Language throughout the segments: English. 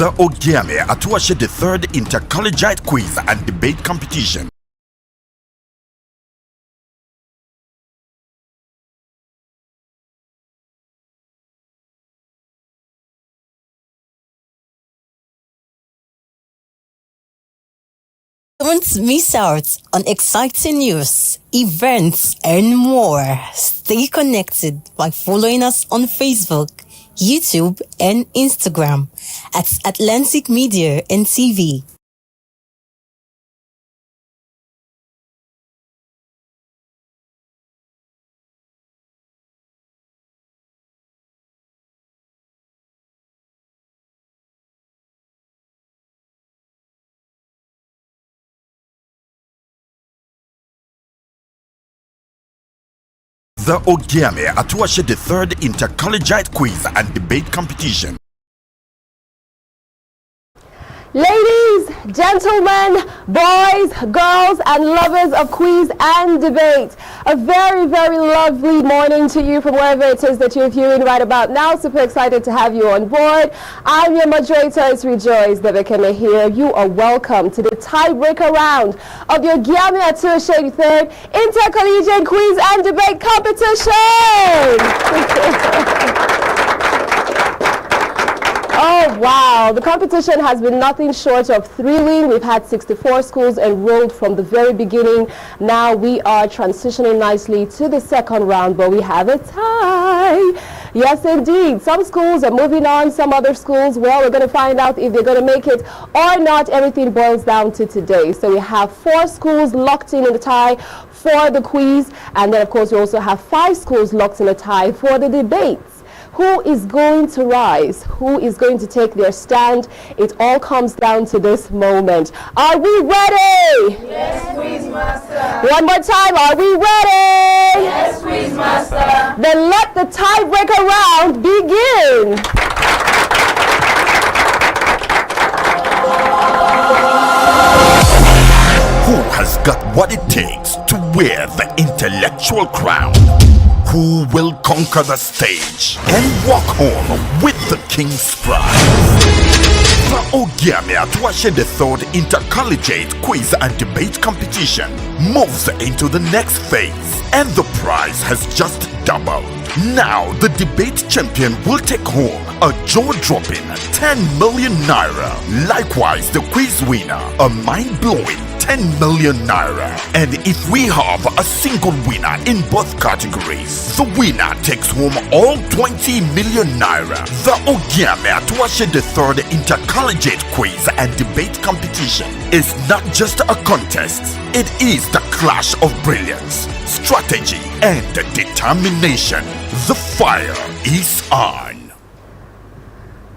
The Ogiame Atuwatse the third Inter-Collegiate quiz and debate competition. Don't miss out on exciting news, events, and more. Stay connected by following us on Facebook, YouTube, and Instagram at Atlantic Media and TV. The Ogiame Atuwatse the third Inter-Collegiate quiz and debate competition. Ladies, gentlemen, boys, girls, and lovers of quiz and debate, a very, very lovely morning to you from wherever it is that you're viewing right about now. Super excited to have you on board. I'm your moderator, it's Rejoice Debekeme here. You are welcome to the tiebreaker round of your Ogiame Atuwatse third Inter-Collegiate quiz and debate competition. Oh wow, the competition has been nothing short of thrilling. We've had 64 schools enrolled from the very beginning. Now we are transitioning nicely to the second round, but we have a tie. Yes indeed, some schools are moving on, some other schools, well, we're going to find out if they're going to make it or not. Everything boils down to today. So we have 4 schools locked in the tie for the quiz, and then of course we also have 5 schools locked in a tie for the debates. Who is going to rise? Who is going to take their stand? It all comes down to this moment. Are we ready? Yes, quiz master. One more time. Are we ready? Yes, quiz master. Then let the tiebreaker round begin. Who has got what it takes to wear the intellectual crown? Who will conquer the stage and walk home with the King's Prize? The Ogiame Atuwatse the third Inter-Collegiate quiz and debate competition moves into the next phase, and the prize has just doubled. Now the debate champion will take home a jaw-dropping 10 million naira. Likewise, the quiz winner a mind-blowing 10 million naira. And if we have a single winner in both categories, the winner takes home all 20 million naira. The Ogiame Atuwatse the third Inter-Collegiate quiz and debate competition is not just a contest, it is the clash of brilliance, strategy, and determination. The fire is on.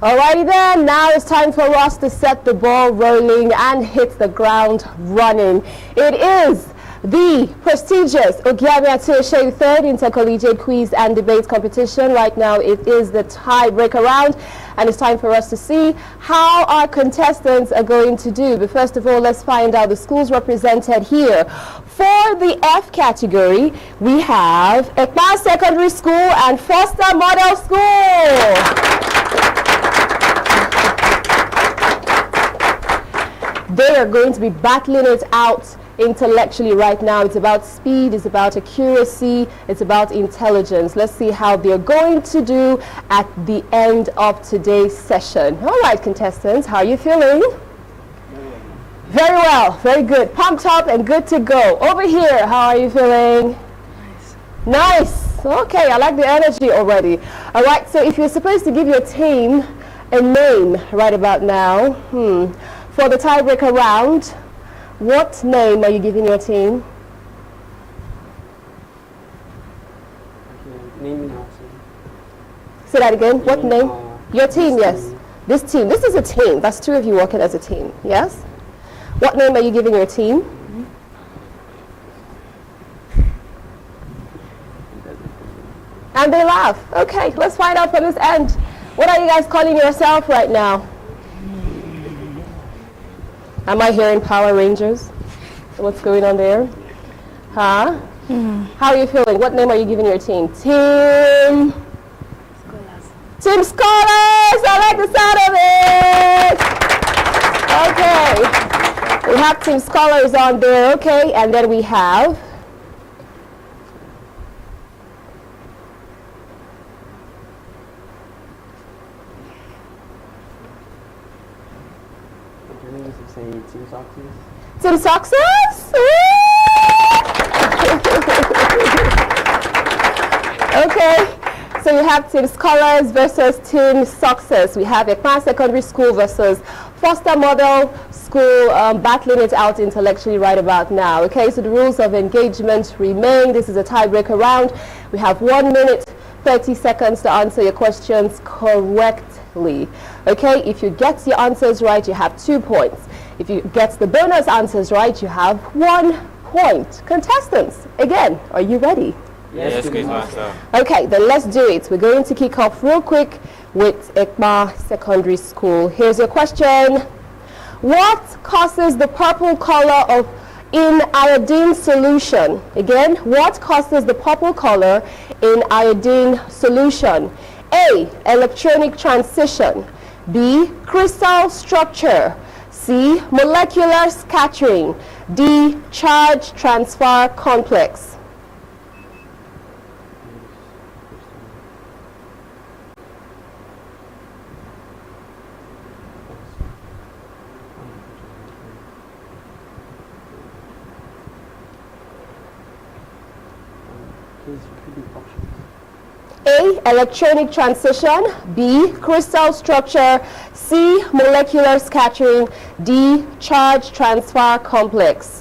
Alrighty then, now it's time for us to set the ball rolling and hit the ground running. It is the prestigious Ogiame Atuwatse third Inter-Collegiate quiz and debate competition. Right now it is the tiebreaker round, and it's time for us to see how our contestants are going to do. But first of all, let's find out the schools represented here. For the F category, we have Ekpa Secondary School and Foster Model School. They are going to be battling it out intellectually right now. It's about speed, it's about accuracy, it's about intelligence. Let's see how they're going to do at the end of today's session. All right, contestants, how are you feeling? Very well, very good. Pumped up and good to go. Over here, how are you feeling? Nice. Okay, I like the energy already. All right, so if you're supposed to give your team a name right about now, for the tiebreaker round, what name are you giving your team? Say that again. What name? Your team, yes. This team. This is a team. That's 2 of you working as a team, yes? What name are you giving your team? And they laugh. Okay, let's find out from this end. What are you guys calling yourself right now? Am I hearing Power Rangers? What's going on there? Huh? How are you feeling? What name are you giving your team? Team Scholars. Team Scholars! I like the sound of it! have Team Scholars on there, okay, and then we have Team Success? Okay, so you have Team Scholars versus Team Success. We have Ekman Secondary School versus Foster Model School, battling it out intellectually right about now. Okay, so the rules of engagement remain. This is a tiebreaker round. We have 1 minute, 30 seconds to answer your questions correctly. Okay, if you get your answers right, you have 2 points. If you get the bonus answers right, you have 1 point. Contestants, again, are you ready? Yes, Quizmaster. Okay, then let's do it. We're going to kick off real quick with Ekma Secondary School. Here's your question. What causes the purple color of in iodine solution? Again, what causes the purple color in iodine solution? A, electronic transition. B, crystal structure. C, molecular scattering. D, charge transfer complex. A, electronic transition. B, crystal structure. C, molecular scattering. D, charge transfer complex.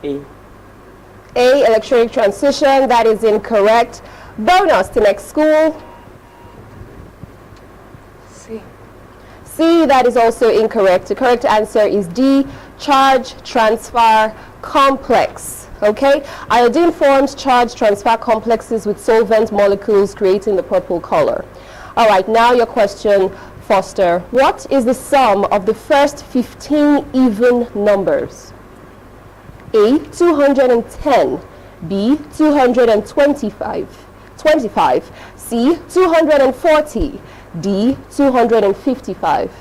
A. A, electronic transition. That is incorrect. Bonus to next school. C. C, that is also incorrect. The correct answer is D, charge transfer complex. Okay? Iodine forms charge transfer complexes with solvent molecules, creating the purple color. All right, now your question, Foster. What is the sum of the first 15 even numbers? A, 210. B, 225. 25. C, 240. D, 255.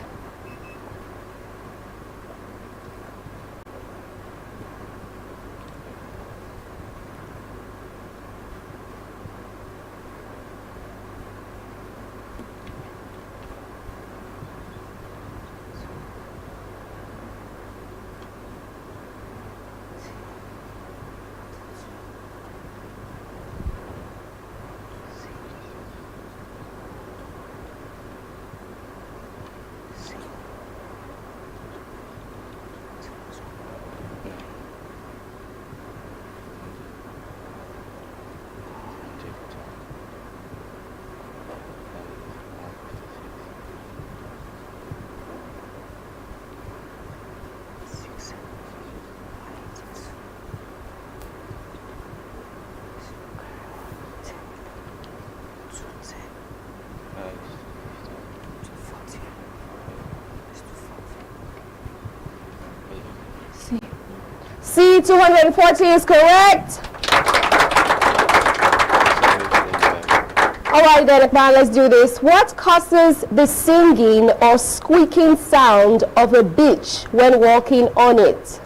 C, 240 is correct. All right, then, Ekman, let's do this. What causes the singing or squeaking sound of a beach when walking on it?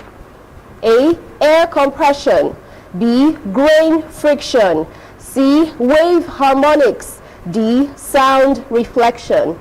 A, air compression. B, grain friction. C, wave harmonics. D, sound reflection.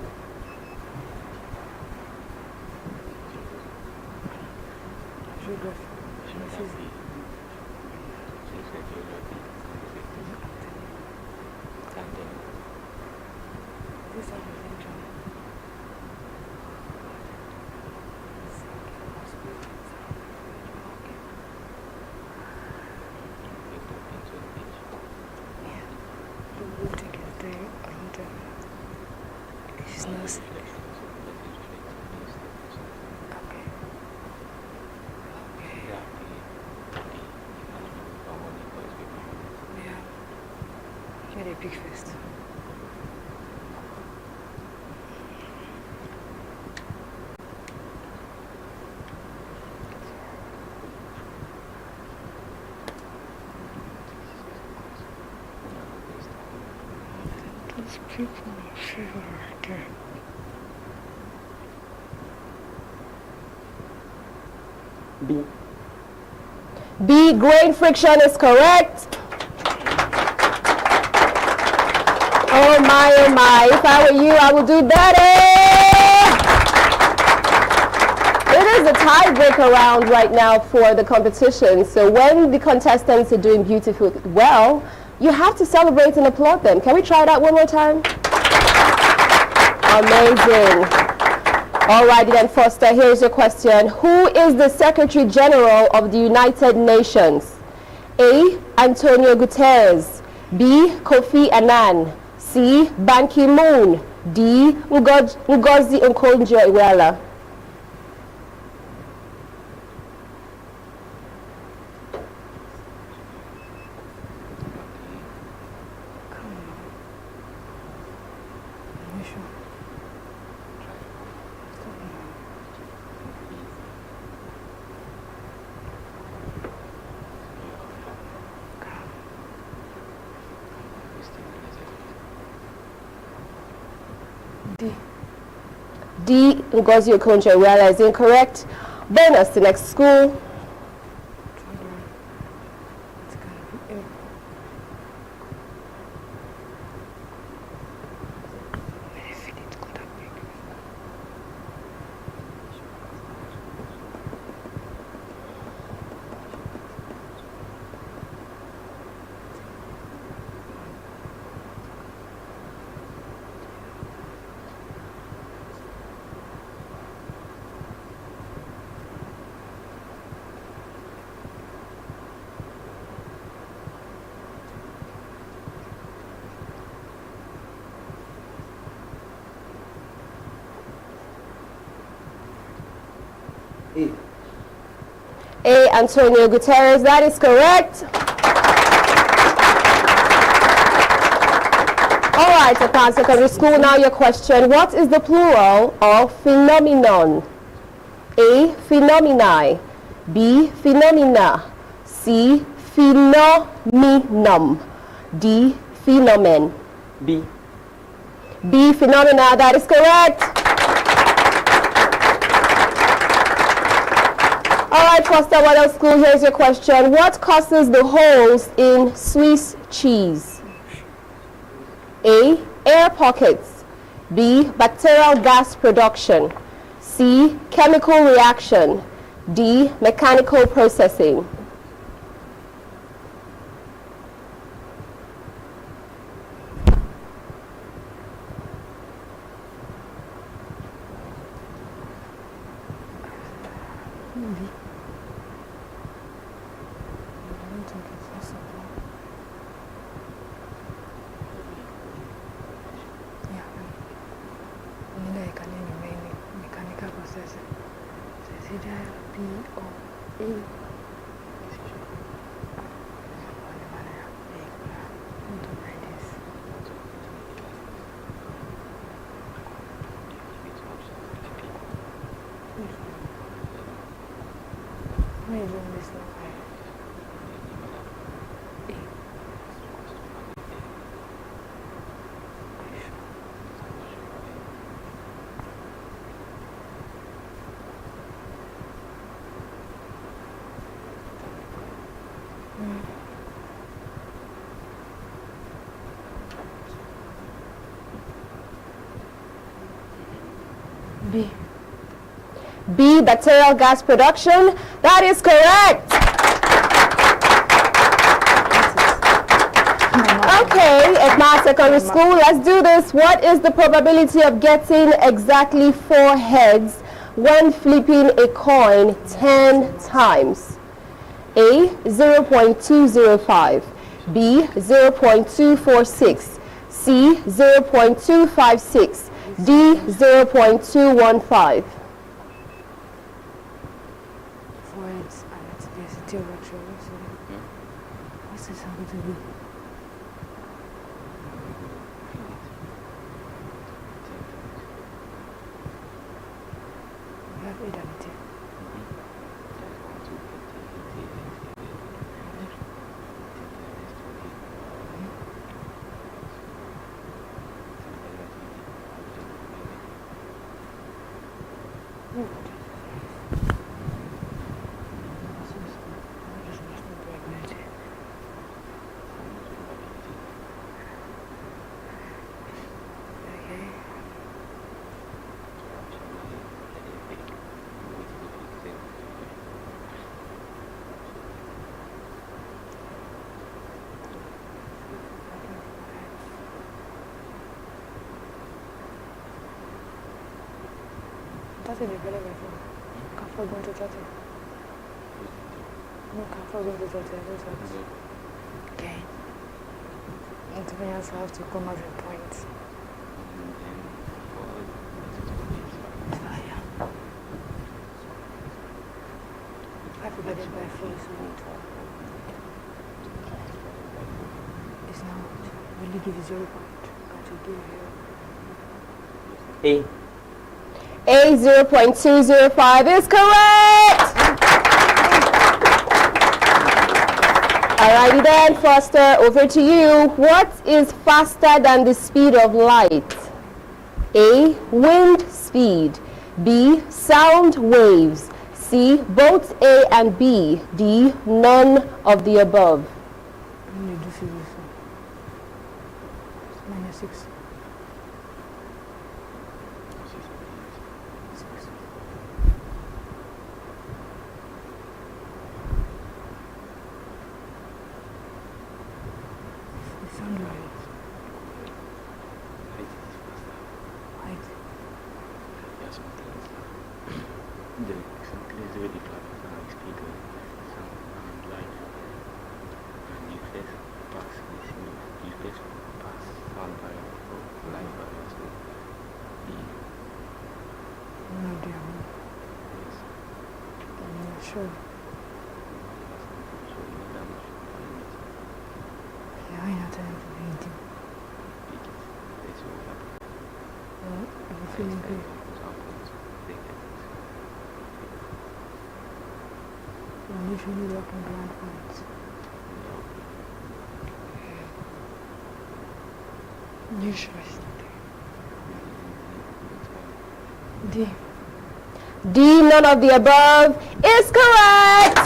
Get a big fist. Those people are favorite. B. B, grain friction is correct. Oh my, if I were you, I would do better. It is a tiebreaker round right now for the competition. So when the contestants are doing beautifully well, you have to celebrate and applaud them. Can we try that one more time? Amazing. All righty then, Foster, here's your question. Who is the Secretary General of the United Nations? A, Antonio Guterres. B, Kofi Annan. C, Ban Ki-moon. D, Ngozi Okonjo-Iweala. D, Ngozi Okonjo-Iweala is incorrect. Bonus to next school. A, Antonio Guterres, that is correct. All right, Japan Secondary School, now your question. What is the plural of phenomenon? A, phenomenon. B, phenomena. C, phenomenon. D, phenomenon. B. B, phenomena, that is correct. All right, Foster Waddell School, here's your question. What causes the holes in Swiss cheese? A, air pockets. B, bacterial gas production. C, chemical reaction. D, mechanical processing. B. B, bacterial gas production. That is correct. Okay, at my secondary school, let's do this. What is the probability of getting exactly 4 heads when flipping a coin 10 times? A, 0.205, B, 0.246, C, 0.256, D, 0.215. For it, and it's basically virtual. So, what's this having to do? We have identity. That's a development. Can't go into 30. No, can't go into 30. Okay. And to be honest, I have to come as a point. I forgot it by 4, so it's now really give you 0 point. I should give you A. A, 0.205 is correct! Alrighty then, Foster, over to you. What is faster than the speed of light? A, wind speed. B, sound waves. C, both A and B. D, none of the above. I'm going to do physics. Minus 6. Sound waves. Height. No idea. I'm not sure. Yeah, I know that I'm going I'm feeling good. I'm usually walking blind points. You sure it's not there? D. D, none of the above is correct!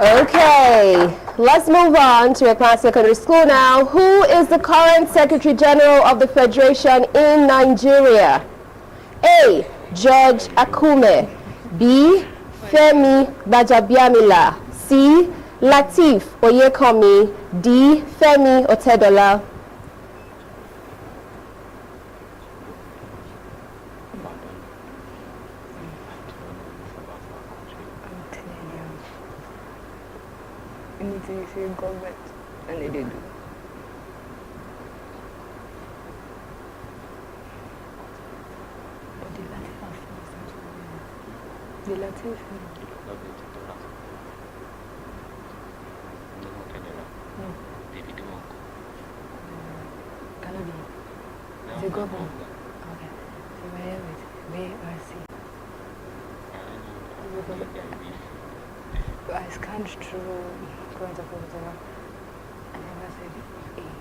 Okay, let's move on to Ekpan Secondary School now. Who is the current Secretary General of the Federation in Nigeria? A, George Akume. B, Femi Gbajabiamila. C, Lateef Oyekanmi. D, Femi Otedola. Anything you say government, and they do. But the Latif are first. The Latif. No. Can it be? The government. Okay. So where is it? B or C? I scanned through current affairs and I never said anything.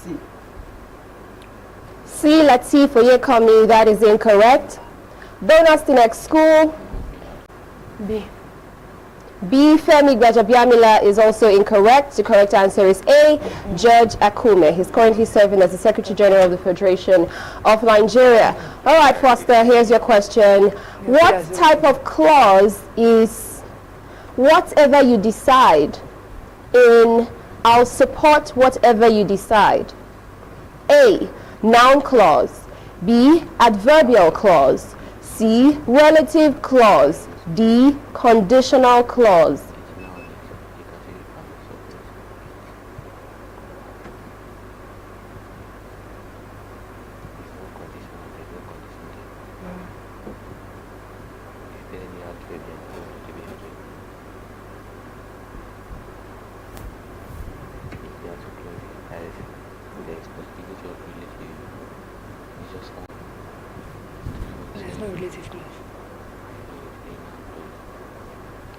C. C. Latif Oyekami, that is incorrect. Bonus to next school. B. B. Femi Gbajabiamila is also incorrect. The correct answer is A. Judge Akume. He's currently serving as the Secretary General of the Federation of Nigeria. All right, Foster, here's your question. What type of clause is whatever you decide in I'll support whatever you decide? A. Noun clause. B. Adverbial clause. C. Relative clause. D. Conditional clause. There's no relative clause.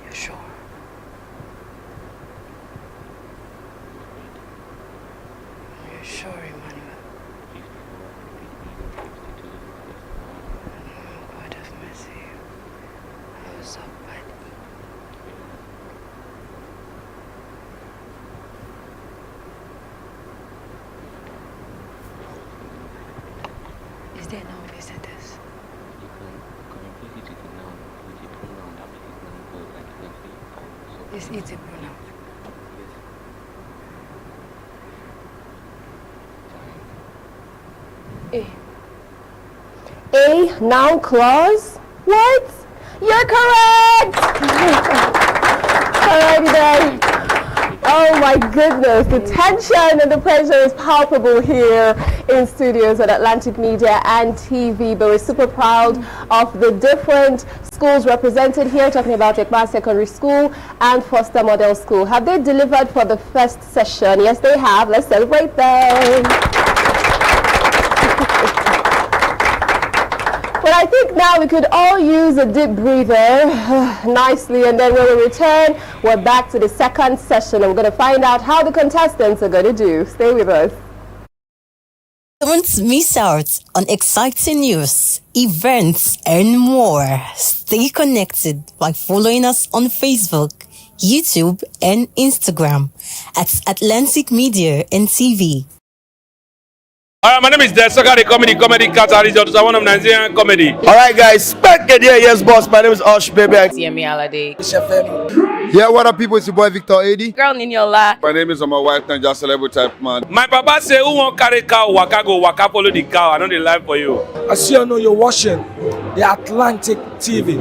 You're sure? You're sure, Emmanuel? Oh, God have mercy. I was so bad. Is there now in the sentence? Is it a pronoun? A. A. Noun clause. What? You're correct! Alrighty then. Oh my goodness, the tension and the pressure is palpable here in studios at Atlantic Media and TV, but we're super proud of the different schools represented here, talking about Ekma Secondary School and Foster Model School. Have they delivered for the first session? Yes, they have. Let's celebrate them. But I think now we could all use a deep breather nicely, and then when we return, we're back to the second session. I'm going to find out how the contestants are going to do. Stay with us. Don't miss out on exciting news, events, and more. Stay connected by following us on Facebook, YouTube, and Instagram at Atlantic Media and TV. All right, my name is Desoka, the comedy catalyst, one of Nigerian comedy. All right, guys, back again. Yes, boss. My name is Osh, baby. Ogiame Atuwatse. Yeah, what up, people? It's your boy Victor Adi. Girl Ninyola. My name is my wife, Ninja Celebrity type man. My papa say, who won't carry cow, waka go, waka follow the cow. I know the life for you. I see you know you're watching the Atlantic TV.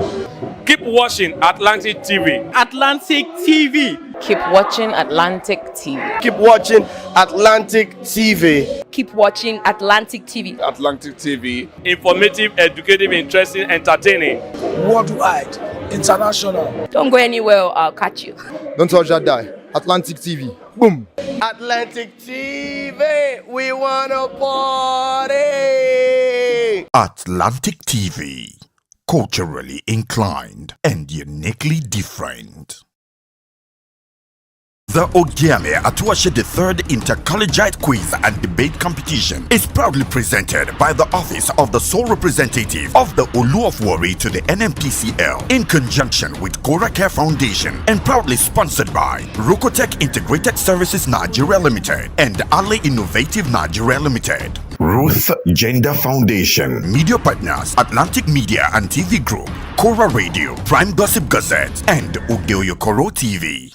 Keep watching Atlantic TV. Atlantic TV. Keep watching Atlantic TV. Keep watching Atlantic TV. Keep watching Atlantic TV. Atlantic TV. Informative, educative, interesting, entertaining. Worldwide, international. Don't go anywhere, I'll catch you. Don't touch that die. Atlantic TV. Boom. Atlantic TV. We wanna party. Atlantic TV. Culturally inclined and uniquely different. The Ogiame Atuwatse III Inter-Collegiate Quiz and Debate Competition is proudly presented by the Office of the Sole Representative of the Olu of Warri to the NMPCL in conjunction with Cora Care Foundation and proudly sponsored by Rukotech Integrated Services Nigeria Limited and Ali Innovative Nigeria Limited. Ruth Gender Foundation. Media partners Atlantic Media and TV Group, Cora Radio, Prime Gossip Gazette, and Udeoyokoro TV.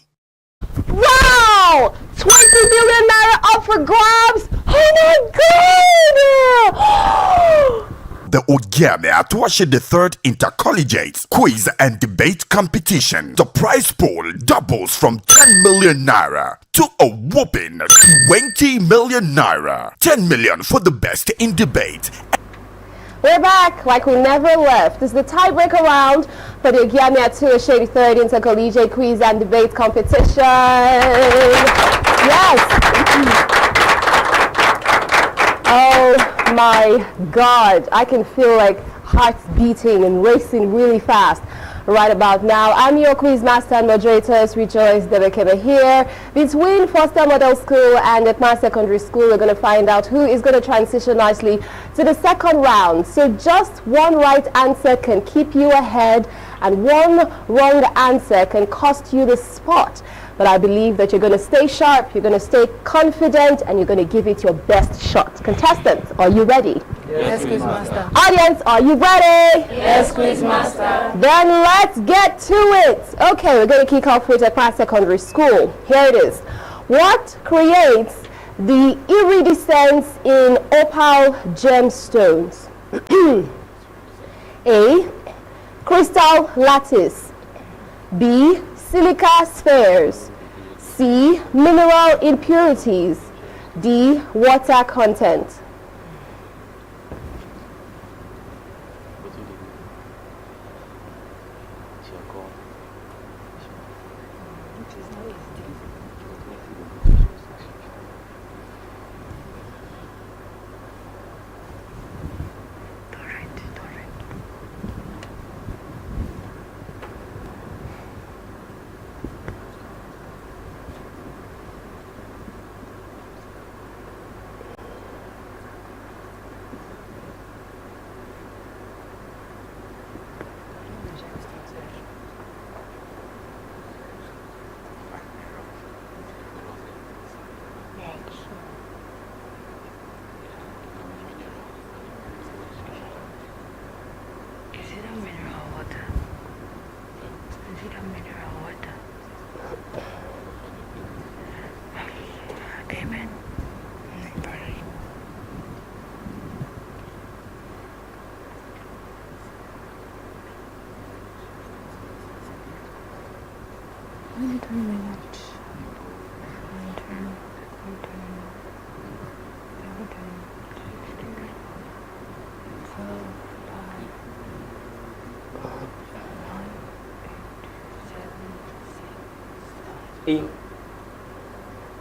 Wow! 20 million naira up for grabs! Oh my god! The Ogiame Atuwatse III Inter-Collegiate Quiz and Debate Competition. The prize pool doubles from 10 million naira to a whopping 20 million naira. 10 million for the best in debate. We're back like we never left. This is the tiebreaker round for the Ogiame Atuwatse III Inter-Collegiate Quiz and Debate Competition. Yes! Oh my God. I can feel like hearts beating and racing really fast. right about now. I'm your quiz master and moderators, Rejoice Debekebe here. Between Foster Model School and Ekma Secondary School, we're going to find out who is going to transition nicely to the second round. So just one right answer can keep you ahead, and one wrong answer can cost you the spot. But I believe that you're going to stay sharp, you're going to stay confident, and you're going to give it your best shot. Contestants, are you ready? Yes, Quiz Master. Audience, are you ready? Yes, Quiz Master. Then let's get to it. Okay, we're going to kick off with Ekma Secondary School. Here it is. What creates the iridescence in opal gemstones? A. Crystal lattice. B. Silica spheres. C. Mineral impurities. D. Water content.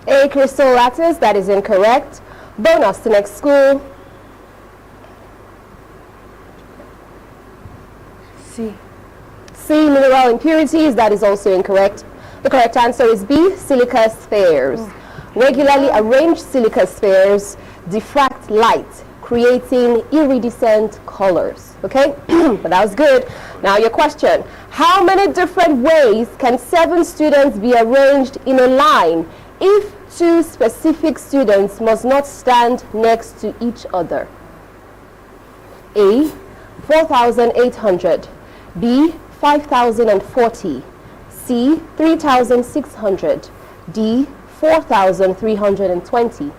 A. Crystal lattice, that is incorrect. Bonus to next school. C. C. Mineral impurities, that is also incorrect. The correct answer is B. Silica spheres. Regularly arranged silica spheres diffract light, creating iridescent colors. Okay, but that was good. Now your question. How many different ways can 7 students be arranged in a line if 2 specific students must not stand next to each other? A. 4,800. B. 5,040. C. 3,600. D. 4,320.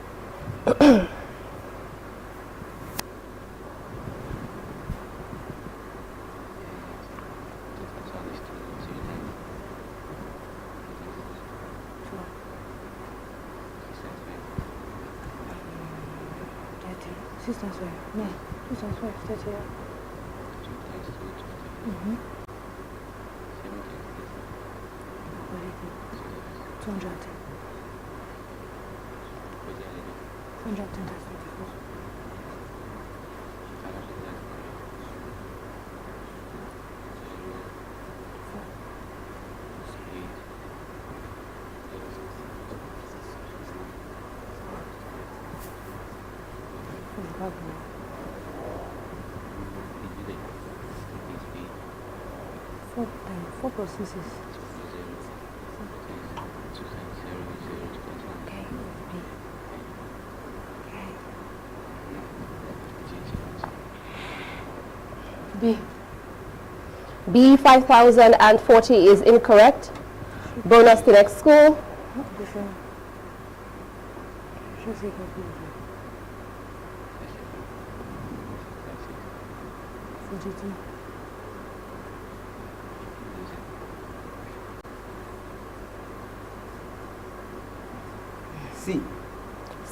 Four processes. B. B. 5,040 is incorrect. Bonus to next school. C.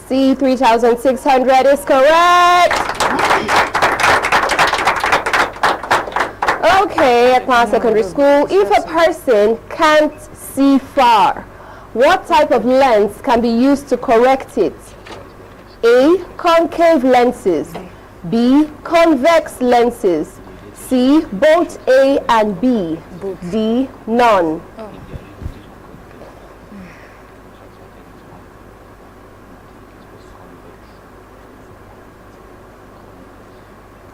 C. 3,600 is correct. Okay, at Ekma Secondary School, if a person can't see far, what type of lens can be used to correct it? A. Concave lenses. B. Convex lenses. C, both A and B. D, none.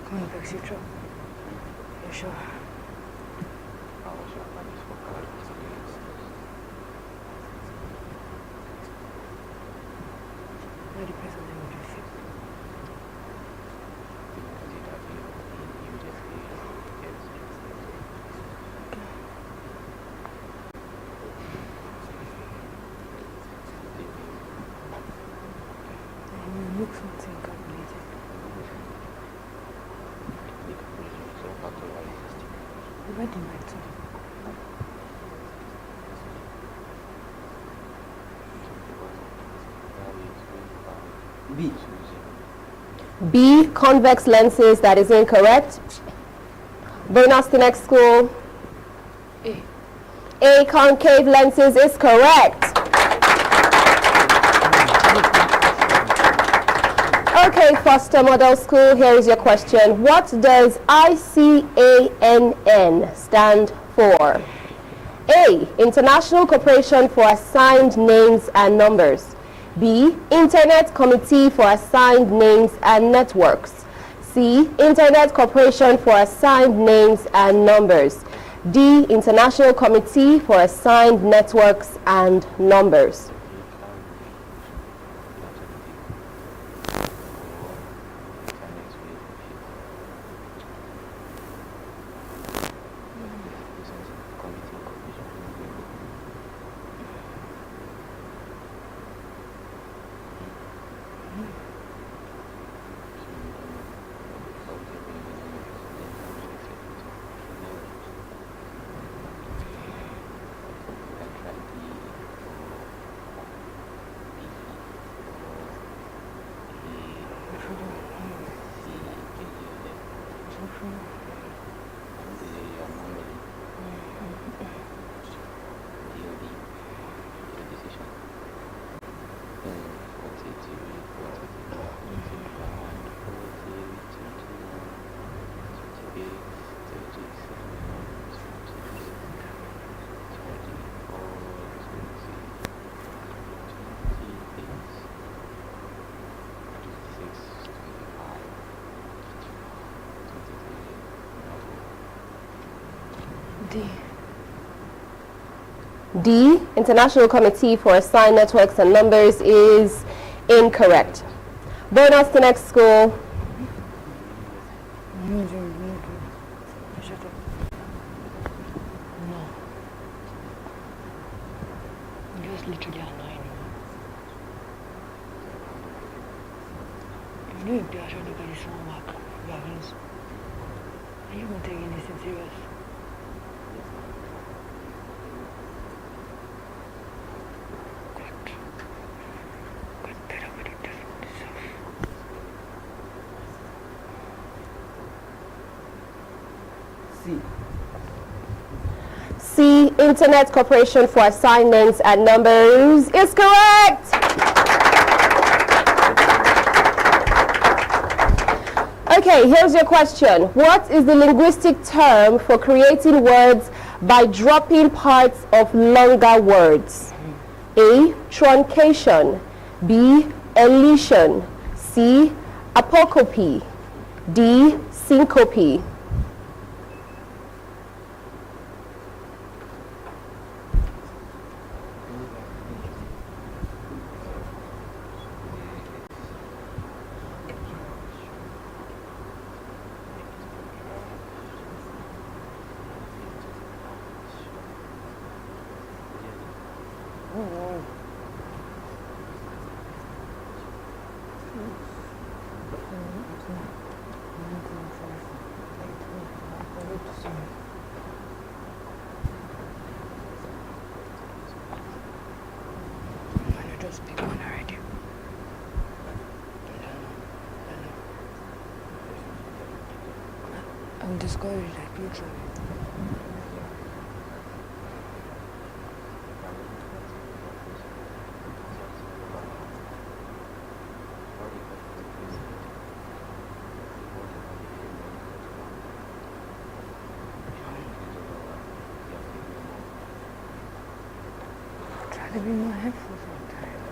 Convex, you sure? You sure? That depends on the motive. Look something calculated. Ready my turn. B. B, convex lenses. That is incorrect. Bring us to next school. A. A, concave lenses is correct. Okay, Foster Model School, here is your question. What does ICANN stand for? A, International Corporation for Assigned Names and Numbers. B, Internet Committee for Assigned Names and Networks. C, Internet Corporation for Assigned Names and Numbers. D, International Committee for Assigned Networks and Numbers. D. D, International Committee for Assigned Networks and Numbers is incorrect. Bring us to next school. Shut up. No. You're just literally annoying. You know if they actually look at this homework, you are friends. Are you even taking this in serious? God better with it this one itself. C. C, Internet Corporation for Assigned Names and Numbers is correct. Okay, here's your question. What is the linguistic term for creating words by dropping parts of longer words? A, truncation. B, elision. C, apocope. D, syncope. Just pick one already. I'm discouraged, like literally. I've been my head for some time.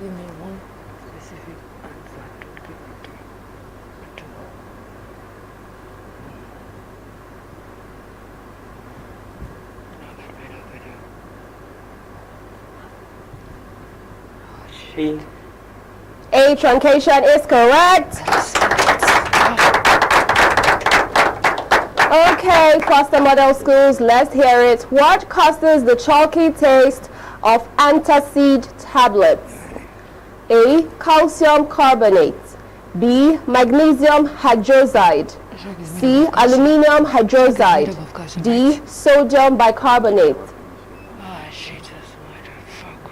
Give me one specific answer. Don't give me two. Two. A, truncation is correct. Okay, Foster Model Schools, let's hear it. What causes the chalky taste of antacid tablets? A, calcium carbonate. B, magnesium hydroxide. C, aluminum hydroxide. D, sodium bicarbonate. Ah, shit, that's motherfucker.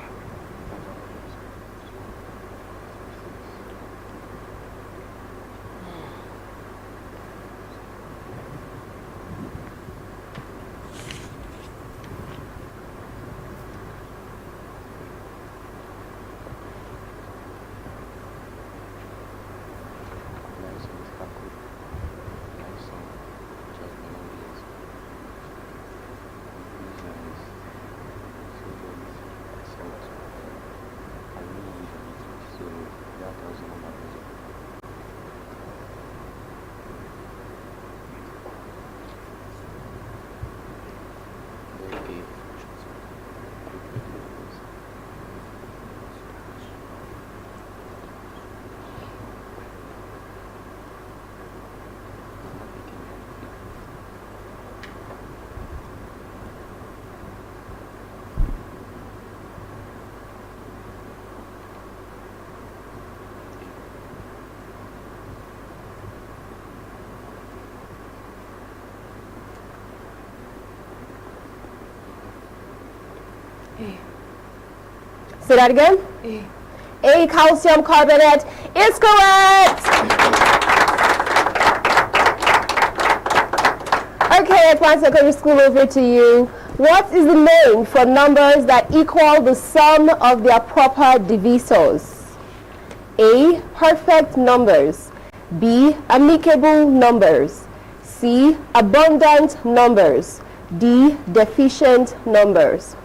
Say that again. A, calcium carbonate is correct. Okay, Advanced Secondary School, over to you. What is the name for numbers that equal the sum of their proper divisors? A, perfect numbers. B, amicable numbers. C, abundant numbers. D, deficient numbers.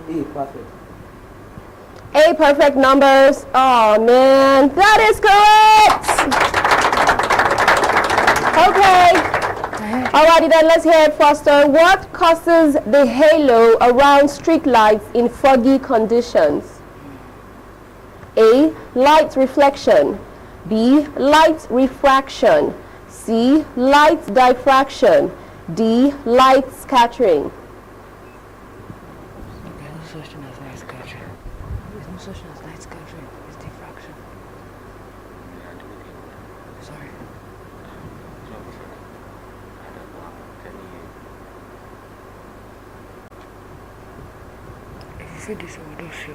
A, perfect. A, perfect numbers. Oh man, that is correct. Okay. Alrighty then, let's hear it, Foster. What causes the halo around street lights in foggy conditions? A, light reflection. B, light refraction. C, light diffraction. D, light scattering. This will do show.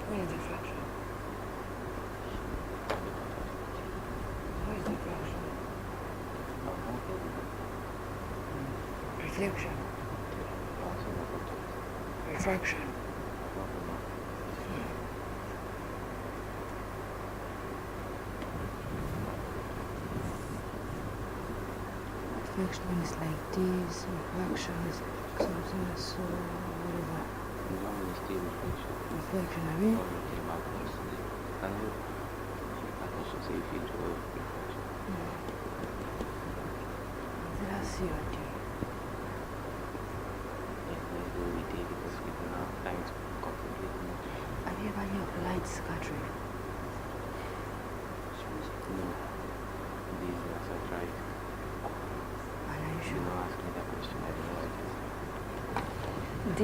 What is diffraction? Reflection. Refraction. Reflection is like this, refraction is something so whatever. Reflection, I mean? Did I see your D? Have you ever heard of light scattering? D.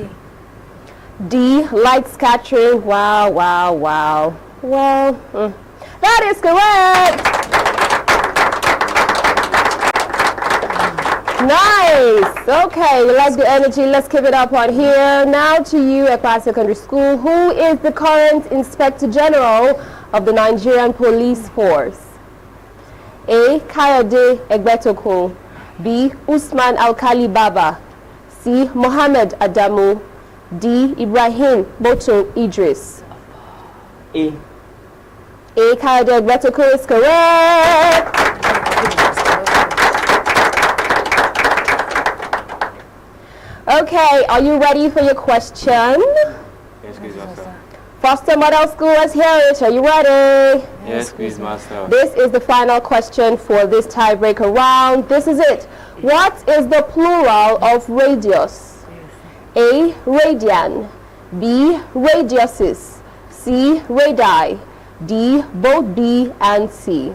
D, light scattering. Wow, wow, wow. Well, that is correct. Nice. Okay, we like the energy. Let's keep it up on here. Now to you, Ekpa Secondary School. Who is the current Inspector General of the Nigerian Police Force? A. Kayode Egbetokun. B. Usman Alkali Baba. C. Mohammed Adamu. D. Ibrahim Boto Idris. A. A. Kayode Egbetokun is correct. Okay, are you ready for your question? Yes, Quiz Master. Foster Model School, let's hear it. Are you ready? Yes, Quiz Master. This is the final question for this tiebreaker round. This is it. What is the plural of radius? A. Radian. B. Radiuses. C. Radii. D. Both B and C.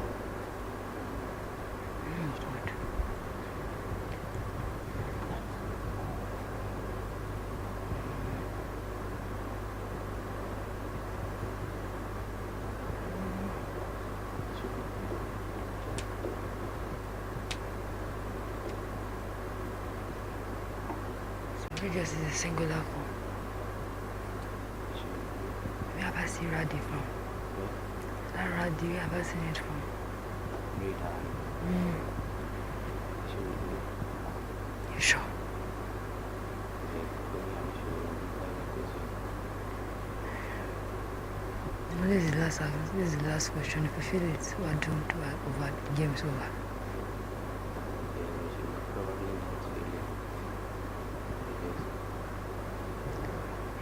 Radius is a singular form. We have a seen radi from. That radi, we have seen it from. You sure? This is the last question. If you feel it, we're doomed to over. The game's over.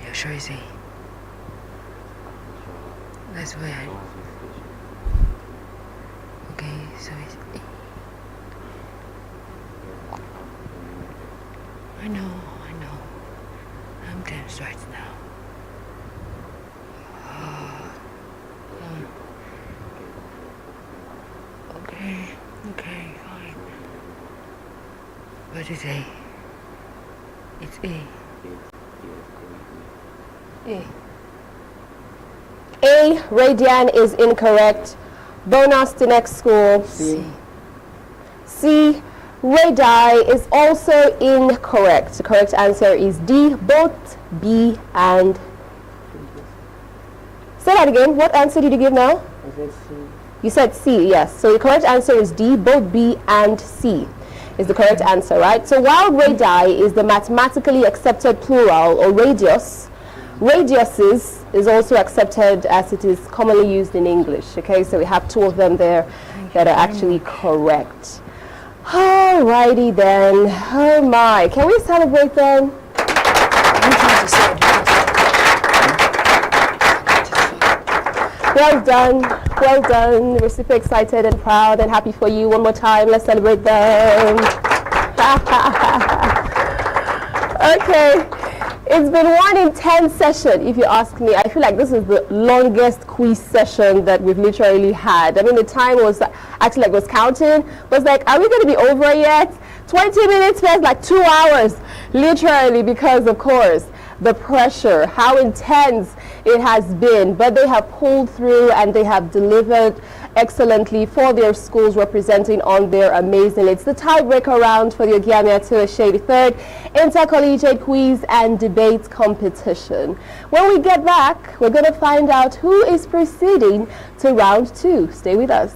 You're sure you say? That's why okay, so it's A. I know. I'm tense right now. Okay, fine. What is A? It's A. A. Radian is incorrect. Bonus to next school. C. C. Radii is also incorrect. The correct answer is D. Both B and. Say that again. What answer did you give now? I said C. You said C, yes. So the correct answer is D. Both B and C is the correct answer, right? So while radii is the mathematically accepted plural or radius, radiuses is also accepted as it is commonly used in English. Okay, so we have two of them there that are actually correct. Alrighty then. Oh my. Can we celebrate them? Well done. Well done. We're super excited and proud and happy for you. One more time. Let's celebrate them. Okay. It's been 1 in 10 session, if you ask me. I feel like this is the longest quiz session that we've literally had. I mean, the time was actually like was counting. Was like, are we going to be over yet? 20 minutes felt like 2 hours, literally, because of course the pressure, how intense it has been. But they have pulled through and they have delivered excellently for their schools, representing on their amazing. It's the tiebreaker round for the Ogiame Atuwatse third Inter-Collegiate quiz and debate competition. When we get back, we're going to find out who is proceeding to round 2. Stay with us.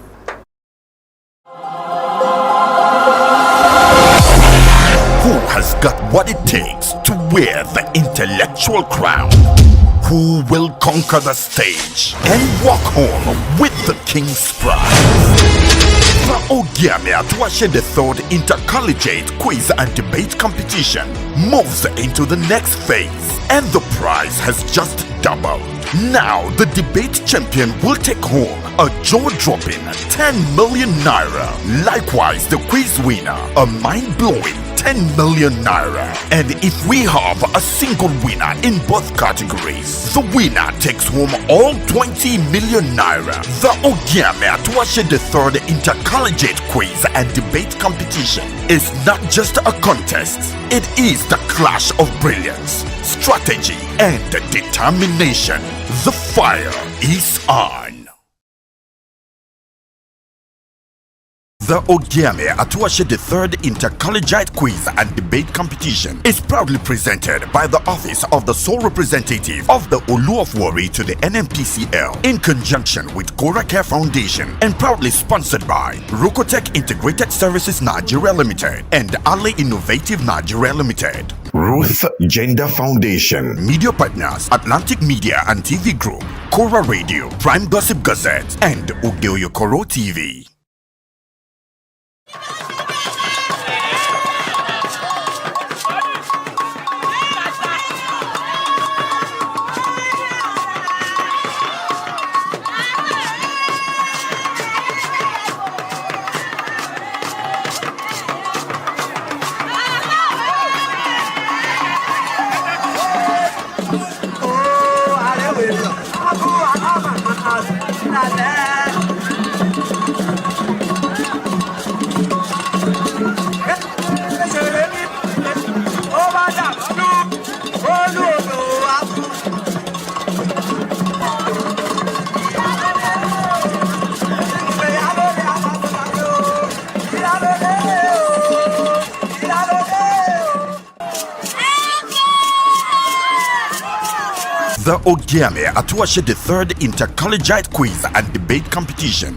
Who has got what it takes to wear the intellectual crown? Who will conquer the stage and walk home with the King's Prize? The Ogiame Atuwatse III Inter-Collegiate Quiz and Debate Competition moves into the next phase, and the prize has just doubled. Now the debate champion will take home a jaw-dropping 10 million naira. Likewise, the quiz winner, a mind-blowing 10 million naira. And if we have a single winner in both categories, the winner takes home all 20 million naira. The Ogiame Atuwatse III Inter-Collegiate Quiz and Debate Competition is not just a contest, it is the clash of brilliance, strategy, and determination. The fire is on. The Ogiame Atuwatse III Inter-Collegiate Quiz and Debate Competition is proudly presented by the Office of the Sole Representative of the Olu of Warri to the NMPCL in conjunction with Cora Care Foundation, and proudly sponsored by Rokotech Integrated Services Nigeria Limited and Ali Innovative Nigeria Limited. Ruth Gender Foundation. Media partners Atlantic Media and TV Group, Cora Radio, Prime Gossip Gazette, and Ugeoyokoro TV. The Ogiame Atuwatse III Inter-Collegiate Quiz and Debate Competition.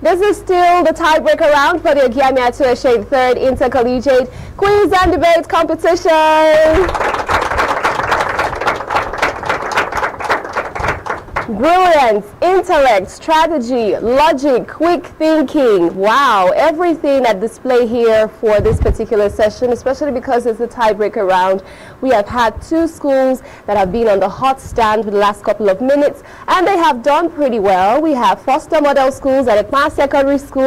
This is still the tiebreaker round for the Ogiame Atuwatse III Inter-Collegiate Quiz and Debate Competition. Brilliance, intellect, strategy, logic, quick thinking. Wow, everything at display here for this particular session, especially because it's a tiebreaker round. We have had two schools that have been on the hot stand for the last couple of minutes, and they have done pretty well. We have Foster Model Schools and Ekma Secondary School.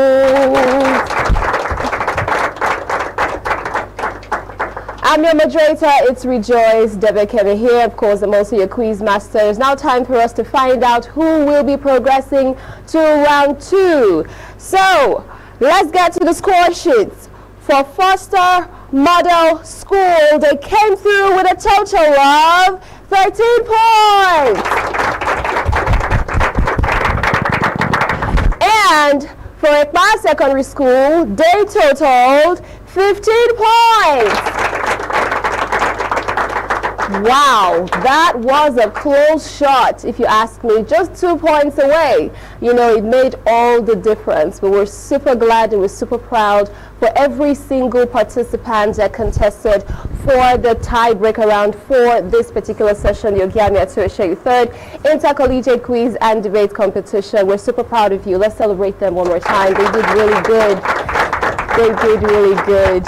I'm your moderator, it's Rejoice Debekeme here. Of course, I'm also your quiz master. It's now time for us to find out who will be progressing to round 2. So, let's get to the score sheets. For Foster Model School, they came through with a total of 13 points. And for Ekma Secondary School, they totaled 15 points. Wow, that was a close shot, if you ask me. Just 2 points away. You know, it made all the difference. But we're super glad and we're super proud for every single participant that contested for the tiebreaker round for this particular session, the Ogiame Atuwatse III Inter-Collegiate Quiz and Debate Competition. We're super proud of you. Let's celebrate them one more time. They did really good. They did really good.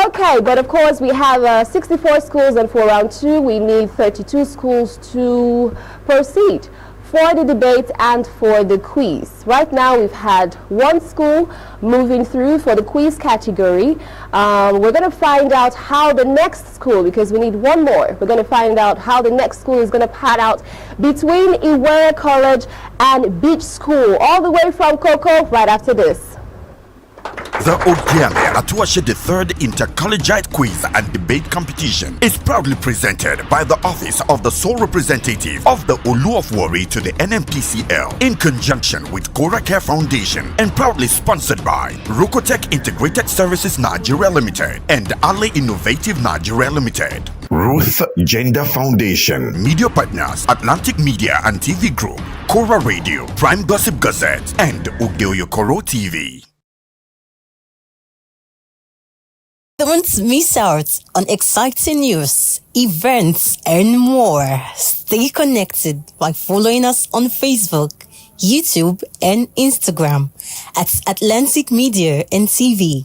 Okay, but of course we have 64 schools, and for round 2 we need 32 schools to proceed for the debate and for the quiz. Right now we've had one school moving through for the quiz category. We're going to find out how the next school, because we need one more, we're going to find out how the next school is going to pad out between Iwere College and Beach School, all the way from Cocoa, right after this. The Ogiame Atuwatse III Inter-Collegiate Quiz and Debate Competition is proudly presented by the Office of the Sole Representative of the Olu of Warri to the NMPCL in conjunction with Cora Care Foundation and proudly sponsored by Rocotech Integrated Services Nigeria Limited and Ale Innovative Nigeria Limited. Ruth Gender Foundation. Media partners Atlantic Media and TV Group, Cora Radio, Prime Gossip Gazette, and Ogiame TV. Don't miss out on exciting news, events, and more. Stay connected by following us on Facebook, YouTube, and Instagram at Atlantic Media and TV.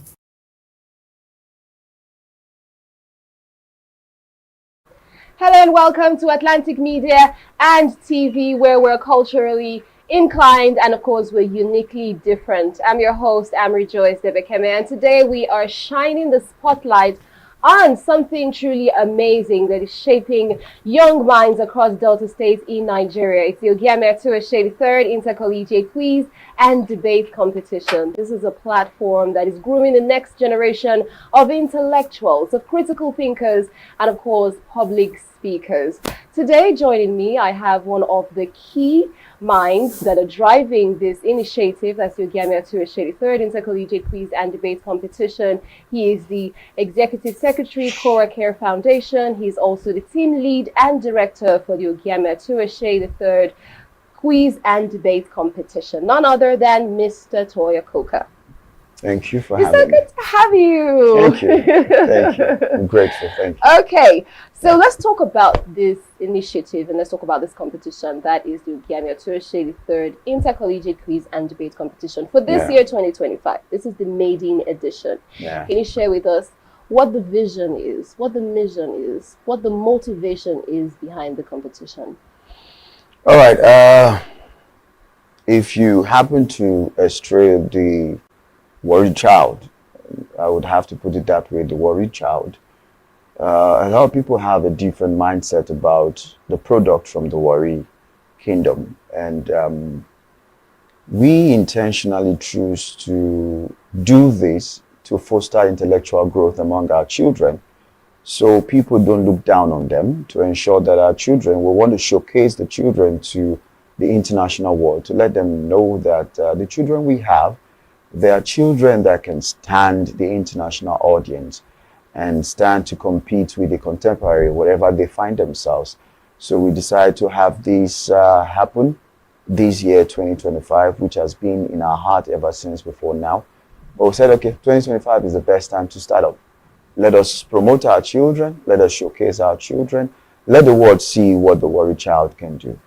Hello and welcome to Atlantic Media and TV, where we're culturally inclined and of course we're uniquely different. I'm your host, Amri Joyce Debekeme, and today we are shining the spotlight on something truly amazing that is shaping young minds across Delta State in Nigeria. It's the Ogiame Atuwatse III Inter-Collegiate Quiz and Debate Competition. This is a platform that is grooming the next generation of intellectuals, of critical thinkers, and of course public speakers. Today joining me, I have one of the key minds that are driving this initiative. That's the Ogiame Atuwatse III Intercollegiate Quiz and Debate Competition. He is the Executive Secretary, Cora Care Foundation. He's also the team lead and director for the Ogiame Atuwatse III Quiz and Debate Competition. None other than Mr. Toya Coker. Thank you for having me. It's so good to have you. Thank you. Thank you. I'm grateful. Thank you. Okay, so let's talk about this initiative and let's talk about this competition that is the Ogiame Atuwatse III Intercollegiate Quiz and Debate Competition for this year 2025. This is the maiden edition. Can you share with us what the vision is, what the mission is, what the motivation is behind the competition? All right. If you happen to estray the worried child, I would have to put it that way, the worried child. A lot of people have a different mindset about the product from the worry kingdom. And we intentionally choose to do this to foster intellectual growth among our children, so people don't look down on them, to ensure that our children, we want to showcase the children to the international world, to let them know that the children we have, they are children that can stand the international audience and stand to compete with the contemporary, wherever they find themselves. So we decided to have this happen this year, 2025, which has been in our heart ever since before now. But we said, okay, 2025 is the best time to start up. Let us promote our children. Let us showcase our children. Let the world see what the worried child can do.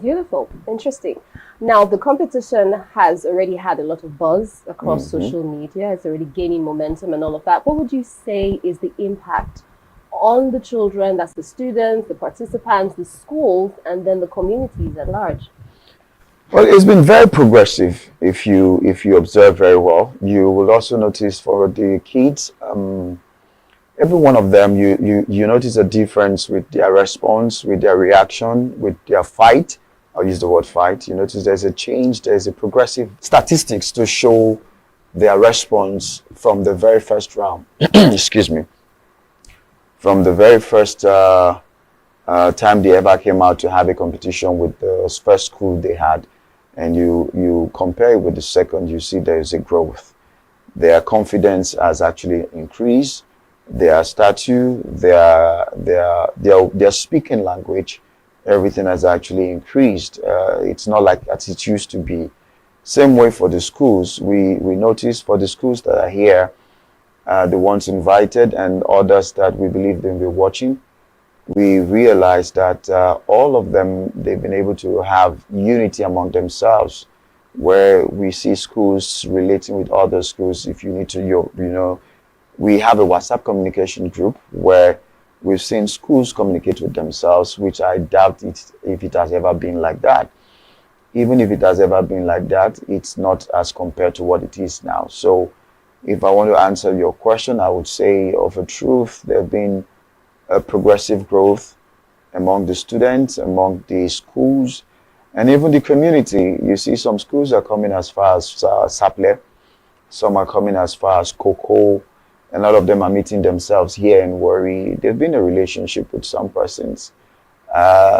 Beautiful. Interesting. Now, the competition has already had a lot of buzz across social media. It's already gaining momentum and all of that. What would you say is the impact on the children, that's the students, the participants, the schools, and then the communities at large? Well, it's been very progressive. If you observe very well, you will also notice for the kids, every one of them, you notice a difference with their response, with their reaction, with their fight. I'll use the word fight. You notice there's a change, there's a progressive statistics to show their response from the very first round. Excuse me. From the very first time they ever came out to have a competition with the first school they had, and you compare it with the second, you see there is a growth. Their confidence has actually increased. Their stature, their speaking language, everything has actually increased. It's not like as it used to be. Same way for the schools. We notice for the schools that are here, the ones invited and others that we believe they'll be watching, we realize that all of them, they've been able to have unity among themselves, where we see schools relating with other schools. If you need to, we have a WhatsApp communication group where we've seen schools communicate with themselves, which I doubt if it has ever been like that. Even if it has ever been like that, it's not as compared to what it is now. So if I want to answer your question, I would say of a truth, there have been a progressive growth among the students, among the schools, and even the community. You see some schools are coming as far as Saple, Some are coming as far as Cocoa. A lot of them are meeting themselves here in Warri. They've been in a relationship with some persons.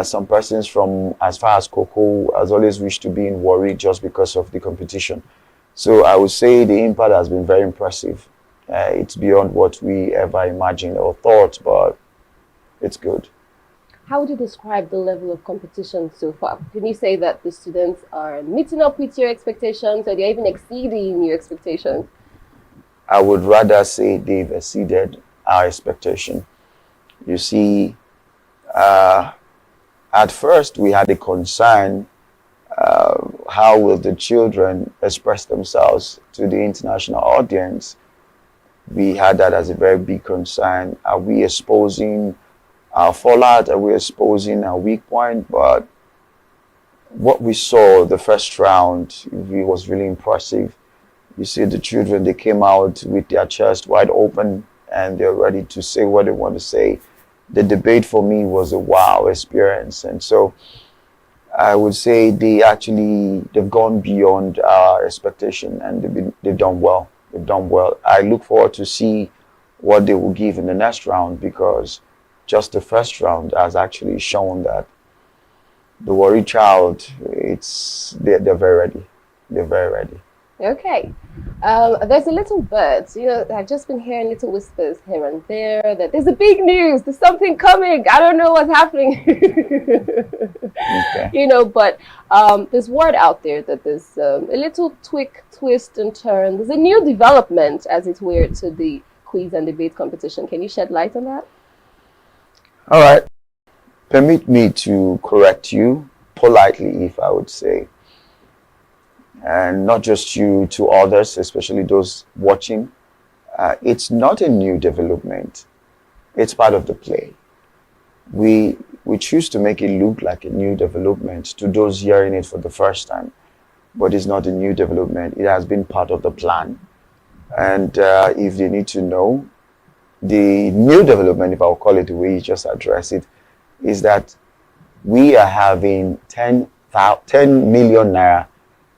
Some persons from as far as Cocoa has always wished to be in Warri just because of the competition. So I would say the impact has been very impressive. It's beyond what we ever imagined or thought, but it's good. How would you describe the level of competition so far? Can you say that the students are meeting up with your expectations, or they're even exceeding your expectations? I would rather say they've exceeded our expectation. You see, at first we had a concern, how will the children express themselves to the international audience? We had that as a very big concern. Are we exposing our fallout? Are we exposing our weak point? But what we saw the first round, it was really impressive. You see the children, they came out with their chest wide open and they're ready to say what they want to say. The debate for me was a wow experience. And so I would say they've gone beyond our expectation, and they've done well. They've done well. I look forward to see what they will give in the next round, because just the first round has actually shown that the Warri child, they're very ready. They're very ready. Okay. There's a little bird. I've just been hearing little whispers here and there that there's a big news. There's something coming. I don't know what's happening. Okay. But there's word out there that there's a little twist and turn. There's a new development, as it were, to the quiz and debate competition. Can you shed light on that? All right. Permit me to correct you politely, if I would say. And not just you, to others, especially those watching. It's not a new development. It's part of the play. We choose to make it look like a new development to those hearing it for the first time. But it's not a new development. It has been part of the plan. And if they need to know, the new development, if I'll call it the way you just address it, is that we are having 10 million naira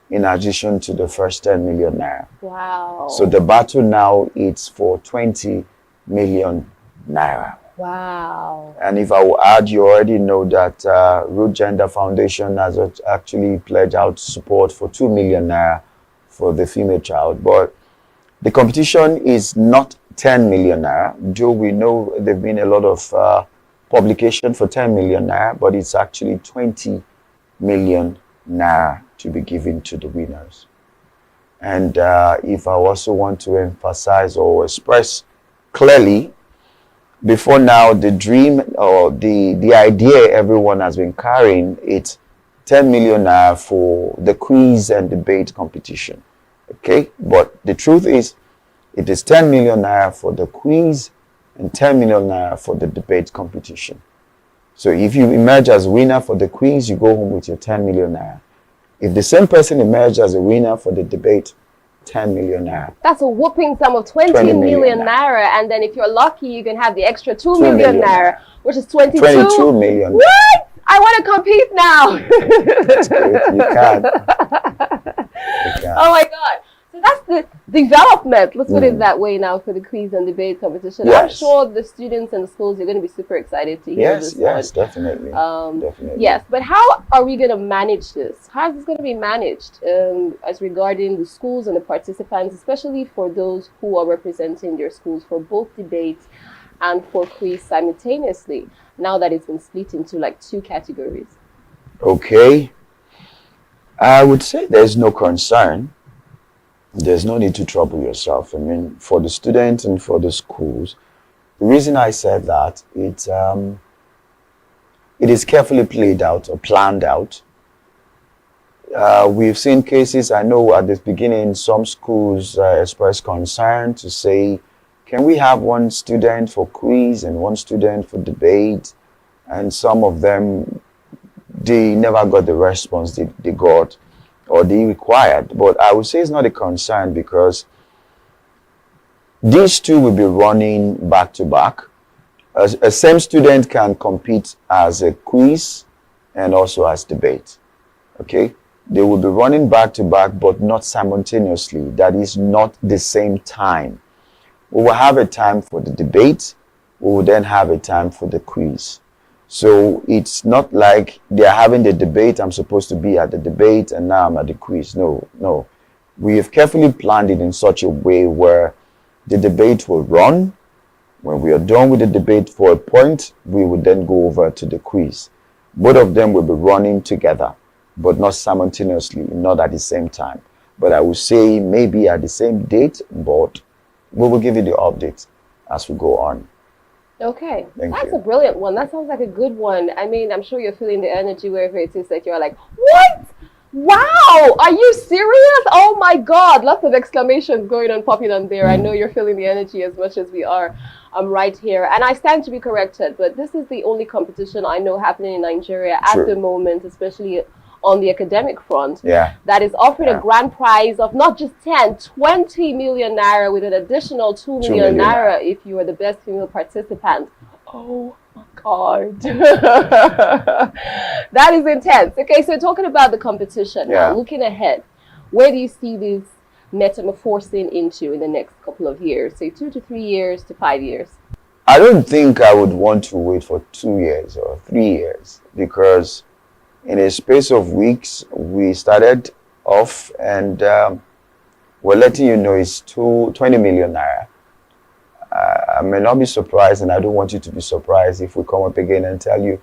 in addition to the first 10 million naira. Wow. So the battle now is for 20 million naira. Wow. And if I will add, you already know that Root Gender Foundation has actually pledged out support for 2 million naira for the female child. But the competition is not 10 million naira. Though we know there have been a lot of publication for 10 million naira, but it's actually 20 million naira to be given to the winners. And if I also want to emphasize or express clearly, before now, the dream or the idea everyone has been carrying, it's 10 million naira for the quiz and debate competition. Okay, but the truth is, it is 10 million naira for the quiz and 10 million naira for the debate competition. So if you emerge as winner for the quiz, you go home with your 10 million naira. If the same person emerges as a winner for the debate, 10 million naira. That's a whopping sum of 20 million naira. And then if you're lucky, you can have the extra 2 million naira, which is 22 million. What? I want to compete now. That's great. You can. Oh my God. So that's the development, let's put it that way now, for the quiz and debate competition. Yes. I'm sure the students and the schools are going to be super excited to hear this. Yes, definitely. Definitely. Yes, but how are we going to manage this? How is this going to be managed as regarding the schools and the participants, especially for those who are representing their schools for both debates and for quiz simultaneously, now that it's been split into like 2 categories? Okay. I would say there's no concern. There's no need to trouble yourself. I mean, for the students and for the schools, the reason I said that, it is carefully played out or planned out. We've seen cases, I know at the beginning, some schools expressed concern to say, can we have one student for quiz and one student for debate? And some of them, they never got the response they got or they required. But I would say it's not a concern, because these two will be running back to back. A same student can compete as a quiz and also as debate. Okay, They will be running back to back, but not simultaneously. That is not the same time. We will have a time for the debate. We will then have a time for the quiz. So it's not like they are having the debate. I'm supposed to be at the debate and now I'm at the quiz. No, no. We have carefully planned it in such a way where the debate will run. When we are done with the debate for a point, we will then go over to the quiz. Both of them will be running together, but not simultaneously, not at the same time. But I will say maybe at the same date, but we will give you the updates as we go on. Okay, Thank that's you. a brilliant one. That sounds like a good one. I mean, I'm sure you're feeling the energy wherever it is that you're like, what? Wow, are you serious? Oh my God, lots of exclamations going on, popping on there. I know you're feeling the energy as much as we are right here. And I stand to be corrected, but this is the only competition I know happening in Nigeria at the moment, especially on the academic front, that is offering a grand prize of not just 10, 20 million naira with an additional 2 million naira if you are the best female participant. Oh my God. That is intense. Okay, so talking about the competition now, looking ahead, where do you see this metamorphosing into in the next couple of years, say 2 to 3 years to 5 years? I don't think I would want to wait for 2 years or 3 years, because in a space of weeks, we started off and we're letting you know it's 20 million naira. I may not be surprised, and I don't want you to be surprised if we come up again and tell you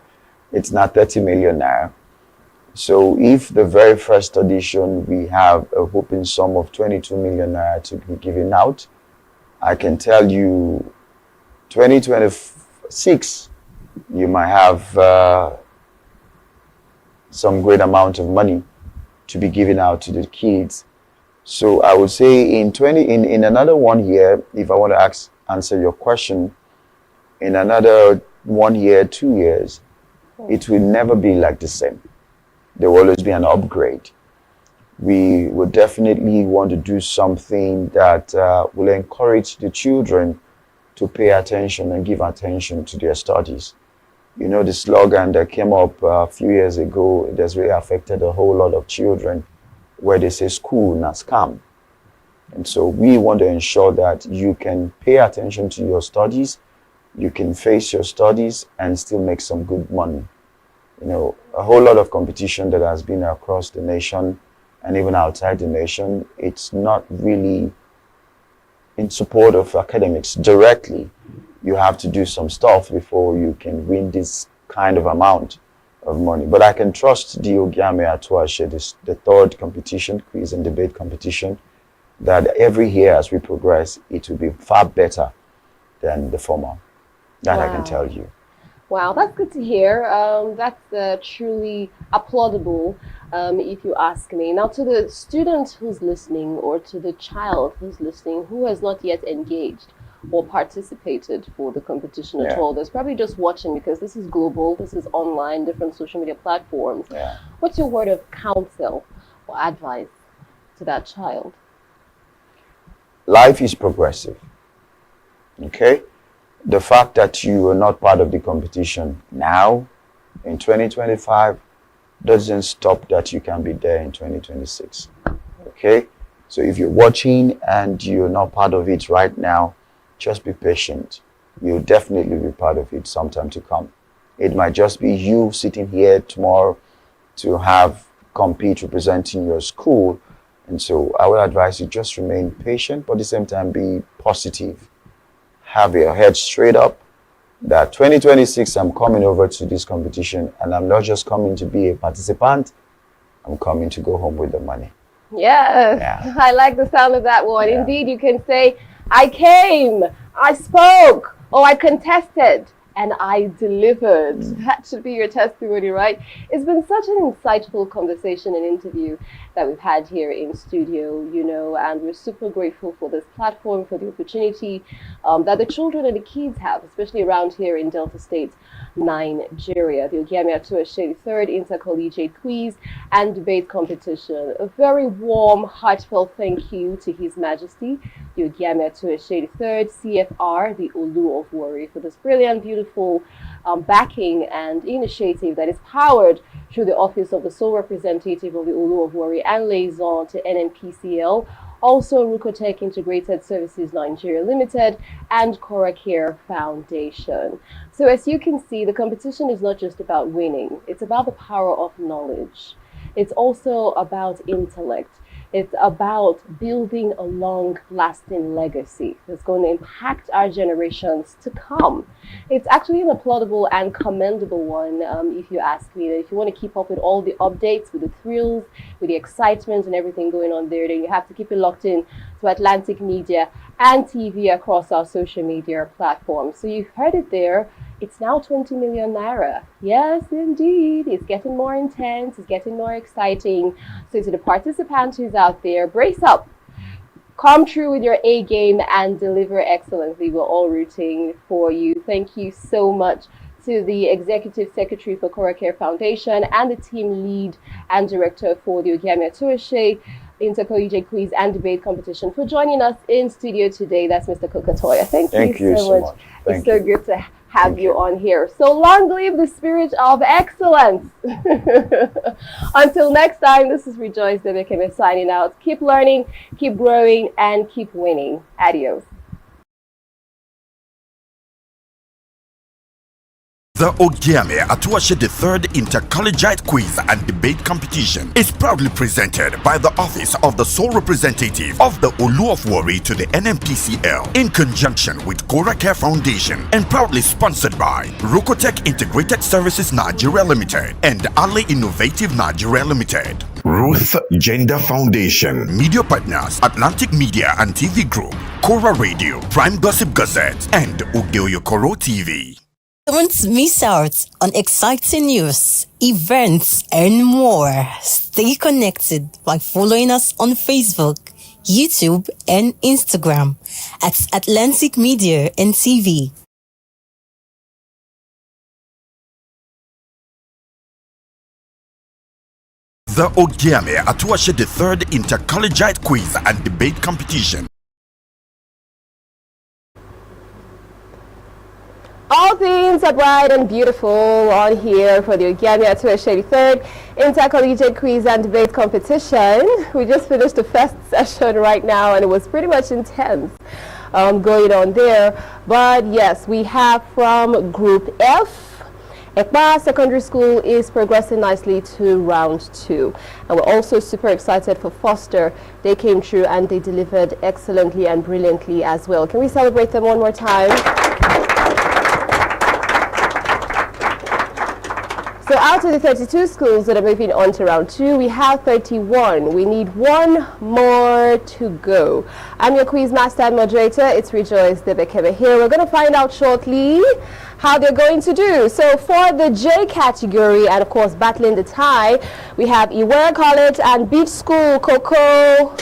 it's not 30 million naira. So if the very first audition we have a whopping sum of 22 million naira to be given out, I can tell you 2026, you might have some great amount of money to be given out to the kids. So I would say in another 1 year, if I want to answer your question, in another 1 year, 2 years, it will never be like the same. There will always be an upgrade. We would definitely want to do something that will encourage the children to pay attention and give attention to their studies. You know, the slogan that came up a few years ago, it has really affected a whole lot of children, where they say school, not scam. And so we want to ensure that you can pay attention to your studies, you can face your studies and still make some good money. You know, a whole lot of competition that has been across the nation and even outside the nation, it's not really in support of academics directly. You have to do some stuff before you can win this kind of amount of money. But I can trust the Ogiame Atuwatse, the third competition, quiz and debate competition, that every year as we progress, it will be far better than the former. That I can tell you. Wow, that's good to hear. That's truly applaudable, if you ask me. Now, to the student who's listening, or to the child who's listening, who has not yet engaged or participated for the competition at all, there's probably just watching, because this is global, this is online, different social media platforms. What's your word of counsel or advice to that child? Life is progressive, okay? The fact that you are not part of the competition now in 2025 doesn't stop that you can be there in 2026, okay? So if you're watching and you're not part of it right now, just be patient. You'll definitely be part of it sometime to come. It might just be you sitting here tomorrow to have compete representing your school. And so I would advise you just remain patient, but at the same time be positive. Have your head straight up that 2026 I'm coming over to this competition, and I'm not just coming to be a participant, I'm coming to go home with the money. Yes, I like the sound of that one. Indeed, you can say, I came, I spoke, or I contested, and I delivered. That should be your testimony, right? It's been such an insightful conversation and interview that we've had here in studio, you know, and we're super grateful for this platform, for the opportunity that the children and the kids have, especially around here in Delta State, Nigeria. The Ogiame Atuwatse third Inter-Collegiate quiz and debate competition. A very warm, heartfelt thank you to His Majesty, the Ogiame Atuwatse third CFR, the Olu of Warri, for this brilliant, beautiful backing and initiative that is powered through the Office of the Sole Representative of the Olu of Warri and Liaison to NNPCL, also Rucotech Integrated Services Nigeria Limited, and Coracare Foundation. So as you can see, the competition is not just about winning, it's about the power of knowledge. It's also about intellect. It's about building a long-lasting legacy that's going to impact our generations to come. It's actually an applaudable and commendable one, if you ask me. If you want to keep up with all the updates, with the thrills, with the excitement and everything going on there, then you have to keep it locked in to Atlantic Media and TV across our social media platforms. So you've heard it there. It's now 20 million naira. Yes, indeed. It's getting more intense. It's getting more exciting. So to the participants who's out there, brace up. Come through with your A game and deliver excellently. We're all rooting for you. Thank you so much to the Executive Secretary for Coracare Foundation and the team lead and director for the Ogiame Atuwatse Inter-Collegiate Quiz and Debate Competition for joining us in studio today. That's Mr. Kokatoya. Thank you so much. It's so good to have you on here. So long live the spirit of excellence. Until next time, this is Rejoice Debekeme signing out. Keep learning, keep growing, and keep winning. Adios. The Ogiame Atuwatse III Inter-Collegiate Quiz and Debate Competition is proudly presented by the Office of the Sole Representative of the Olu of Warri to the NMPCL in conjunction with Coracare Foundation and proudly sponsored by Rucotech Integrated Services Nigeria Limited and Ali Innovative Nigeria Limited. Ruth Gender Foundation. Media partners Atlantic Media and TV Group, Cora Radio, Prime Gossip Gazette, and Ugeoyokoro TV. Don't miss out on exciting news, events, and more. Stay connected by following us on Facebook, YouTube, and Instagram at Atlantic Media and TV. The Ogiame Atuwatse III Inter-Collegiate Quiz and Debate Competition. All things are bright and beautiful on here for the Ogiame Atuwatse III Inter-Collegiate Quiz and Debate Competition. We just finished the first session right now and it was pretty much intense going on there. But yes, we have from Group F. Ekpa Secondary School is progressing nicely to round 2. And we're also super excited for Foster. They came through and they delivered excellently and brilliantly as well. Can we celebrate them one more time? So out of the 32 schools that are moving on to round 2, we have 31. We need one more to go. I'm your quiz master and moderator. It's Rejoice Debekeme here. We're going to find out shortly how they're going to do. So for the J category, and of course battling the tie, we have Inter-Collegiate and Beach School, Coco.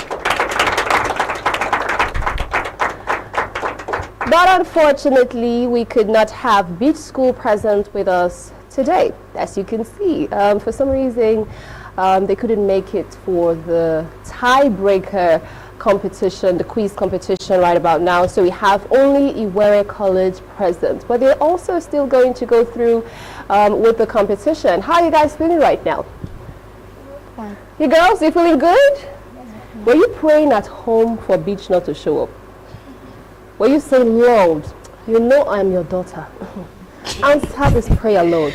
But unfortunately, we could not have Beach School present with us today, as you can see. For some reason, they couldn't make it for the tiebreaker competition, the quiz competition right about now. So we have only Inter-Collegiate present, but they're also still going to go through with the competition. How are you guys feeling right now? Fine. You girls, you feeling good? Were you praying at home for Beach not to show up? Were you saying, Lord, you know I am your daughter. Answer this prayer, Lord.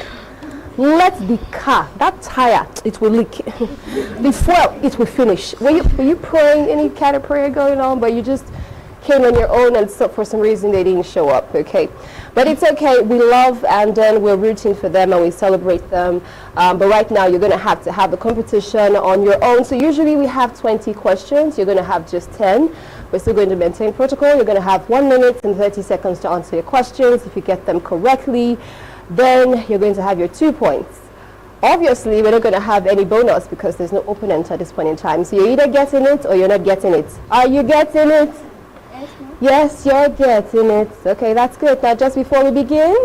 Let the car, that tire, it will leak. The fuel, it will finish. Were you praying any kind of prayer going on, but you just came on your own and so for some reason they didn't show up, okay? But it's okay. We love and then we're rooting for them and we celebrate them. But right now you're going to have the competition on your own. So usually we have 20 questions. You're going to have just 10. We're still going to maintain protocol. You're going to have 1 minute and 30 seconds to answer your questions. If you get them correctly, then you're going to have your 2 points. Obviously, we're not going to have any bonus because there's no opponent at this point in time. So you're either getting it or you're not getting it. Are you getting it? Yes, you're getting it. Okay, that's good. Now, just before we begin,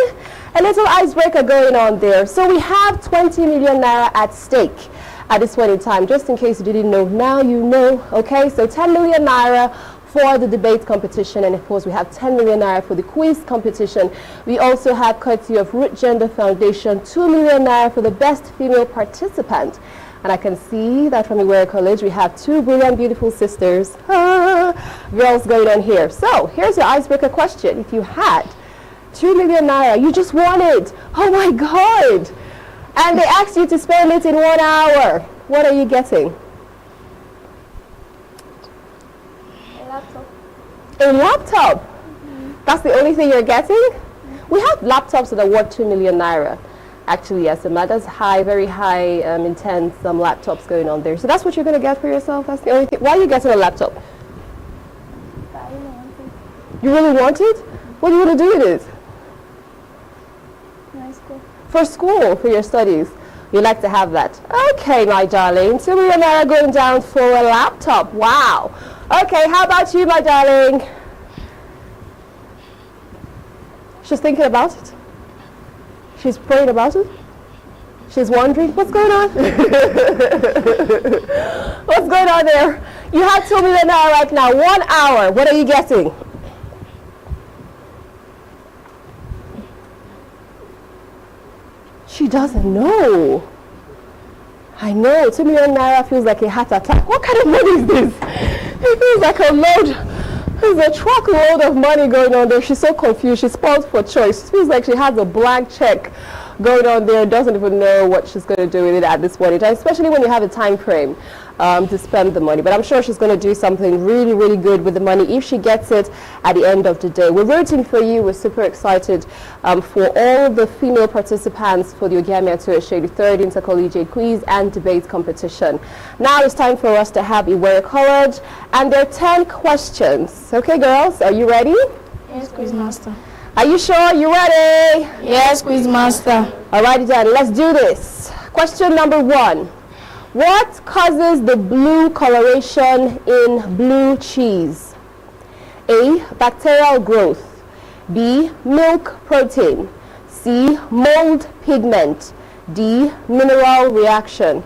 a little icebreaker going on there. So we have 20 million naira at stake at this point in time. Just in case you didn't know, now you know. Okay, so 10 million naira for the debate competition, and of course we have 10 million naira for the quiz competition. We also have, courtesy of Root Gender Foundation, 2 million naira for the best female participant. And I can see that from Iwere College we have two brilliant, beautiful sisters, girls going on here. So here's your icebreaker question. If you had 2 million naira, you just won it. Oh my God. And they asked you to spend it in 1 hour. What are you getting? A laptop. A laptop? That's the only thing you're getting? We have laptops that are worth 2 million naira. Actually, yes, that's high, very high, intense laptops going on there. So that's what you're going to get for yourself? That's the only thing? Why are you getting a laptop? I really want it. You really want it? What do you want to do with it? My school. For school, for your studies. You like to have that. Okay, my darling. 2 million naira going down for a laptop. Wow. Okay, how about you, my darling? She's thinking about it. She's praying about it. She's wondering, what's going on? What's going on there? You have 2 million naira right now. 1 hour. What are you getting? She doesn't know. I know. 2 million naira feels like a heart attack. What kind of money is this? It feels like a load. There's a truckload of money going on there. She's so confused. She's spoiled for choice. It feels like she has a blank check going on there, doesn't even know what she's going to do with it at this point in time, especially when you have a time frame to spend the money. But I'm sure she's going to do something really, really good with the money if she gets it at the end of the day. We're rooting for you. We're super excited for all the female participants for the Ogiame Atuwatse, the third Inter-Collegiate quiz and debate competition. Now it's time for us to have Iwere College, and there are 10 questions. Okay, girls, are you ready? Yes, Quizmaster. Are you sure? You ready? Yes, Quizmaster. Alrighty then, let's do this. Question number 1. What causes the blue coloration in blue cheese? A. Bacterial growth. B. Milk protein. C. Mold pigment. D. Mineral reaction.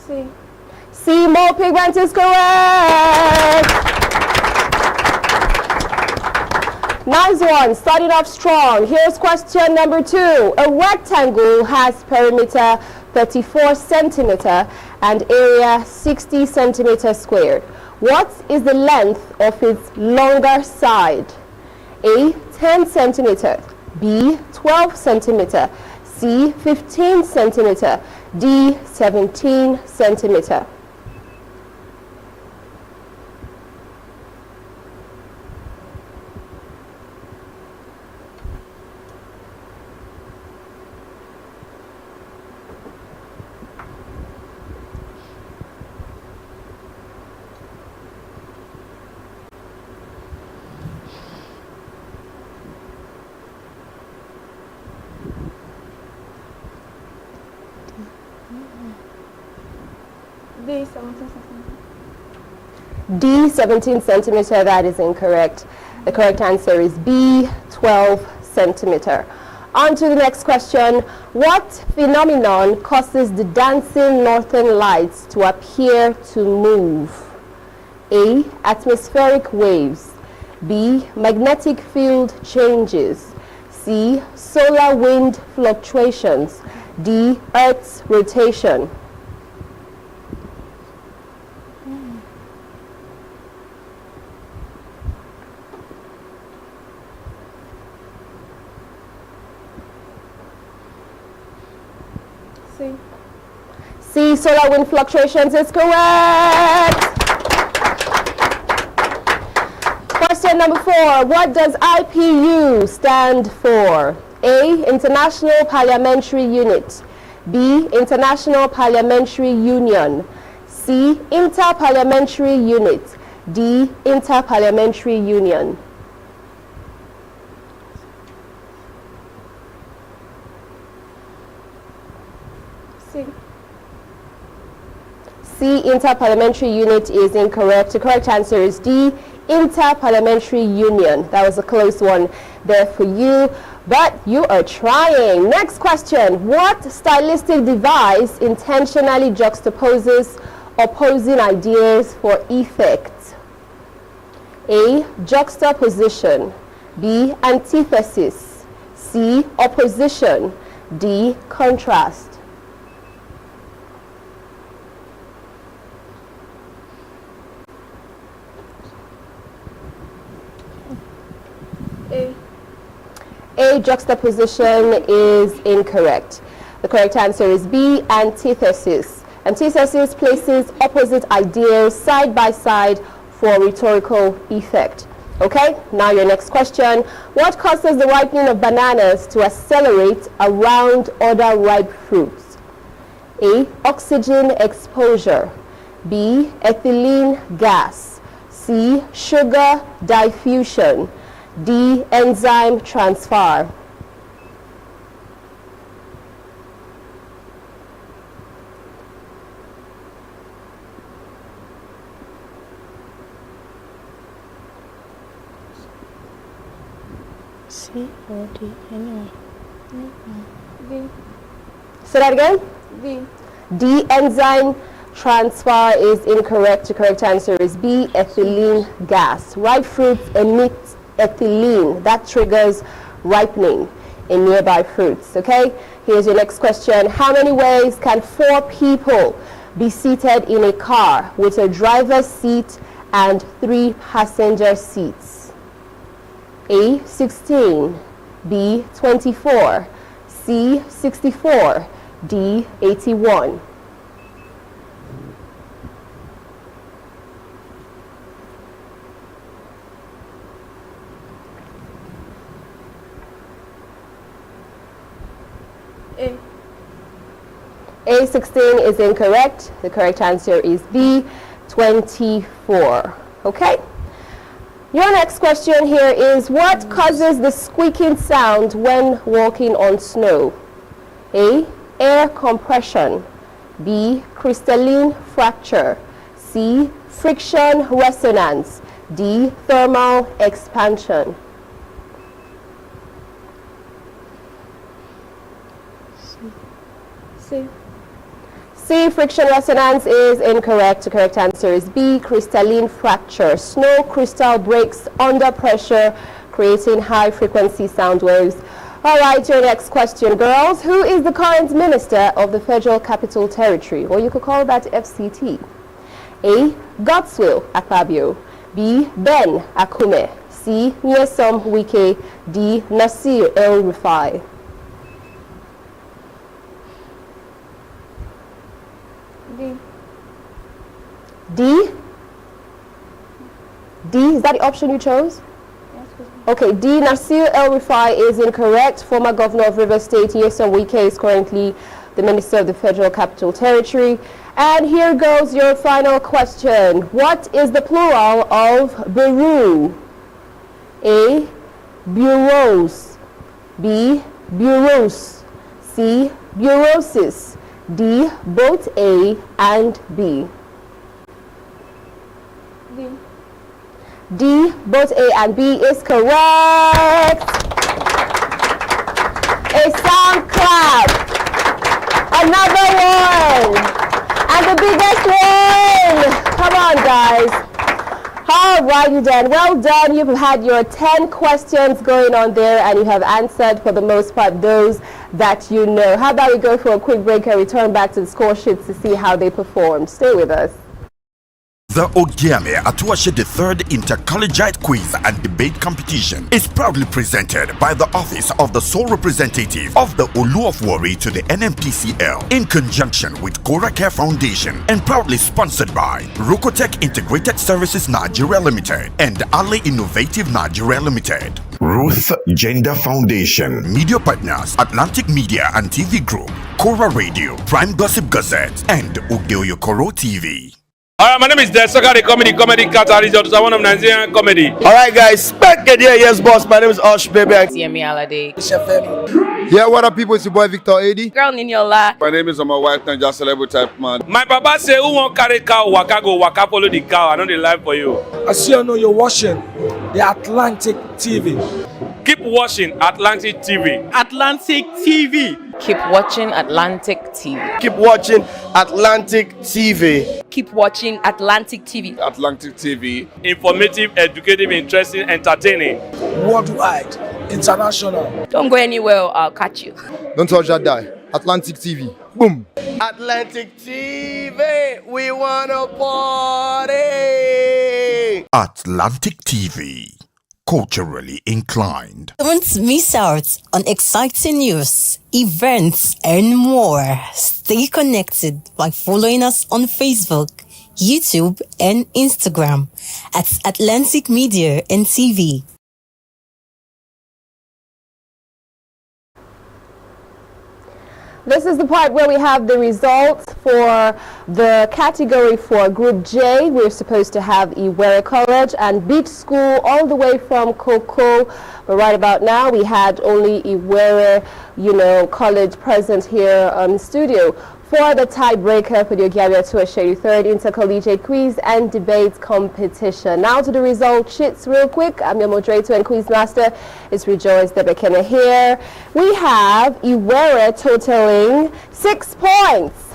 C. C. Mold pigment is correct. Nice one, starting off strong. Here's question number 2. A rectangle has perimeter 34 centimeter and area 60 centimeters squared. What is the length of its longer side? A. 10 centimeter. B. 12 centimeter. C. 15 centimeter. D. 17 centimeter. D. 17 centimeters. D. 17 centimeter. That is incorrect. The correct answer is B. 12 centimeter. On to the next question. What phenomenon causes the dancing northern lights to appear to move? A. Atmospheric waves. B. Magnetic field changes. C. Solar wind fluctuations. D. Earth's rotation. C. C. Solar wind fluctuations is correct. Question number 4. What does IPU stand for? A. International Parliamentary Unit. B. International Parliamentary Union. C. Inter-Parliamentary Unit. D. Inter-Parliamentary Union. C. C, Inter-Parliamentary Unit is incorrect. The correct answer is D, Inter-Parliamentary Union. That was a close one there for you, but you are trying. Next question. What stylistic device intentionally juxtaposes opposing ideas for effect? A, juxtaposition. B, antithesis. C, opposition. D, contrast. A, juxtaposition is incorrect. The correct answer is B, antithesis. Antithesis places opposite ideas side by side for rhetorical effect. Okay, now your next question. What causes the ripening of bananas to accelerate around other ripe fruits? A, oxygen exposure. B, ethylene gas. C, sugar diffusion. D, enzyme transfer. C or D, anyway. D. Say that again? D. D, enzyme transfer is incorrect. The correct answer is B, ethylene gas. Ripe fruits emit ethylene. That triggers ripening in nearby fruits. Okay, here's your next question. How many ways can 4 people be seated in a car with a driver's seat and 3 passenger seats? A, 16. B, 24. C, 64. D, 81. A, 16 is incorrect. The correct answer is B, 24. Okay? Your next question here is, what causes the squeaking sound when walking on snow? A, air compression. B, crystalline fracture. C, friction resonance. D, thermal expansion. C. C, friction resonance is incorrect. The correct answer is B, crystalline fracture. Snow crystal breaks under pressure, creating high frequency sound waves. All right, your next question, girls. Who is the current minister of the Federal Capital Territory? Or you could call that FCT. A, Godswill Akpabio. B, Ben Akume. C, Nyesom Wike. D, Nasir El-Rufai. D. D? D, is that the option you chose? Yes, okay, D, Nasir El-Rufai is incorrect. Former governor of Rivers State, Nyesom Wike, is currently the minister of the Federal Capital Territory. And here goes your final question. What is the plural of bureau? A, bureaus. B, bureaus. C, bureausis. D, both A and B. D. D, both A and B is correct. A sound clap. Another one. And the biggest one. Come on, guys. All righty then. Well done. You've had your 10 questions going on there, and you have answered, for the most part, those that you know. How about we go for a quick break and return back to the score sheets to see how they performed. Stay with us. The Ogiame Atuwatse III Inter-Collegiate Quiz and Debate Competition is proudly presented by the Office of the Sole Representative of the Olu of Warri to the NMTCL in conjunction with Cora Care Foundation, and proudly sponsored by Rokotech Integrated Services Nigeria Limited and Ali Innovative Nigeria Limited. Ruth Gender Foundation. Media partners Atlantic Media and TV Group, Cora Radio, Prime Gossip Gazette, and Udeoyokoro TV. My name is Desogari Comedy Catalyst. I'm one of Nigerian comedy. Alright guys, back again, yes boss, my name is Ogiame Yeah, what up, people? It's your boy Victor 80. Girl in your life. My name is my wife, Niger Celebrity type man. My papa say, who won't carry cow, waka go, waka follow the cow. I know the life for you. I see you know you're watching the Atlantic TV. Keep watching Atlantic TV. Atlantic TV. Keep watching Atlantic TV. Keep watching Atlantic TV. Keep watching Atlantic TV. Atlantic TV. Informative, educative, interesting, entertaining. Worldwide, international. Don't go anywhere, I'll catch you. Don't touch that die. Atlantic TV. Boom. Atlantic TV, we wanna party. Atlantic TV. Culturally inclined. Don't miss out on exciting news, events, and more. Stay connected by following us on Facebook, YouTube, and Instagram at Atlantic Media and TV. This is the part where we have the results for the category for Group J. We're supposed to have Iwere College and Beach School all the way from Koko. But right about now, we had only Iwere, College present here on studio for the tiebreaker for the Ogiame Atuwatse 3rd Inter-Collegiate Quiz and Debate Competition. Now to the result sheets real quick. I'm your moderator and quiz master. It's Rejoice Debekene here. We have Iwere totaling 6 points.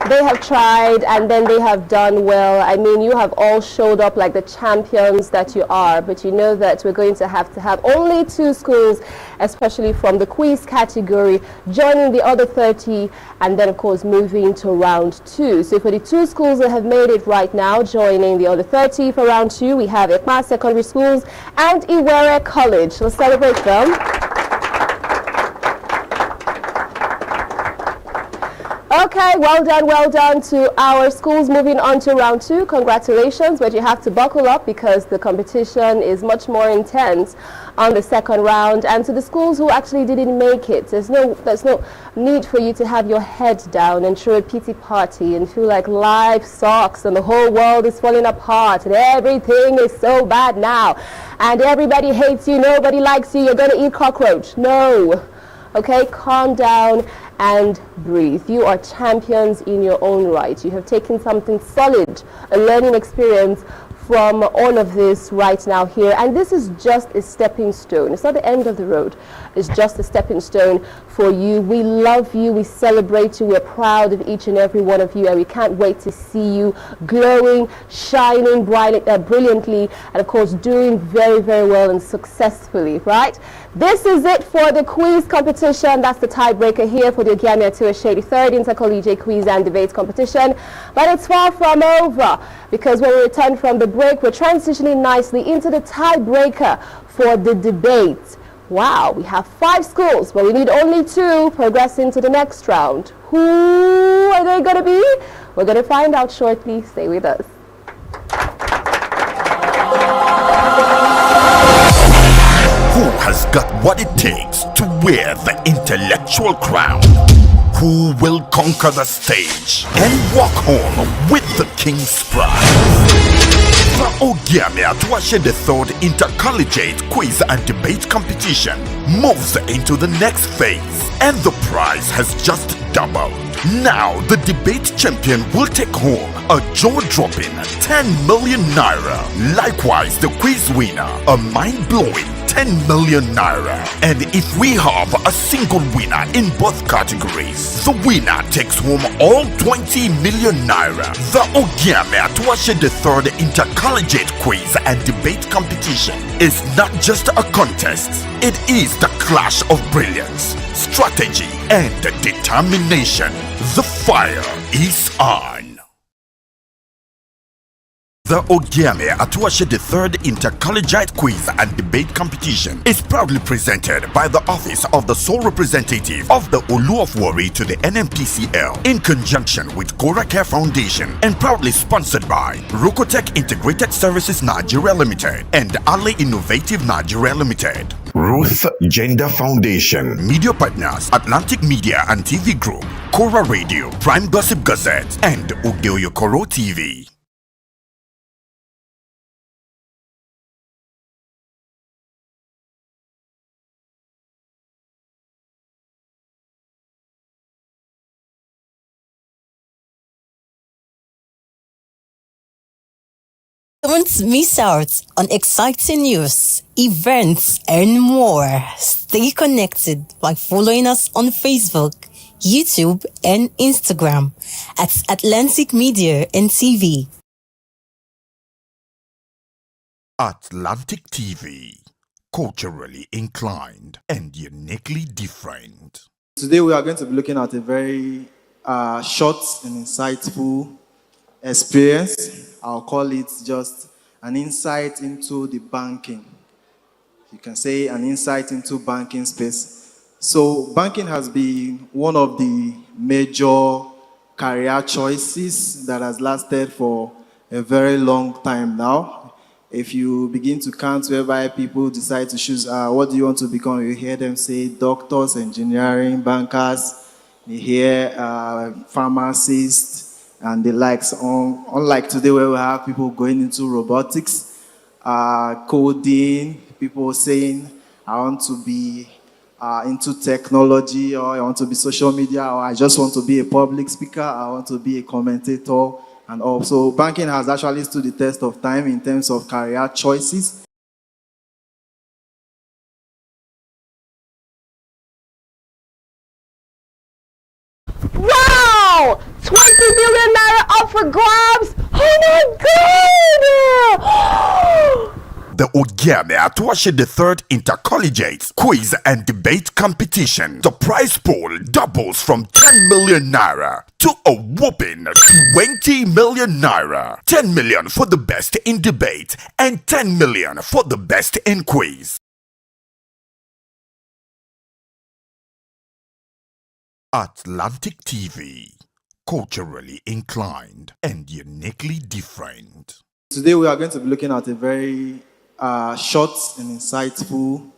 They have tried and then they have done well. I mean, you have all showed up like the champions that you are, but you know that we're going to have only 2 schools, especially from the quiz category, joining the other 30 and then of course moving to round 2. So for the 2 schools that have made it right now, joining the other 30 for round 2, we have Ekma Secondary Schools and Iwere College. Let's celebrate them. Okay, well done to our schools. Moving on to round 2. Congratulations, but you have to buckle up because the competition is much more intense on the second round. And to the schools who actually didn't make it, there's no need for you to have your head down and throw a pity party and feel like life sucks and the whole world is falling apart and everything is so bad now and everybody hates you, nobody likes you, you're gonna eat cockroach. No. Okay, calm down and breathe. You are champions in your own right. You have taken something solid, a learning experience from all of this right now here. And this is just a stepping stone. It's not the end of the road. It's just a stepping stone for you. We love you. We celebrate you. We're proud of each and every one of you. And we can't wait to see you glowing, shining brilliantly, and of course doing very, very well and successfully, right? This is it for the quiz competition. That's the tiebreaker here for the Ogiame Atuwatse 3rd Inter-Collegiate Quiz and Debate Competition. But it's far from over because when we return from the break, we're transitioning nicely into the tiebreaker for the debate. Wow, we have 5 schools, but we need only 2 progressing to the next round. Who are they going to be? We're going to find out shortly. Stay with us. Who has got what it takes to wear the intellectual crown? Who will conquer the stage and walk home with the King's Prize? The Ogiame Atuwatse 3rd Inter-Collegiate Quiz and Debate Competition moves into the next phase, and the prize has just doubled. Now the debate champion will take home a jaw-dropping 10 million naira. Likewise, the quiz winner, a mind-blowing 10 million naira. And if we have a single winner in both categories, the winner takes home all 20 million naira. The Ogiame Atuwatse 3rd Inter-Collegiate Quiz and Debate Competition is not just a contest, it is the clash of brilliance, strategy, and determination. The fire is on. The Ogiame Atuwatse III Inter-Collegiate Quiz and Debate Competition is proudly presented by the Office of the Sole Representative of the Olu of Warri to the NMPCL in conjunction with Cora Care Foundation and proudly sponsored by Rokotech Integrated Services Nigeria Limited and Ale Innovative Nigeria Limited. Ruth Gender Foundation. Media partners Atlantic Media and TV Group, Cora Radio, Prime Gossip Gazette, and Udeoyokoro TV. Don't miss out on exciting news, events, and more. Stay connected by following us on Facebook, YouTube, and Instagram at Atlantic Media and TV. Atlantic TV, culturally inclined and uniquely different. Today we are going to be looking at a very short and insightful experience. I'll call it just an insight into the banking. You can say an insight into banking space. So banking has been one of the major career choices that has lasted for a very long time now. If you begin to count whereby people decide to choose, what do you want to become? You hear them say doctors, engineering, bankers, you hear pharmacists, and the likes. Unlike today where we have people going into robotics, coding, people saying, I want to be into technology, or I want to be social media, or I just want to be a public speaker, I want to be a commentator, and also banking has actually stood the test of time in terms of career choices. Wow! 20 billion naira up for grabs! Oh my god! The Ogiame Atuwatse III Inter-Collegiate Quiz and Debate Competition. The prize pool doubles from 10 million naira to a whopping 20 million naira. 10 million for the best in debate and 10 million for the best in quiz. Atlantic TV, culturally inclined and uniquely different. Today we are going to be looking at a very short and insightful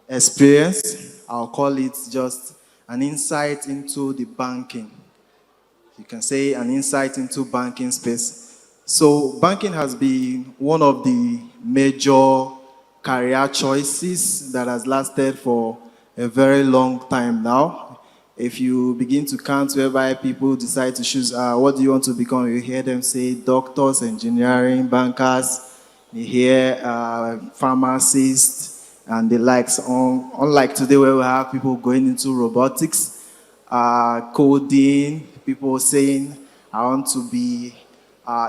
experience. I'll call it just an insight into the banking. You can say an insight into banking space. So banking has been one of the major career choices that has lasted for a very long time now. If you begin to count whereby people decide to choose, what do you want to become? You hear them say doctors, engineering, bankers, you hear pharmacists, and the likes. Unlike today where we have people going into robotics, coding, people saying, I want to be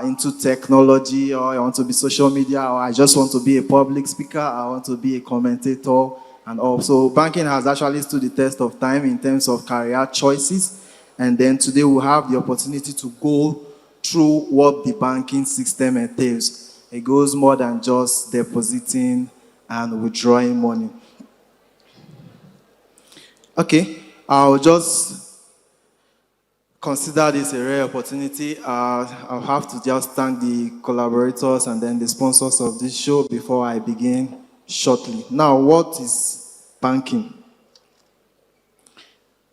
into technology, or I want to be social media, or I just want to be a public speaker, I want to be a commentator. And also, banking has actually stood the test of time in terms of career choices. And then today we'll have the opportunity to go through what the banking system entails. It goes more than just depositing and withdrawing money. Okay, I'll just consider this a rare opportunity. I'll have to just thank the collaborators and then the sponsors of this show before I begin shortly. Now, what is banking?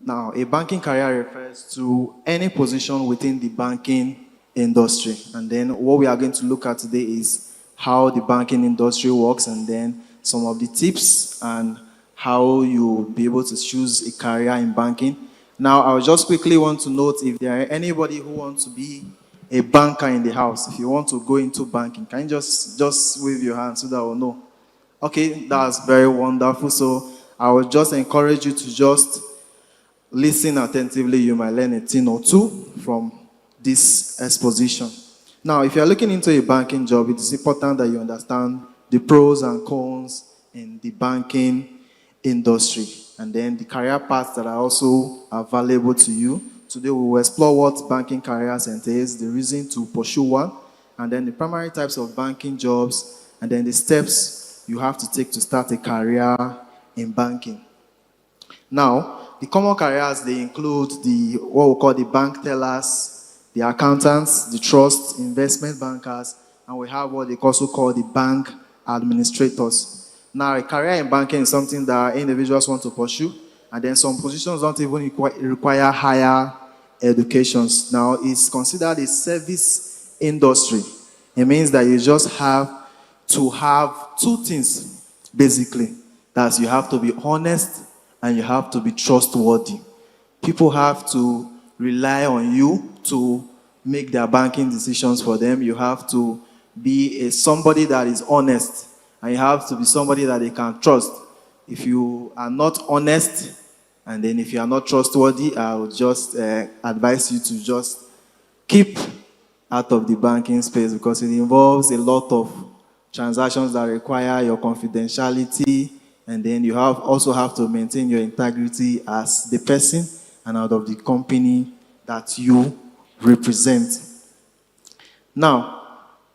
Now, a banking career refers to any position within the banking industry. And then what we are going to look at today is how the banking industry works, and then some of the tips and how you'll be able to choose a career in banking. Now, I just quickly want to note if there are anybody who wants to be a banker in the house, if you want to go into banking, can you just wave your hand so that we'll know? Okay, that's very wonderful. So I would just encourage you to just listen attentively. You might learn a thing or two from this exposition. Now, if you're looking into a banking job, it is important that you understand the pros and cons in the banking industry, and then the career paths that are also available to you. Today we will explore what banking careers entails, the reason to pursue one, and then the primary types of banking jobs, and then the steps you have to take to start a career in banking. Now, the common careers, they include what we call the bank tellers, the accountants, the trust, investment bankers, and we have what they also call the bank administrators. Now, a career in banking is something that individuals want to pursue, and then some positions don't even require higher educations. Now, it's considered a service industry. It means that you just have to have two things, basically. That's you have to be honest and you have to be trustworthy. People have to rely on you to make their banking decisions for them. You have to be somebody that is honest, and you have to be somebody that they can trust. If you are not honest, and then if you are not trustworthy, I would just advise you to just keep out of the banking space, because it involves a lot of transactions that require your confidentiality, and then you also have to maintain your integrity as the person and out of the company that you represent. Now,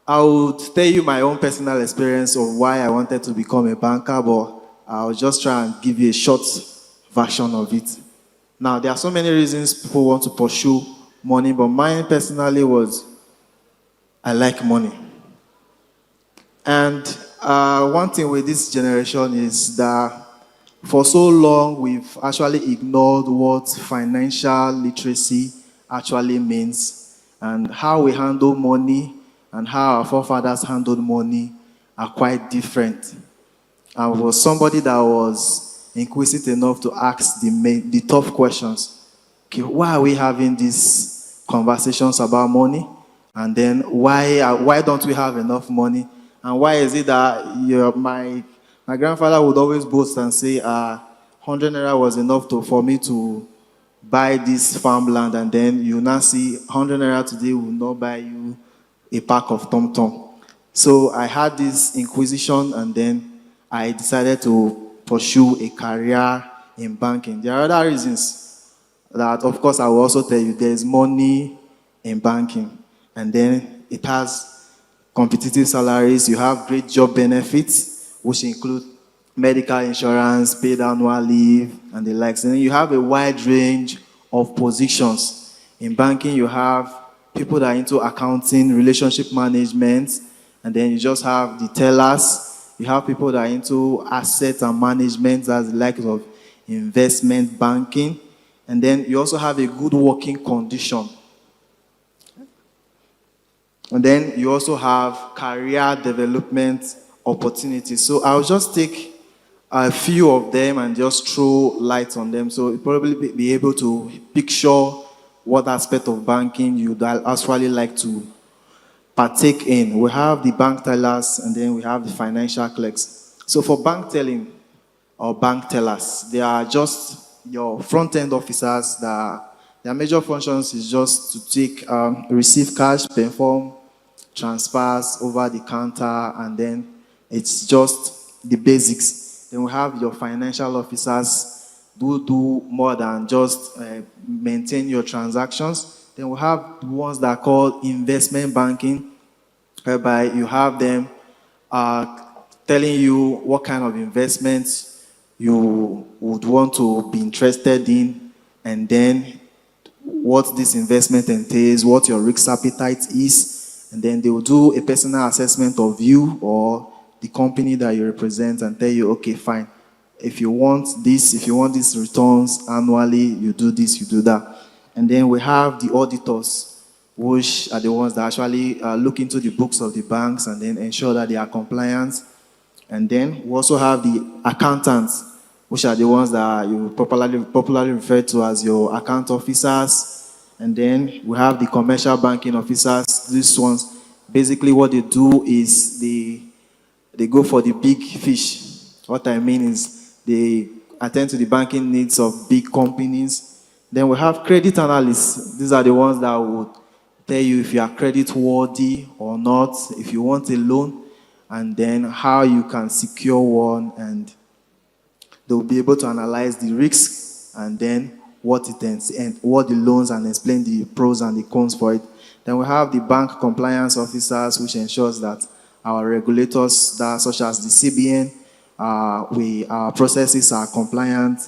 I would tell you my own personal experience of why I wanted to become a banker, but I'll just try and give you a short version of it. Now, there are so many reasons people want to pursue money, but mine personally was I like money. And one thing with this generation is that for so long we've actually ignored what financial literacy actually means, and how we handle money and how our forefathers handled money are quite different. I was somebody that was inquisitive enough to ask the tough questions. Okay, why are we having these conversations about money? And then why don't we have enough money? And why is it that my grandfather would always boast and say, 100 naira was enough for me to buy this farmland, and then you now see 100 naira today will not buy you a pack of Tom Tom. So I had this inquisition, and then I decided to pursue a career in banking. There are other reasons that, of course, I will also tell you. There is money in banking, and then it has competitive salaries. You have great job benefits, which include medical insurance, paid annual leave, and the likes. And then you have a wide range of positions. In banking, you have people that are into accounting, relationship management, and then you just have the tellers. You have people that are into asset and management, that's the likes of investment banking. And then you also have a good working condition. And then you also have career development opportunities. So I'll just take a few of them and just throw light on them. So you'll probably be able to picture what aspect of banking you'd actually like to partake in. We have the bank tellers, and then we have the financial clerks. So for bank telling or bank tellers, they are just your front-end officers that their major functions is just to take, receive cash, perform transfers over the counter, and then it's just the basics. Then we have your financial officers who do more than just maintain your transactions. Then we have the ones that are called investment banking, whereby you have them telling you what kind of investments you would want to be interested in, and then what this investment entails, what your risk appetite is, and then they will do a personal assessment of you or the company that you represent and tell you, okay, fine. If you want these returns annually, you do this, you do that. And then we have the auditors, which are the ones that actually look into the books of the banks and then ensure that they are compliant. And then we also have the accountants, which are the ones that you popularly refer to as your account officers. And then we have the commercial banking officers. These ones, basically what they do is they go for the big fish. What I mean is they attend to the banking needs of big companies. Then we have credit analysts. These are the ones that would tell you if you are credit worthy or not, if you want a loan, and then how you can secure one, and they'll be able to analyze the risks and then what it ends and what the loans, and explain the pros and the cons for it. Then we have the bank compliance officers, which ensures that our regulators, such as the CBN, our processes are compliant.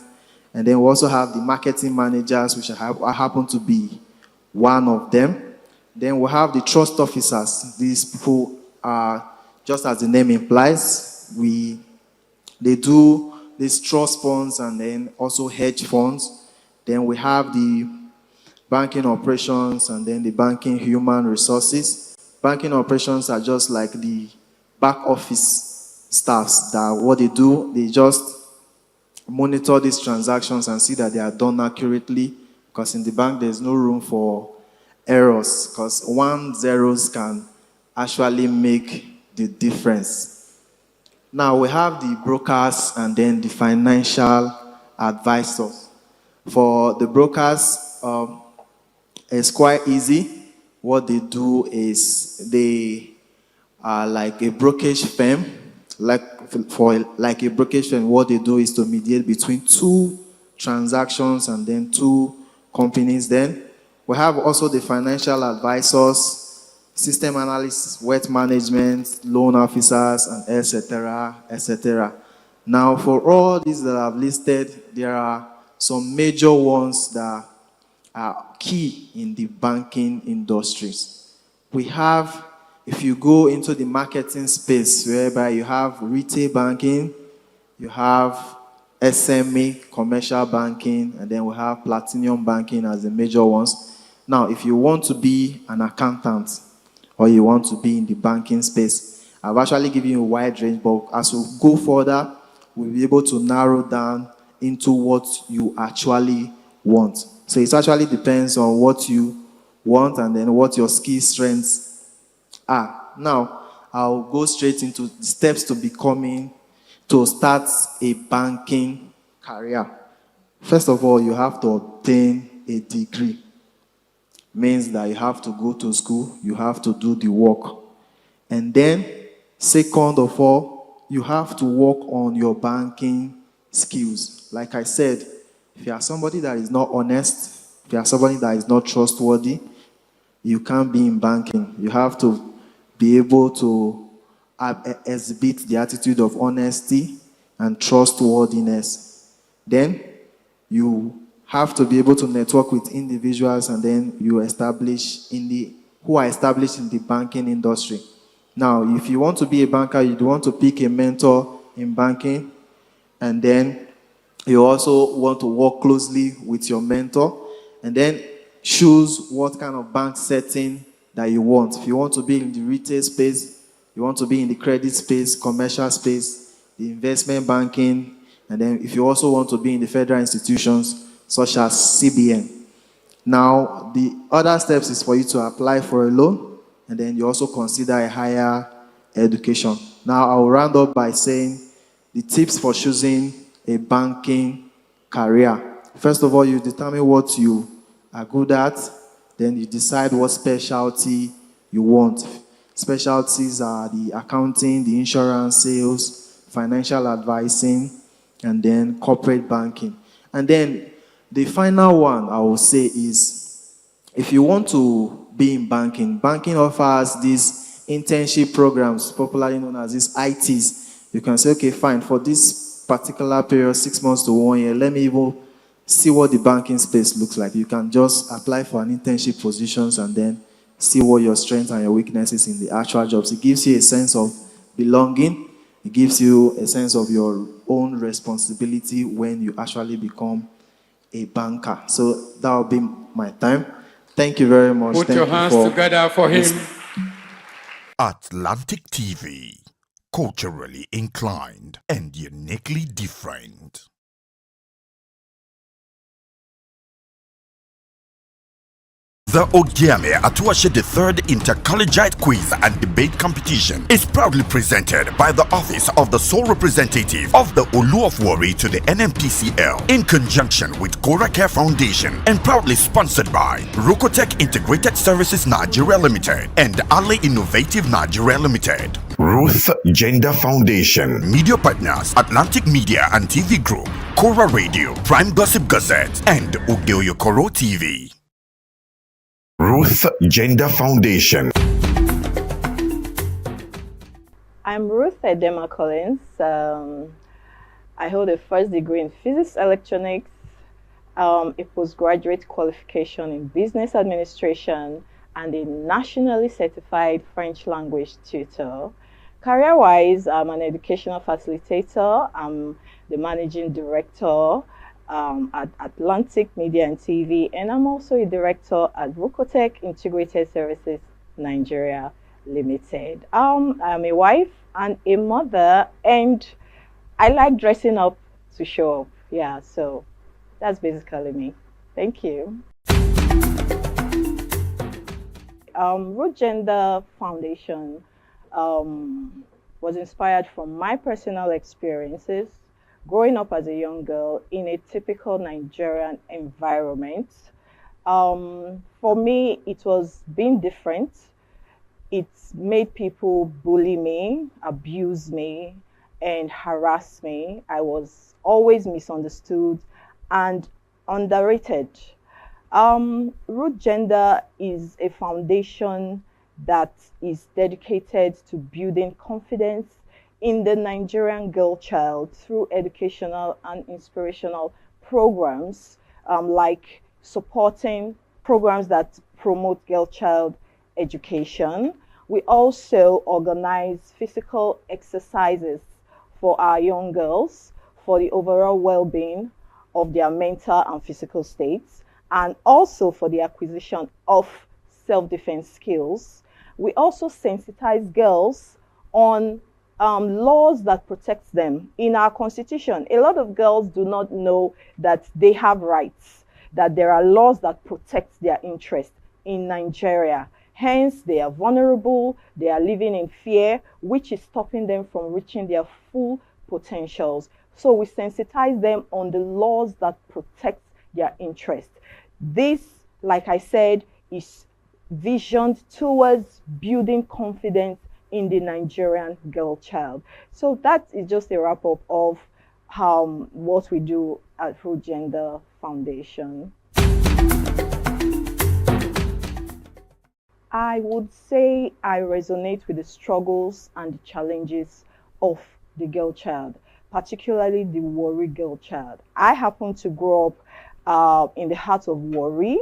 And then we also have the marketing managers, which I happen to be one of them. Then we have the trust officers. These people are, just as the name implies, they do these trust funds and then also hedge funds. Then we have the banking operations and then the banking human resources. Banking operations are just like the back office staffs that what they do, they just monitor these transactions and see that they are done accurately, because in the bank there's no room for errors, because 1 zeros can actually make the difference. Now we have the brokers and then the financial advisors. For the brokers, it's quite easy. What they do is they are like a brokerage firm. Like a brokerage firm, what they do is to mediate between two transactions and then two companies. Then we have also the financial advisors, system analysts, wealth management, loan officers, and etc., etc. Now, for all these that I've listed, there are some major ones that are key in the banking industries. We have, if you go into the marketing space, whereby you have retail banking, you have SME, commercial banking, and then we have platinum banking as the major ones. Now, if you want to be an accountant or you want to be in the banking space, I've actually given you a wide range, but as we go further, we'll be able to narrow down into what you actually want. So it actually depends on what you want and then what your skill strengths are. Now, I'll go straight into the steps to start a banking career. First of all, you have to obtain a degree. Means that you have to go to school, you have to do the work. And then, second of all, you have to work on your banking skills. Like I said, if you are somebody that is not honest, if you are somebody that is not trustworthy, you can't be in banking. You have to be able to exhibit the attitude of honesty and trustworthiness. Then you have to be able to network with individuals and then who are established in the banking industry. Now, if you want to be a banker, you want to pick a mentor in banking, and then you also want to work closely with your mentor, and then choose what kind of bank setting that you want. If you want to be in the retail space, you want to be in the credit space, commercial space, the investment banking, and then if you also want to be in the federal institutions such as CBN. Now, the other steps is for you to apply for a loan, and then you also consider a higher education. Now, I will round up by saying the tips for choosing a banking career. First of all, you determine what you are good at, then you decide what specialty you want. Specialties are the accounting, the insurance, sales, financial advising, and then corporate banking. And then the final one I will say is, if you want to be in banking, banking offers these internship programs, popularly known as these ITs. You can say, okay, fine, for this particular period, 6 months to 1 year, let me even see what the banking space looks like. You can just apply for an internship positions and then see what your strengths and your weaknesses in the actual jobs. It gives you a sense of belonging. It gives you a sense of your own responsibility when you actually become a banker. So that will be my time. Thank you very much. Put your hands together for him. Atlantic TV, culturally inclined and uniquely different. The Ogiame Atuwatse III Inter-Collegiate Quiz and Debate Competition is proudly presented by the Office of the Sole Representative of the Olu of Warri to the NMTCL in conjunction with Cora Care Foundation, and proudly sponsored by Rokotech Integrated Services Nigeria Limited and Ali Innovative Nigeria Limited. Ruth Gender Foundation. Media partners Atlantic Media and TV Group, Cora Radio, Prime Gossip Gazette, and Ugeoyokoro TV. Ruth Gender Foundation. I'm Ruth Edema Collins. I hold a first degree in physics electronics, a postgraduate qualification in business administration, and a nationally certified French language tutor. Career-wise, I'm an educational facilitator. I'm the managing director at Atlantic Media and TV, and I'm also a director at Rukotech Integrated Services Nigeria Limited. I'm a wife and a mother, and I like dressing up to show up. Yeah, so that's basically me. Thank you. Root Gender Foundation was inspired from my personal experiences growing up as a young girl in a typical Nigerian environment. For me, it was being different. It made people bully me, abuse me, and harass me. I was always misunderstood and underrated. Root Gender is a foundation that is dedicated to building confidence in the Nigerian girl child through educational and inspirational programs, like supporting programs that promote girl child education. We also organize physical exercises for our young girls for the overall well-being of their mental and physical states, and also for the acquisition of self-defense skills. We also sensitize girls on laws that protect them. In our constitution, a lot of girls do not know that they have rights, that there are laws that protect their interests in Nigeria. Hence, they are vulnerable, they are living in fear, which is stopping them from reaching their full potentials. So we sensitize them on the laws that protect their interests. This, like I said, is visioned towards building confidence in the Nigerian girl child. So that is just a wrap-up of what we do at Root Gender Foundation. I would say I resonate with the struggles and the challenges of the girl child, particularly the Warri girl child. I happen to grow up in the heart of Warri.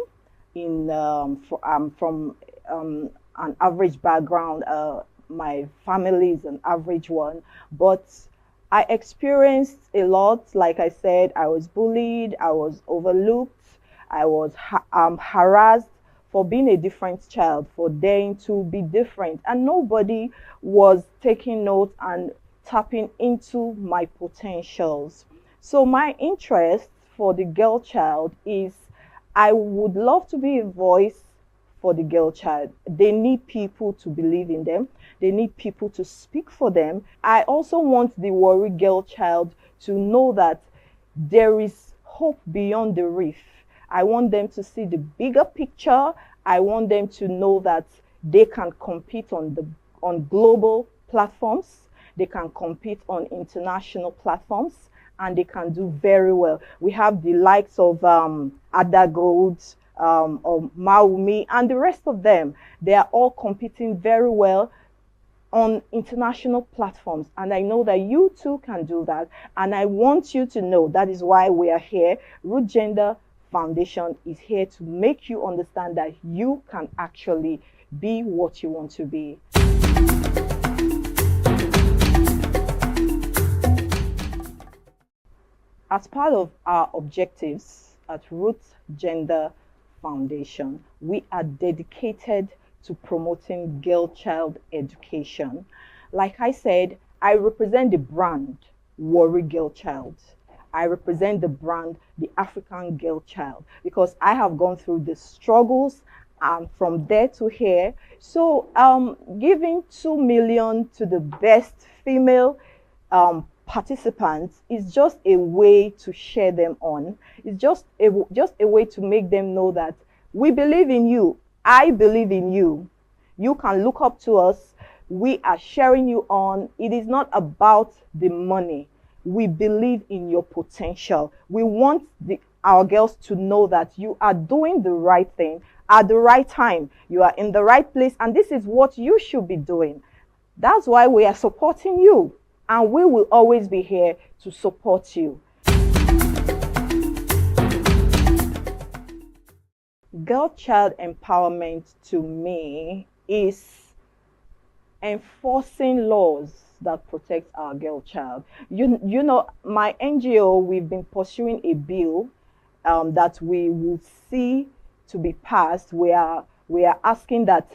I'm from an average background. My family is an average one, but I experienced a lot. Like I said, I was bullied, I was overlooked, I was harassed for being a different child, for daring to be different. And nobody was taking note and tapping into my potentials. So my interest for the girl child is I would love to be a voice for the girl child. They need people to believe in them. They need people to speak for them. I also want the Warri girl child to know that there is hope beyond the reef. I want them to see the bigger picture. I want them to know that they can compete on global platforms. They can compete on international platforms, and they can do very well. We have the likes of Ada Gold, or Maumi, and the rest of them. They are all competing very well on international platforms, and I know that you too can do that, and I want you to know that is why we are here. Root Gender Foundation is here to make you understand that you can actually be what you want to be. As part of our objectives at Root Gender Foundation, we are dedicated to promoting girl child education. Like I said, I represent the brand Warri Girl Child. I represent the brand the African Girl Child, because I have gone through the struggles from there to here. So giving 2 million to the best female participants is just a way to share them on. It's just a way to make them know that we believe in you. I believe in you. You can look up to us. We are sharing you on. It is not about the money. We believe in your potential. We want our girls to know that you are doing the right thing at the right time. You are in the right place, and this is what you should be doing. That's why we are supporting you, and we will always be here to support you. Girl-child empowerment to me is enforcing laws that protect our girl child. You know, my NGO, we've been pursuing a bill that we will see to be passed. We are asking that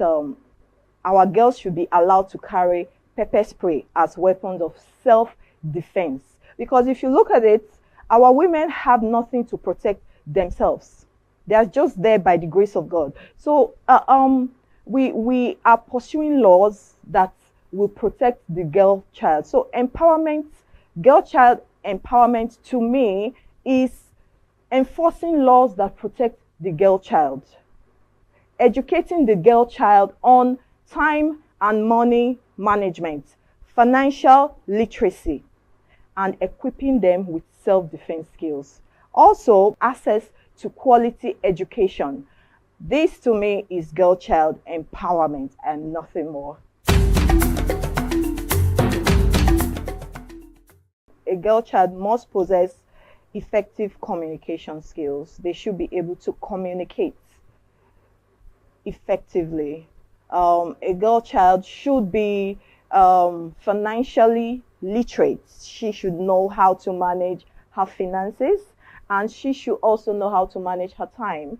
our girls should be allowed to carry pepper spray as weapons of self-defense. Because if you look at it, our women have nothing to protect themselves. They are just there by the grace of God. So we are pursuing laws that will protect the girl child. So empowerment, girl child empowerment to me is enforcing laws that protect the girl child, educating the girl child on time and money management, financial literacy, and equipping them with self-defense skills. Also, access to quality education. This to me is girl child empowerment and nothing more. A girl child must possess effective communication skills. They should be able to communicate effectively. A girl child should be financially literate. She should know how to manage her finances, and she should also know how to manage her time.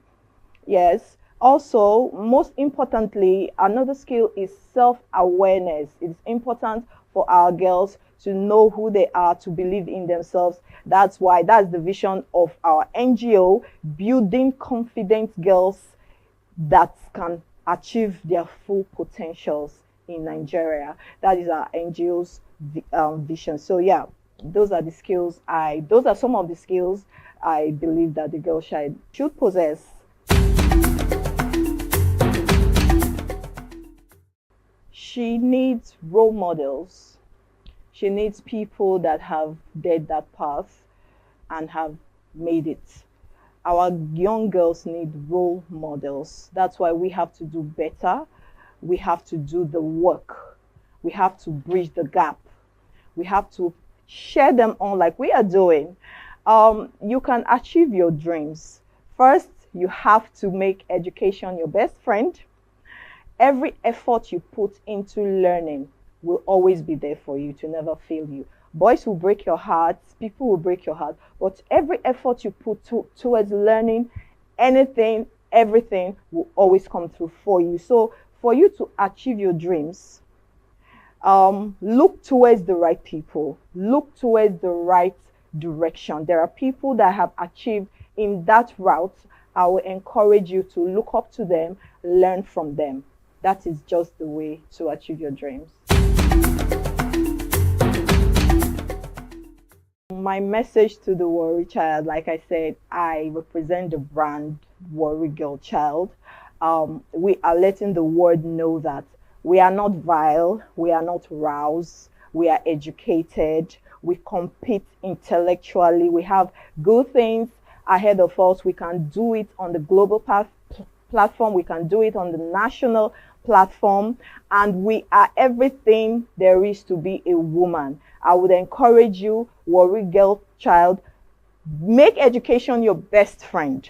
Yes. Also, most importantly, another skill is self-awareness. It's important for our girls to know who they are, to believe in themselves. That's the vision of our NGO, building confident girls that can achieve their full potentials in Nigeria. That is our NGO's vision. So yeah, those are some of the skills I believe that the girl child should possess. She needs role models. She needs people that have led that path and have made it. Our young girls need role models. That's why we have to do better. We have to do the work. We have to bridge the gap. We have to share them on like we are doing. You can achieve your dreams. First, you have to make education your best friend. Every effort you put into learning will always be there for you, to never fail you. Boys will break your heart, people will break your heart, but every effort you put towards learning anything, everything will always come through for you. So for you to achieve your dreams, look towards the right people, look towards the right direction. There are people that have achieved in that route. I will encourage you to look up to them, learn from them. That is just the way to achieve your dreams. My message to the Warri Child, like I said, I represent the brand Warri Girl Child. We are letting the world know that we are not vile, we are not roused, we are educated, we compete intellectually, we have good things ahead of us. We can do it on the global platform, we can do it on the national platform, and we are everything there is to be a woman. I would encourage you, Warri Girl Child, make education your best friend.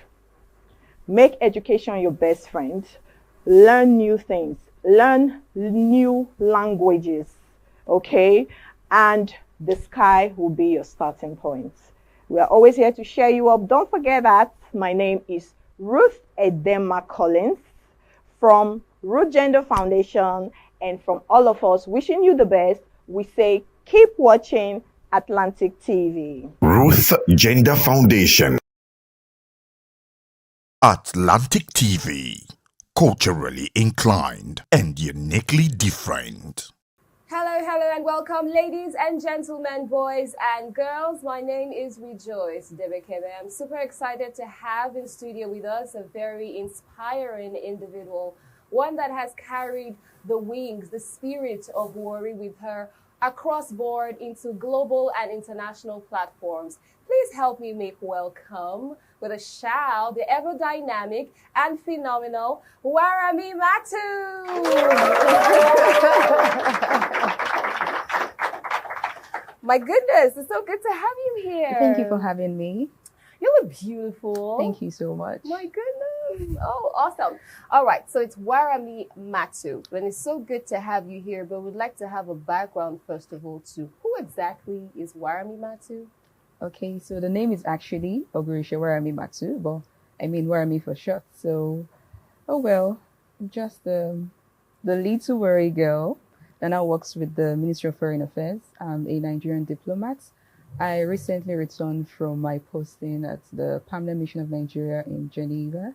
Make education your best friend. Learn new things. Learn new languages. Okay? And the sky will be your starting point. We are always here to share you up. Don't forget that my name is Ruth Edema Collins from Root Gender Foundation, and from all of us wishing you the best, we say keep watching Atlantic TV. Ruth Gender Foundation. Atlantic TV. Culturally inclined and uniquely different. Hello and welcome, ladies and gentlemen, boys and girls. My name is Rejoice Debekebe. I'm super excited to have in studio with us a very inspiring individual, one that has carried the wings, the spirit of Warri with her across board into global and international platforms. Please please help me make welcome with a shout the ever dynamic and phenomenal Ogiame Atuwatse. My goodness, it's so good to have you here. Thank you for having me. You look beautiful. Thank you so much. My goodness. Oh, awesome. All right, so it's Ogiame Atuwatse, and it's so good to have you here, but we'd like to have a background, first of all, to who exactly is Ogiame Atuwatse? Okay, so the name is actually Ogiame Atuwatse, but I mean Ogiame for short. So, oh well, just the little worry girl that now works with the Ministry of Foreign Affairs. I'm a Nigerian diplomat. I recently returned from my posting at the Permanent Mission of Nigeria in Geneva.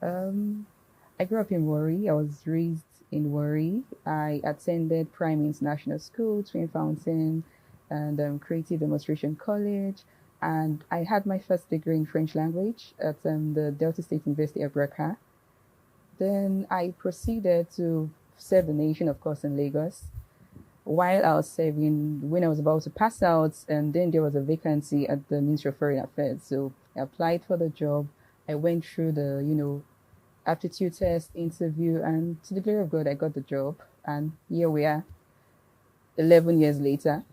I grew up in Warri. I was raised in Warri. I attended Prime International School, Twin Fountain, and Creative Demonstration College. And I had my first degree in French language at the Delta State University of Abraka. Then I proceeded to serve the nation, of course, in Lagos. While I was serving, when I was about to pass out, and then there was a vacancy at the Ministry of Foreign Affairs. So I applied for the job. I went through the, aptitude test, interview, and to the glory of God, I got the job. And here we are, 11 years later.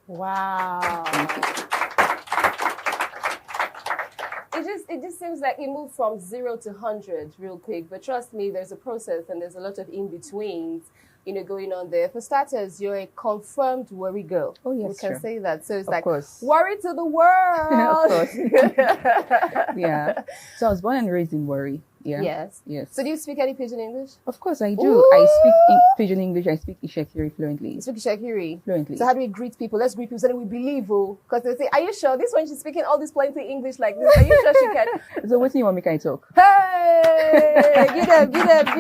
Wow. It just seems like it moved from 0 to 100 real quick. But trust me, there's a process and there's a lot of in-betweens, going on there. For starters, you're a confirmed worry girl. Oh, yes, we can say that. So it's of course. Worry to the world. Of course. Yeah. So I was born and raised in Warri. Yeah. Yes. Yes. So do you speak any Pidgin English? Of course I do. Ooh. I speak Pidgin English. I speak Ishekiri fluently. You speak Ishekiri? Fluently. So how do we greet people? Let's greet people so that we believe, because they say, are you sure? This one, she's speaking all this plenty English like this. Are you sure she can? So what do you want me to talk? Hey! Give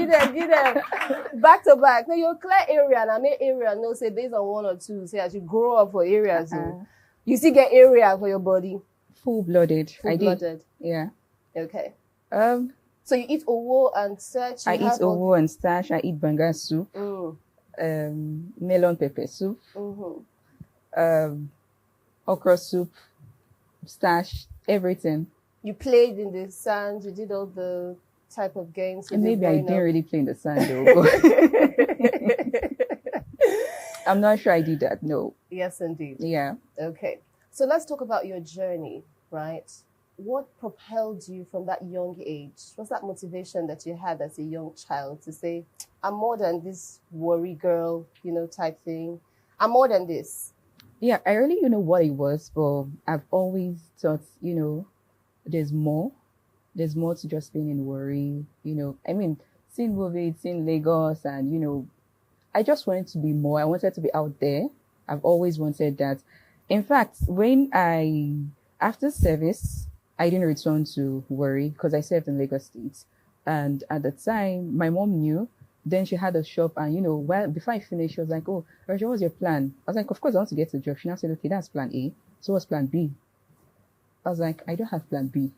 them. Back to back. Now, you're clear area, and I make area, no, say based on 1 or 2. Say as you grow up for areas, you still get area for your body. Full-blooded. Full-blooded. Yeah. Okay. So you eat owo and starch? I eat owo and starch. I eat banga soup. Melon pepper soup. Okra soup. Starch. Everything. You played in the sand. You did all the type of games. And maybe I didn't really play in the sand though. I'm not sure I did that. No. Yes, indeed. Yeah. Okay. So let's talk about your journey, right? What propelled you from that young age? What's that motivation that you had as a young child to say, I'm more than this worry girl, type thing. I'm more than this. Yeah, I really don't know what it was, but I've always thought, there's more. There's more to just being in Warri. I mean, seeing movies, seeing Lagos, and, I just wanted to be more. I wanted to be out there. I've always wanted that. In fact, after service, I didn't return to Warri because I served in Lagos State. And at the time, my mom knew. Then she had a shop and, before I finished, she was like, oh, Roger, what's your plan? I was like, of course, I want to get a job. She now said, okay, that's plan A. So what's plan B? I was like, I don't have plan B,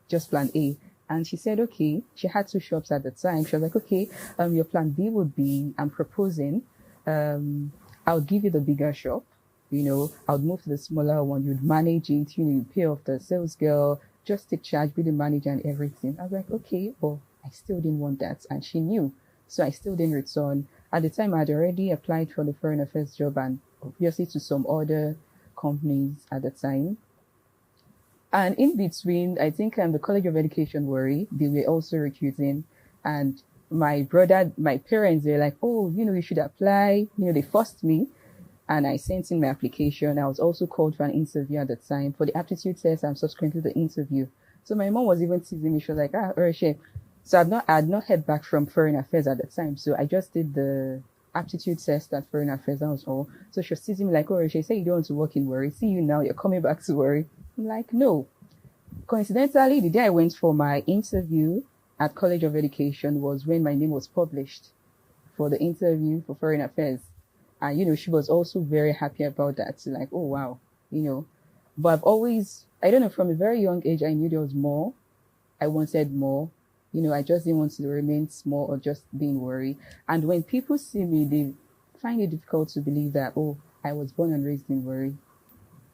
just plan A. And she said, okay, she had 2 shops at the time. She was like, okay, your plan B would be, I'm proposing, I'll give you the bigger shop. I'll move to the smaller one. You'd manage it, you pay off the sales girl, just take charge, be the manager and everything. I was like, okay, but I still didn't want that. And she knew. So I still didn't return. At the time, I had already applied for the foreign affairs job and obviously to some other companies at the time. And in between, I think the College of Education Warri, they were also recruiting. And my parents, they're like, oh, you should apply. They forced me. And I sent in my application. I was also called for an interview at the time for the aptitude test and subsequently the interview. So my mom was even teasing me. She was like, Orishe. So I had not heard back from Foreign Affairs at the time. So I just did the aptitude test at Foreign Affairs. That was all. So she was teasing me like, Orishe, say you don't want to work in Warri. See you now. You're coming back to Warri. I'm like, no. Coincidentally, the day I went for my interview at College of Education was when my name was published for the interview for Foreign Affairs. And, she was also very happy about that. So like, oh, wow, But I've always, I don't know, from a very young age, I knew there was more. I wanted more. I just didn't want to remain small or just being worried. And when people see me, they find it difficult to believe that, oh, I was born and raised in Warri.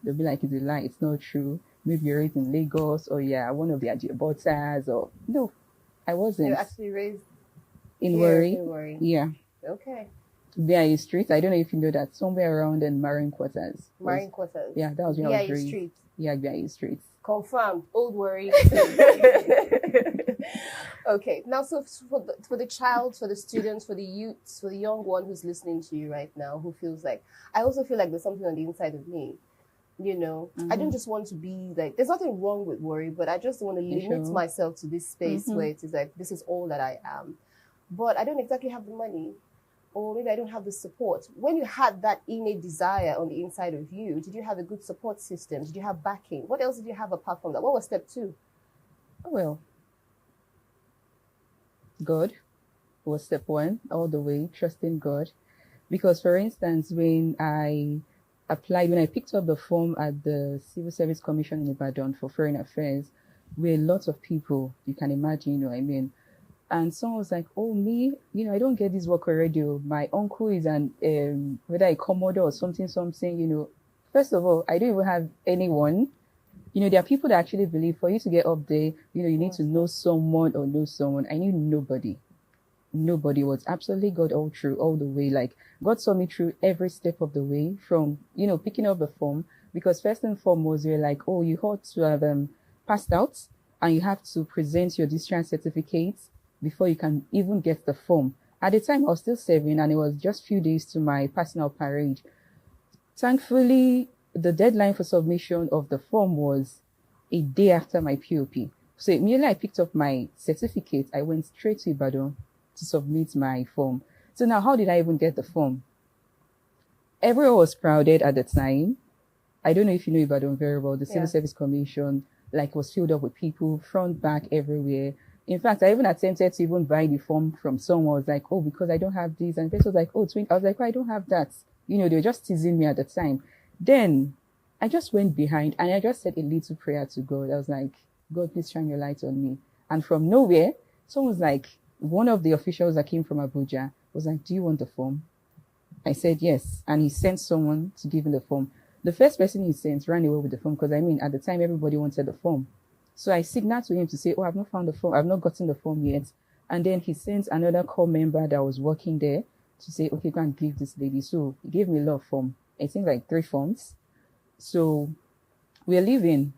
they'll be like, it's a lie, it's not true. Maybe you're raised in Lagos, or yeah, one of the Ajibotas, or no, I wasn't. You're actually raised In here Warri. in Warri. Yeah. Okay. BIA Street. I don't know if you know that, somewhere around in Marine Quarters. Marine Quarters. Yeah, that was where I was BIA raised. Street. Yeah, BIA Street. Confirmed. Old Warri. Okay. Now, so for the child, for the students, for the youths, for the young one who's listening to you right now, who feels like, I also feel like there's something on the inside of me. You know, I don't just want to be like, there's nothing wrong with worry, but I just want to limit myself to this space where it is like, this is all that I am. But I don't exactly have the money, or maybe I don't have the support. When you had that innate desire on the inside of you, did you have a good support system? Did you have backing? What else did you have apart from that? What was step 2? Well, God was step 1 all the way, trusting God. Because, for instance, when I picked up the form at the Civil Service Commission in Ibadan for Foreign Affairs, where lots of people, you can imagine, you know what I mean. And someone was like, oh, me, you know, I don't get this work already. My uncle is whether a Commodore or something, you know. First of all, I don't even have anyone. You know, there are people that actually believe for you to get up there, you know, you need to know someone or know someone. I knew nobody. Nobody. Was absolutely God all through, all the way. Like, God saw me through every step of the way from, you know, picking up the form. Because first and foremost, you're like, oh, you ought to have passed out, and you have to present your discharge certificate before you can even get the form. At the time, I was still serving, and it was just a few days to my personal parade. Thankfully, the deadline for submission of the form was a day after my POP. So immediately I picked up my certificate, I went straight to Ibadan to submit my form. So now, how did I even get the form? Everyone was crowded at the time. I don't know if you know Ibadan very well. The Civil Service Commission, like, was filled up with people, front, back, everywhere. In fact, I even attempted to even buy the form from someone. I was like, oh, because I don't have this. And the person was like, oh, I was like, oh, I don't have that. You know, they were just teasing me at the time. Then I just went behind and I just said a little prayer to God. I was like, God, please shine your light on me. And from nowhere, someone was like, one of the officials that came from Abuja was like, do you want the form? I said, yes. And he sent someone to give him the form. The first person he sent ran away with the form because, I mean, at the time, everybody wanted the form. So I signaled to him to say, oh, I've not found the form. I've not gotten the form yet. And then he sent another core member that was working there to say, okay, go and give this lady. So he gave me a lot of form. I think like 3 forms. So we're leaving.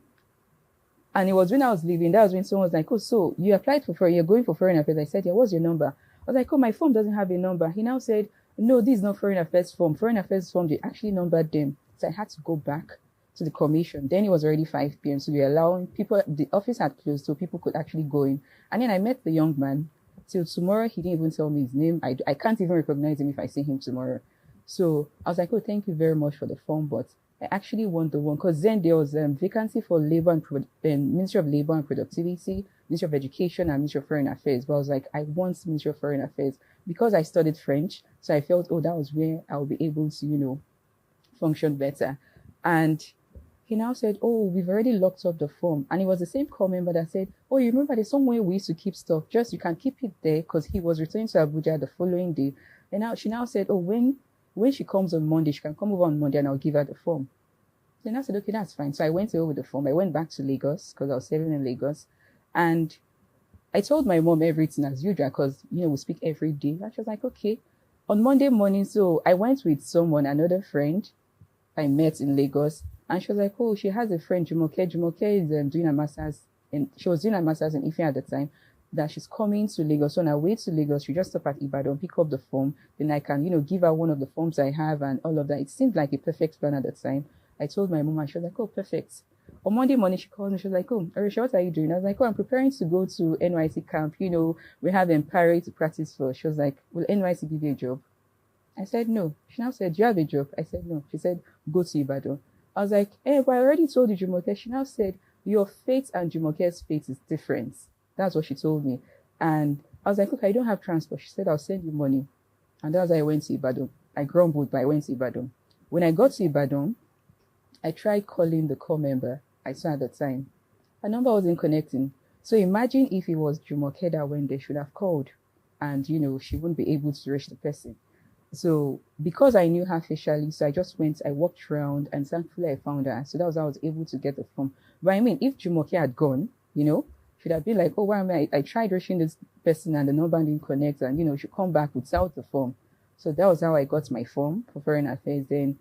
And it was when I was leaving, that was when someone was like, oh, so you applied you're going for foreign affairs. I said, yeah, what's your number? I was like, oh, my form doesn't have a number. He now said, no, this is not foreign affairs form. Foreign affairs form, they actually numbered them. So I had to go back to the commission. Then it was already 5 p.m. So we were allowing people, the office had closed so people could actually go in. And then I met the young man. Till tomorrow, he didn't even tell me his name. I can't even recognize him if I see him tomorrow. So I was like, oh, thank you very much for the form, but I actually want the one, because then there was vacancy for Ministry of Labor and Productivity, Ministry of Education, and Ministry of Foreign Affairs. But I was like, I want Ministry of Foreign Affairs because I studied French. So I felt, oh, that was where I would be able to, you know, function better. And he now said, oh, we've already locked up the form. And it was the same core member that said, oh, you remember there's somewhere we used to keep stuff. Just, you can keep it there, because he was returning to Abuja the following day. And now she now said, oh, when she comes on Monday, she can come over on Monday and I'll give her the form. Then I said, okay, that's fine. So I went over with the form. I went back to Lagos because I was serving in Lagos. And I told my mom everything as usual because, you know, we speak every day. And she was like, okay. On Monday morning, so I went with someone, another friend I met in Lagos. And she was like, oh, she has a friend, Jumoke. Jumoke is doing a master's. She was doing a master's in Ife at the time. That she's coming to Lagos. So on her way to Lagos, she just stop at Ibadan, pick up the form. Then I can, you know, give her one of the forms I have and all of that. It seemed like a perfect plan at the time. I told my mom and she was like, oh, perfect. On Monday morning, she called me. She was like, oh, Arisha, what are you doing? I was like, oh, I'm preparing to go to NYC camp. You know, we have Empire to practice for. She was like, will NYC give you a job? I said, no. She now said, do you have a job? I said, no. She said, go to Ibadan. I was like, hey, but I already told you, Jumoke. She now said, your fate and Jumoke's fate is different. That's what she told me. And I was like, okay, I don't have transport. She said, I'll send you money. And that's how I went to Ibadan. I grumbled, but I went to Ibadan. When I got to Ibadan, I tried calling the call member I saw at the time. Her number wasn't connecting. So imagine if it was Jumoke that went there, should have called. And, you know, she wouldn't be able to reach the person. So because I knew her facially, so I just went, I walked around, and thankfully I found her. So that was how I was able to get the form. But I mean, if Jumoke had gone, should have been like, oh, why am I tried rushing this person and the number didn't connect, and she come back without the form. So that was how I got my form for Foreign Affairs. Then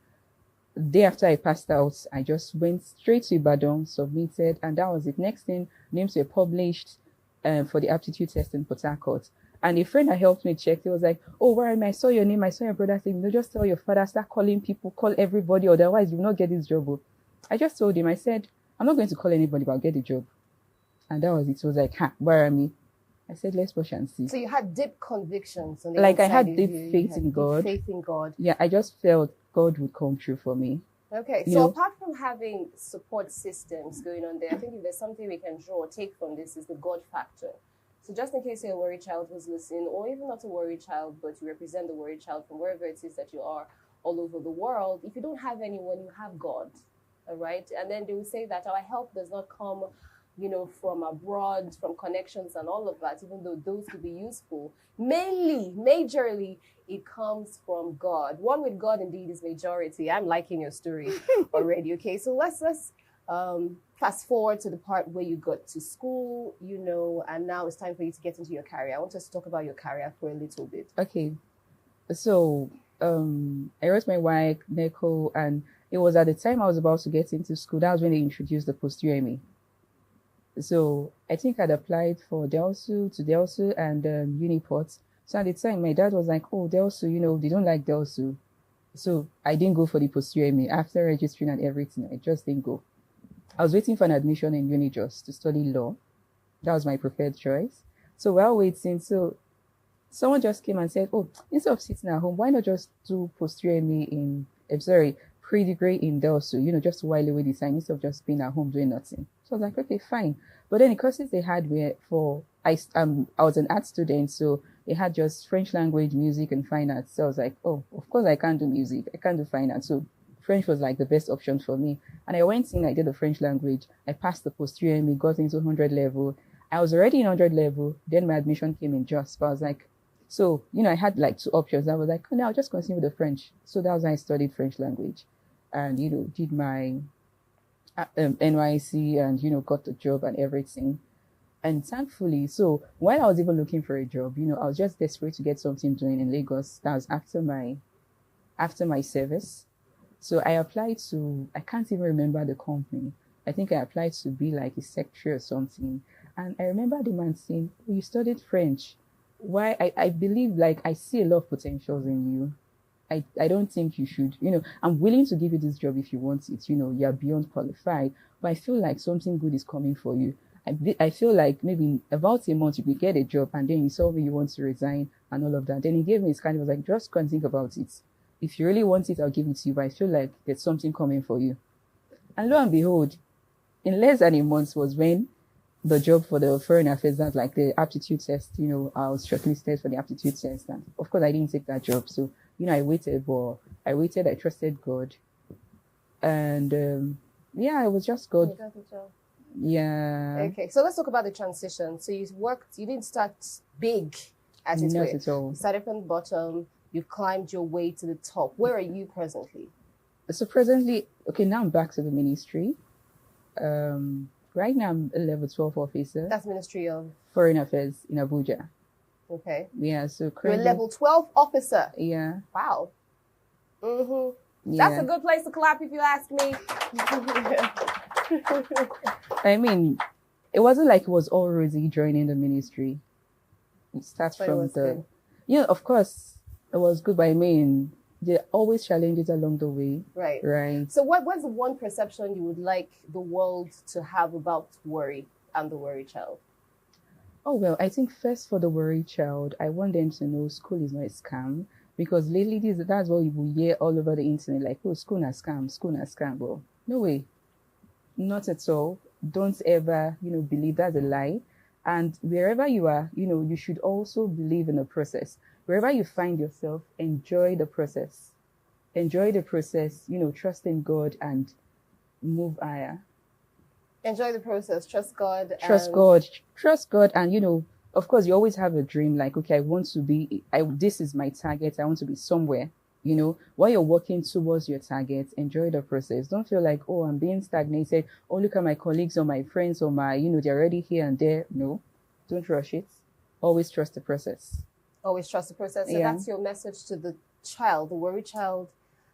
the day after I passed out, I just went straight to Ibadan, submitted, and that was it. Next thing, names were published for the aptitude test in Port Harcourt. And a friend that helped me check, he was like, oh, where I saw your name, I saw your brother's name. Just tell your father, start calling people, call everybody, otherwise you will not get this job. I just told him, I said, I'm not going to call anybody, but I'll get the job. And that was it. It was like, where am I? I said, let's watch and see. So you had deep convictions on the like I inside had of deep you. faith in God. Deep faith in God. Yeah, I just felt God would come true for me. Okay, so apart from having support systems going on there, I think if there's something we can draw or take from this is the God factor. So just in case you're a worried child who's listening, or even not a worried child, but you represent the worried child from wherever it is that you are all over the world, if you don't have anyone, you have God, all right? And then they will say that our help does not come, from abroad, from connections and all of that, even though those could be useful. Majorly, it comes from God. One with God indeed is majority. I'm liking your story already, okay? So let's fast forward to the part where you got to school, and now it's time for you to get into your career. I want us to talk about your career for a little bit. Okay. So I wrote my WAEC, NECO, and it was at the time I was about to get into school. That was when they introduced the post-UME. So I think I'd applied for Delsu and Uniport. So at the time, my dad was like, oh, Delsu, they don't like Delsu. So I didn't go for the post-UME. After registering and everything, I just didn't go. I was waiting for an admission in Unijust to study law. That was my preferred choice. So while waiting, someone just came and said, oh, instead of sitting at home, why not just do post-UME pre-degree in Delsu, just to while away the time instead of just being at home doing nothing. So I was like, okay, fine. But then the courses they had were I was an art student, so they had just French language, music, and fine arts. So I was like, oh, of course I can't do music. I can't do fine arts. So French was like the best option for me. And I went in, I did the French language. I passed the post-UME, got into 100 level. I was already in 100 level. Then my admission came in just. But I was like, so, I had like two options. I was like, oh, no, I'll just continue with the French. So that was when I studied French language. And, did my NYC and, got the job and everything. And thankfully, so while I was even looking for a job, I was just desperate to get something doing in Lagos. That was after my service. So I applied to, I can't even remember the company. I think I applied to be like a secretary or something. And I remember the man saying, oh, you studied French. Why? I believe like I see a lot of potentials in you. I don't think you should, I'm willing to give you this job if you want it, you're beyond qualified, but I feel like something good is coming for you. I feel like maybe in about a month you will get a job and then you saw me, you want to resign and all of that. Then he gave me his card. He was like, just go and think about it. If you really want it, I'll give it to you, but I feel like there's something coming for you. And lo and behold, in less than a month was when the job for the Foreign Affairs, that's like the aptitude test, I was shortlisted for the aptitude test. And of course I didn't take that job. So, I waited, I trusted God. And it was just God. You got the job. Yeah. Okay, so let's talk about the transition. So you didn't start big, as it were. Not at all. You started from the bottom, you've climbed your way to the top. Where are you presently? So presently, now I'm back to the ministry. Right now I'm a level 12 officer. That's Ministry of Foreign Affairs in Abuja. Okay. Yeah, so you're a level 12 officer. Yeah. Wow. Mm-hmm. Yeah. That's a good place to clap if you ask me. I mean, it wasn't like it was all rosy joining the ministry. It starts from the... good. Of course, it was good, but I mean, there are always challenges along the way. Right. Right. So what's the one perception you would like the world to have about worry and the worry child? Oh, well, I think first for the worry child, I want them to know school is not a scam. Because lately, that's what you will hear all over the internet, like, oh, school na scam. Well, no way. Not at all. Don't ever, believe that's a lie. And wherever you are, you should also believe in the process. Wherever you find yourself, enjoy the process. Enjoy the process, trust in God and move higher. Enjoy the process. Trust God. Trust God. And, of course, you always have a dream like, okay, I want to be, this is my target. I want to be somewhere. While you're working towards your target, enjoy the process. Don't feel like, oh, I'm being stagnated. Oh, look at my colleagues or my friends or they're already here and there. No, don't rush it. Always trust the process. Always trust the process. So Yeah. that's your message to the child, the worried child,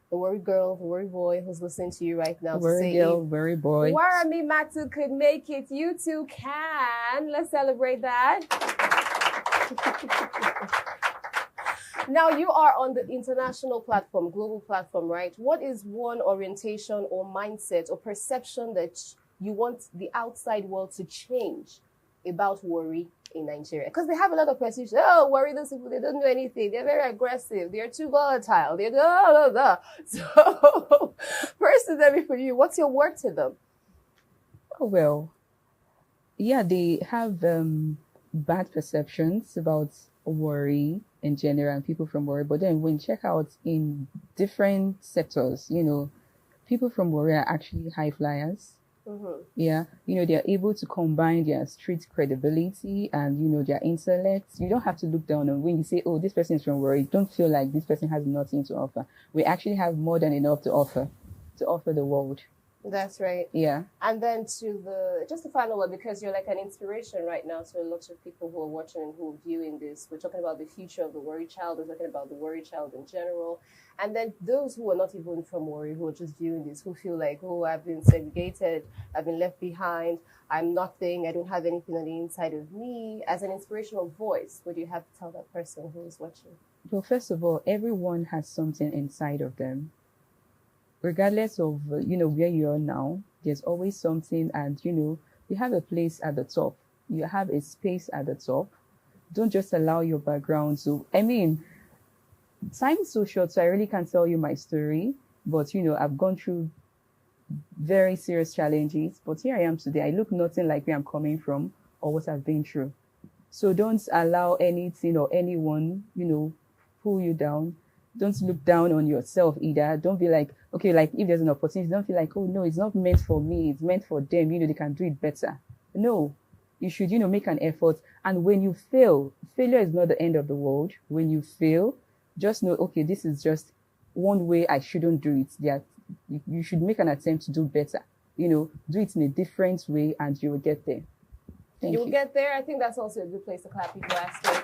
the worried girl, the worried boy who's listening to you right now. Worry girl, worry boy. Ogiame Atuwatse could make it, you too can. Let's celebrate that. Now, you are on the international platform, global platform, right? What is one orientation or mindset or perception that you want the outside world to change about worry in Nigeria? Because they have a lot of perception. Oh, worry, those people, they don't do anything. They're very aggressive. They're too volatile. They're blah, blah, blah. So, personally for you, what's your word to them? Oh, well, yeah, they have bad perceptions about worry in general and people from worry. But then when you check out in different sectors, people from worry are actually high flyers. Mm-hmm. Yeah, they're able to combine their street credibility and, their intellect. You don't have to look down on when you say, oh, this person is from worry. Don't feel like this person has nothing to offer. We actually have more than enough to offer the world. That's right. Yeah. And then just the final word, because you're like an inspiration right now to a lot of people who are watching and who are viewing this. We're talking about the future of the worry child. We're talking about the worry child in general. And then those who are not even from worry, who are just viewing this, who feel like, oh, I've been segregated, I've been left behind, I'm nothing, I don't have anything on the inside of me. As an inspirational voice, what do you have to tell that person who is watching? Well, first of all, everyone has something inside of them. Regardless of, where you are now, there's always something, and, you have a place at the top. You have a space at the top. Don't just allow your background to, time is so short, so I really can't tell you my story, but, I've gone through very serious challenges, but here I am today. I look nothing like where I'm coming from or what I've been through. So don't allow anything or anyone, pull you down. Don't look down on yourself either. Don't be like, okay, like if there's an opportunity, don't feel like, oh no, it's not meant for me. It's meant for them. They can do it better. No, you should, make an effort. And when you fail, failure is not the end of the world. When you fail, just know, okay, this is just one way I shouldn't do it. You should make an attempt to do better. Do it in a different way and you will get there. Thank you. You'll get there. I think that's also a good place to clap people after.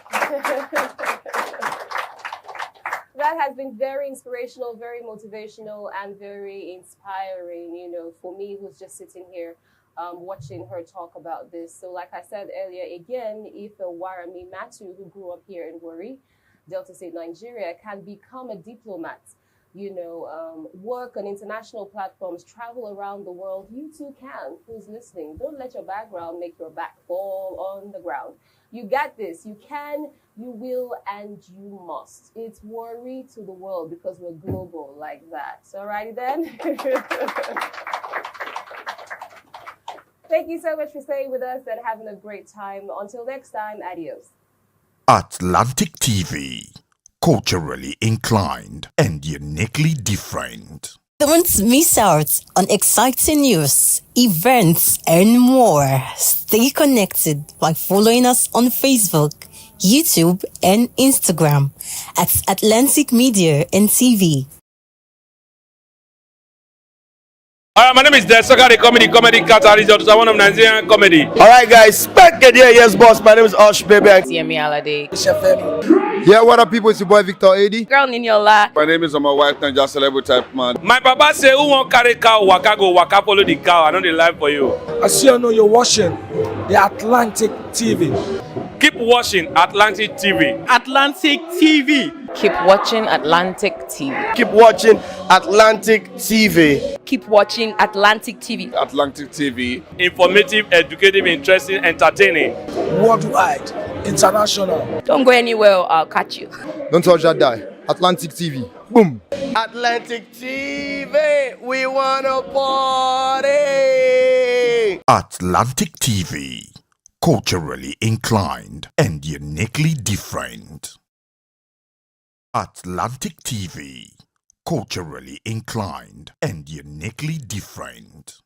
That has been very inspirational, very motivational, and very inspiring, for me who's just sitting here watching her talk about this. So like I said earlier, again, if Ogiame Atuwatse, who grew up here in Warri, Delta State, Nigeria, can become a diplomat, work on international platforms, travel around the world, you too can. Who's listening? Don't let your background make your back fall on the ground. You got this. You can, you will, and you must. It's worry to the world because we're global like that. Alrighty then. Thank you so much for staying with us and having a great time. Until next time, adios. Atlantic TV, culturally inclined and uniquely different. Don't miss out on exciting news, events, and more. Stay connected by following us on Facebook, YouTube, and Instagram at Atlantic Media and TV. My name is Inter-Collegiate comedy catalyst. One of Nigerian comedy. All right, guys, back again. Yes, boss. My name is Ogiame Atuwatse. Yeah, what up, people? It's your boy Victor 80. Girl Ninyola. My name is my wife, Niger celebrity type man. My papa say, who won't carry cow, waka go, waka follow the cow. I know the life for you. I see you know you're watching the Atlantic TV. Keep watching Atlantic TV. Atlantic TV. Keep watching Atlantic TV. Keep watching Atlantic TV. Keep watching Atlantic TV. Atlantic TV. Informative, educative, interesting, entertaining. Worldwide, international. Don't go anywhere, I'll catch you. Don't touch that die. Atlantic TV. Boom. Atlantic TV. We wanna party. Atlantic TV, culturally inclined and uniquely different. Atlantic TV, culturally inclined and uniquely different.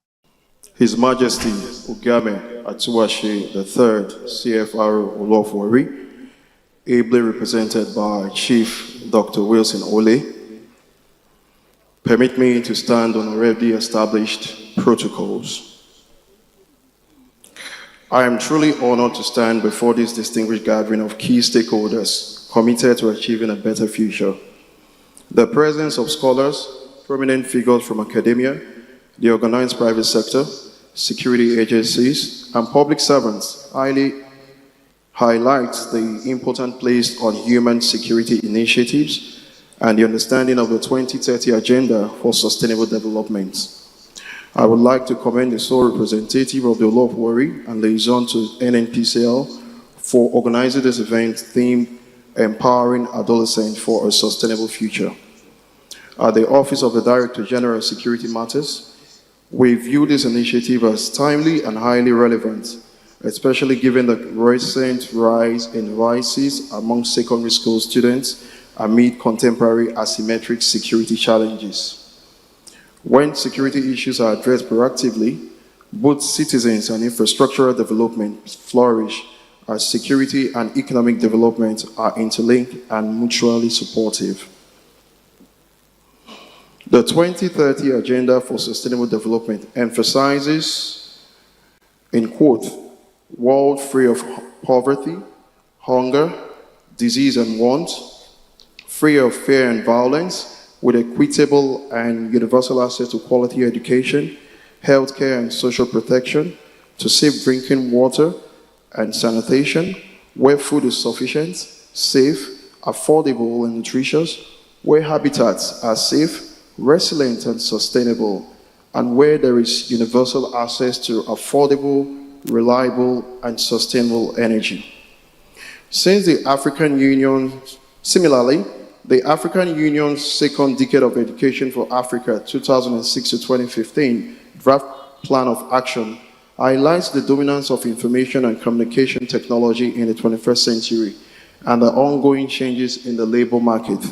His Majesty Ogiame Atuwatse III, CFRO Olofwari, ably represented by Chief Dr. Wilson Ole. Permit me to stand on already established protocols. I am truly honored to stand before this distinguished gathering of key stakeholders committed to achieving a better future. The presence of scholars, prominent figures from academia, the organized private sector, security agencies, and public servants highlights the importance placed on human security initiatives and the understanding of the 2030 Agenda for Sustainable Development. I would like to commend the sole representative of the Olofwari and liaison to NNPCL for organizing this event themed Empowering Adolescents for a Sustainable Future. At the Office of the Director General of Security Matters, we view this initiative as timely and highly relevant, especially given the recent rise in vices among secondary school students amid contemporary asymmetric security challenges. When security issues are addressed proactively, both citizens and infrastructural development flourish as security and economic development are interlinked and mutually supportive. The 2030 Agenda for Sustainable Development emphasizes, in quote, world free of poverty, hunger, disease and want, free of fear and violence, with equitable and universal access to quality education, healthcare and social protection, to safe drinking water and sanitation, where food is sufficient, safe, affordable and nutritious, where habitats are safe, resilient and sustainable, and where there is universal access to affordable, reliable and sustainable energy. Similarly, the African Union's Second Decade of Education for Africa 2006 to 2015 draft plan of action highlights the dominance of information and communication technology in the 21st century and the ongoing changes in the labor market.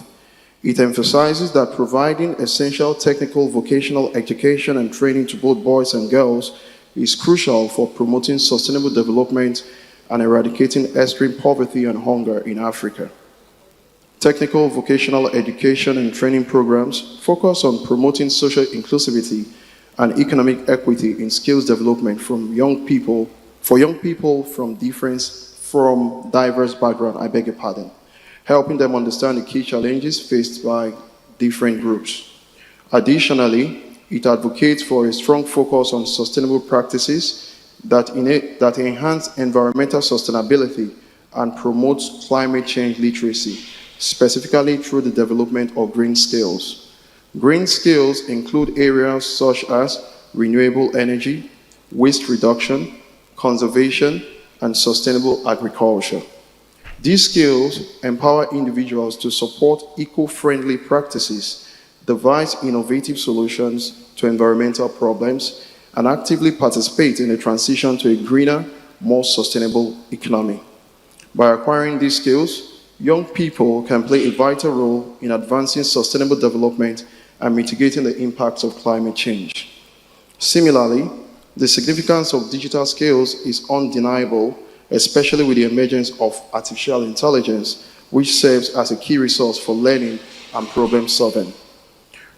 It emphasizes that providing essential technical vocational education and training to both boys and girls is crucial for promoting sustainable development and eradicating extreme poverty and hunger in Africa. Technical vocational education and training programs focus on promoting social inclusivity and economic equity in skills development for young people from diverse backgrounds, helping them understand the key challenges faced by different groups. Additionally, it advocates for a strong focus on sustainable practices that enhance environmental sustainability and promote climate change literacy, specifically through the development of green skills. Green skills include areas such as renewable energy, waste reduction, conservation, and sustainable agriculture. These skills empower individuals to support eco-friendly practices, devise innovative solutions to environmental problems, and actively participate in the transition to a greener, more sustainable economy. By acquiring these skills, young people can play a vital role in advancing sustainable development and mitigating the impacts of climate change. Similarly, the significance of digital skills is undeniable, especially with the emergence of artificial intelligence, which serves as a key resource for learning and problem solving.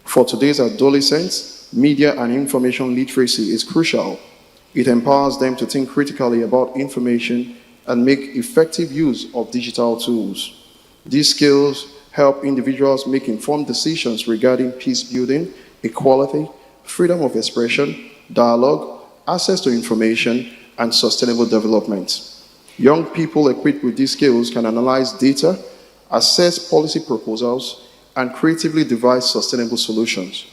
For today's adolescents, media and information literacy is crucial. It empowers them to think critically about information and make effective use of digital tools. These skills help individuals make informed decisions regarding peace building, equality, freedom of expression, dialogue, access to information, and sustainable development. Young people equipped with these skills can analyze data, assess policy proposals, and creatively devise sustainable solutions.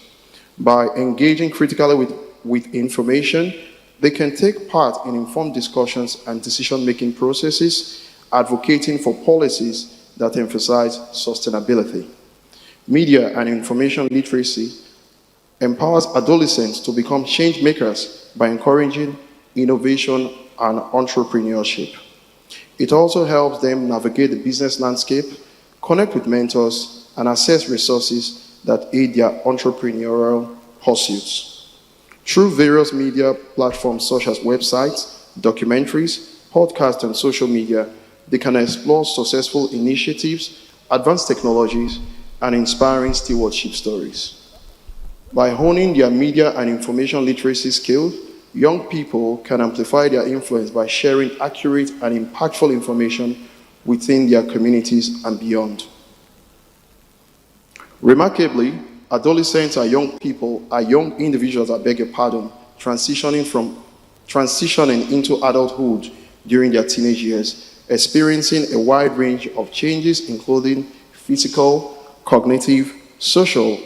By engaging critically with information, they can take part in informed discussions and decision-making processes, advocating for policies that emphasize sustainability. Media and information literacy empowers adolescents to become change makers by encouraging innovation and entrepreneurship. It also helps them navigate the business landscape, connect with mentors, and access resources that aid their entrepreneurial pursuits. Through various media platforms such as websites, documentaries, podcasts, and social media, they can explore successful initiatives, advanced technologies, and inspiring stewardship stories. By honing their media and information literacy skills, young people can amplify their influence by sharing accurate and impactful information within their communities and beyond. Remarkably, adolescents are young individuals, transitioning into adulthood during their teenage years, experiencing a wide range of changes, including physical, cognitive, social,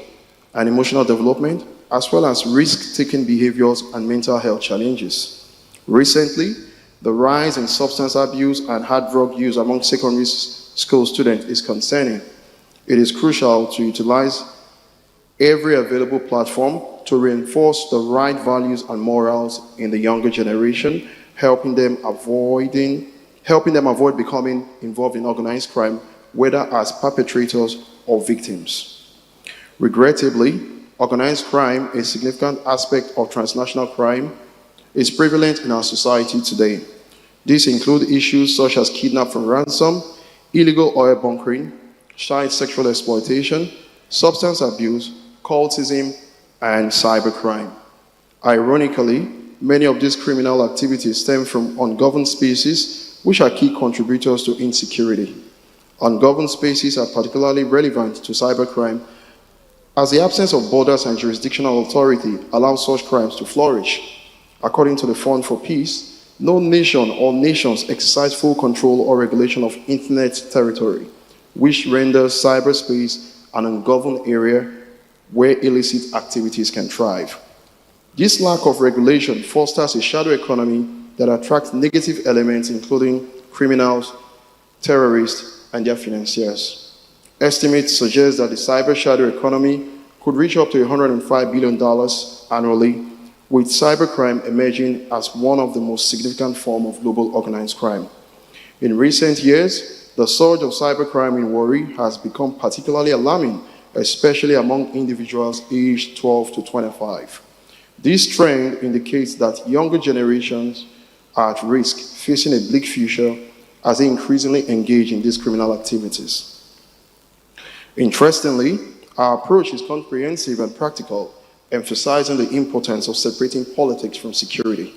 and emotional development, as well as risk-taking behaviors and mental health challenges. Recently, the rise in substance abuse and hard drug use among secondary school students is concerning. It is crucial to utilize every available platform to reinforce the right values and morals in the younger generation, helping them avoid becoming involved in organized crime, whether as perpetrators or victims. Regrettably, organized crime, a significant aspect of transnational crime, is prevalent in our society today. These include issues such as kidnap from ransom, illegal oil bunkering, child sexual exploitation, substance abuse, cultism, and cybercrime. Ironically, many of these criminal activities stem from ungoverned spaces, which are key contributors to insecurity. Ungoverned spaces are particularly relevant to cybercrime, as the absence of borders and jurisdictional authority allows such crimes to flourish. According to the Fund for Peace, no nation or nations exercise full control or regulation of internet territory, which renders cyberspace an ungoverned area where illicit activities can thrive. This lack of regulation fosters a shadow economy that attracts negative elements, including criminals, terrorists, and their financiers. Estimates suggest that the cyber shadow economy could reach up to $105 billion annually, with cybercrime emerging as one of the most significant forms of global organized crime. In recent years, the surge of cybercrime in Warri has become particularly alarming, especially among individuals aged 12 to 25. This trend indicates that younger generations are at risk, facing a bleak future as they increasingly engage in these criminal activities. Interestingly, our approach is comprehensive and practical, emphasizing the importance of separating politics from security.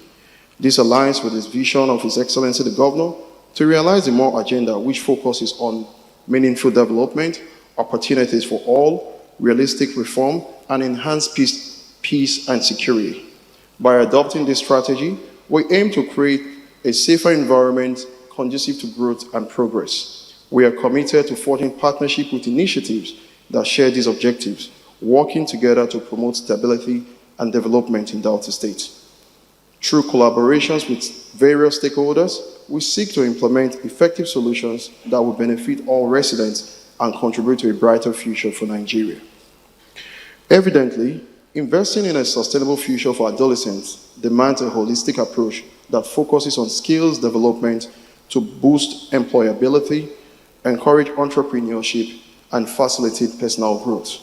This aligns with the vision of His Excellency the Governor to realize the more agenda which focuses on meaningful development, opportunities for all, realistic reform, and enhanced peace and security. By adopting this strategy, we aim to create a safer environment conducive to growth and progress. We are committed to forging partnership with initiatives that share these objectives, working together to promote stability and development in Delta State. Through collaborations with various stakeholders, we seek to implement effective solutions that will benefit all residents and contribute to a brighter future for Nigeria. Evidently, investing in a sustainable future for adolescents demands a holistic approach that focuses on skills development to boost employability, encourage entrepreneurship, and facilitate personal growth.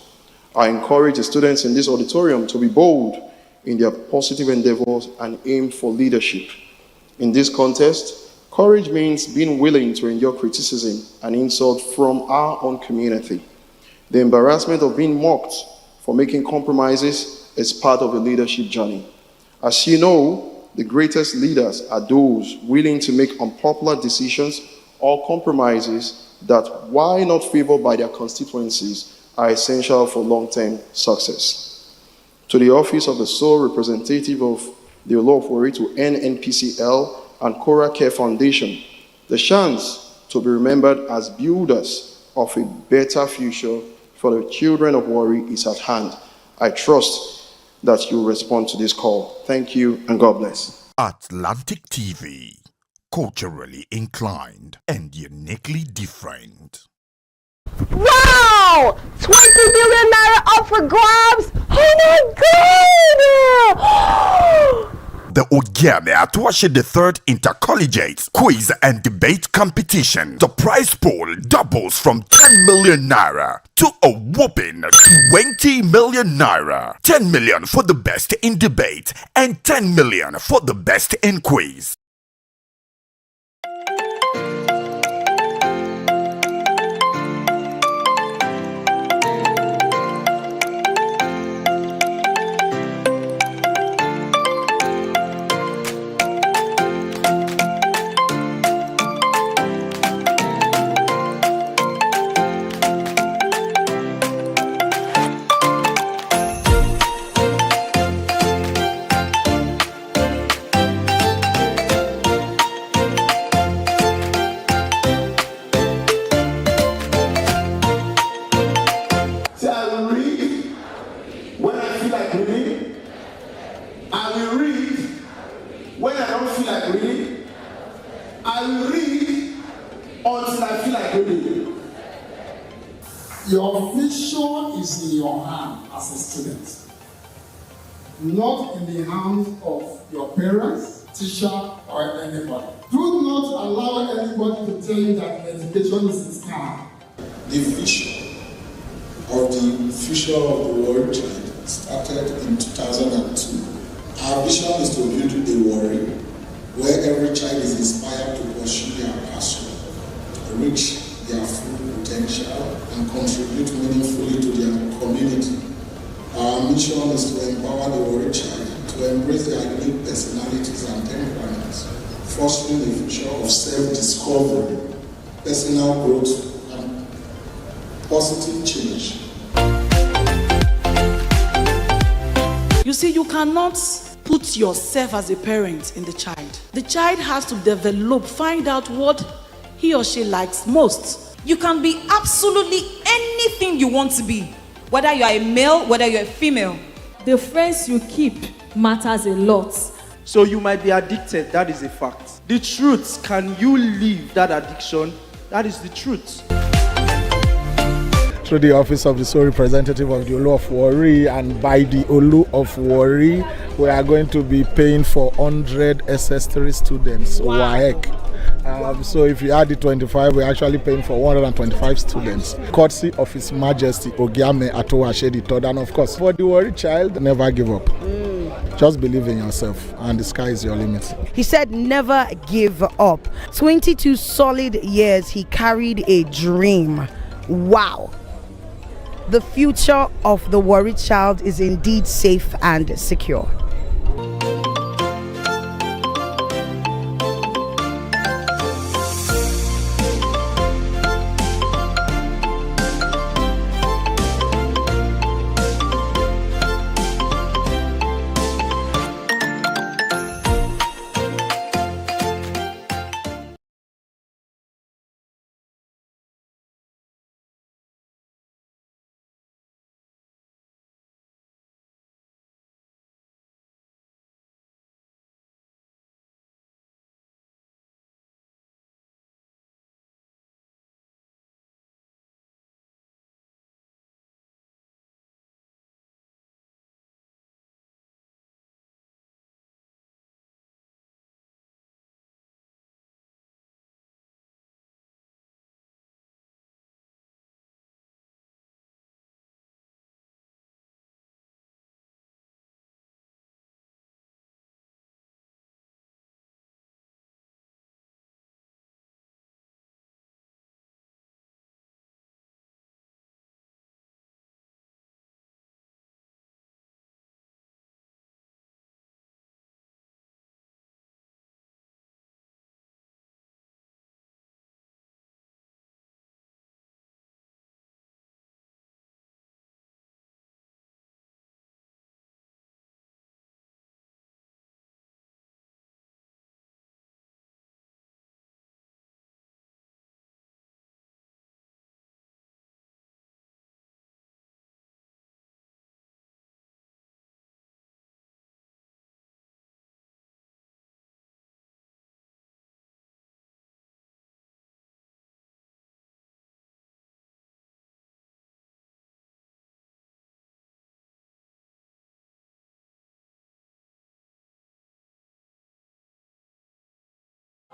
I encourage the students in this auditorium to be bold in their positive endeavors and aim for leadership. In this context, courage means being willing to endure criticism and insult from our own community. The embarrassment of being mocked for making compromises is part of the leadership journey. As you know, the greatest leaders are those willing to make unpopular decisions or compromises that, while not favored by their constituencies, are essential for long-term success. To the office of the sole representative of the Olo of Warri to NNPCL and Cora Care Foundation, the chance to be remembered as builders of a better future for the children of Warri is at hand. I trust that you will respond to this call. Thank you and God bless. Atlantic TV. Culturally inclined and uniquely different. Wow! 20 billion naira up for grabs! Oh my god! the Ogiame Atuwatse III Inter-Collegiate Quiz and Debate Competition. The prize pool doubles from 10 million naira to a whopping 20 million naira. 10 million for the best in debate and 10 million for the best in quiz. I will read when I don't feel like reading. I will read until I feel like reading. Your future is in your hand as a student, not in the hands of your parents, teacher, or anybody. Do not allow anybody to tell you that education is a scam. The vision of the future of the world child started in 2002. Our vision is to build a world where every child is inspired to pursue their passion, reach their full potential, and contribute meaningfully to their community. Our mission is to empower the world child to embrace their unique personalities and temperaments, fostering a future of self-discovery, personal growth, and positive change. You see, you cannot put yourself as a parent in the child. The child has to develop, find out what he or she likes most. You can be absolutely anything you want to be, whether you are a male, whether you're a female. The friends you keep matters a lot. So you might be addicted, that is a fact. The truth, can you leave that addiction? That is the truth. Through the office of the sole representative of the Olu of Warri, and by the Olu of Warri, we are going to be paying for 100 SS3 students. Wow. WAEC. So if you add the 25, we're actually paying for 125 students. Courtesy of His Majesty Ogiame Atuwatse III. And of course, for the Warri child, never give up. Just believe in yourself, and the sky is your limit. He said never give up. 22 solid years he carried a dream. Wow. The future of the Warri child is indeed safe and secure.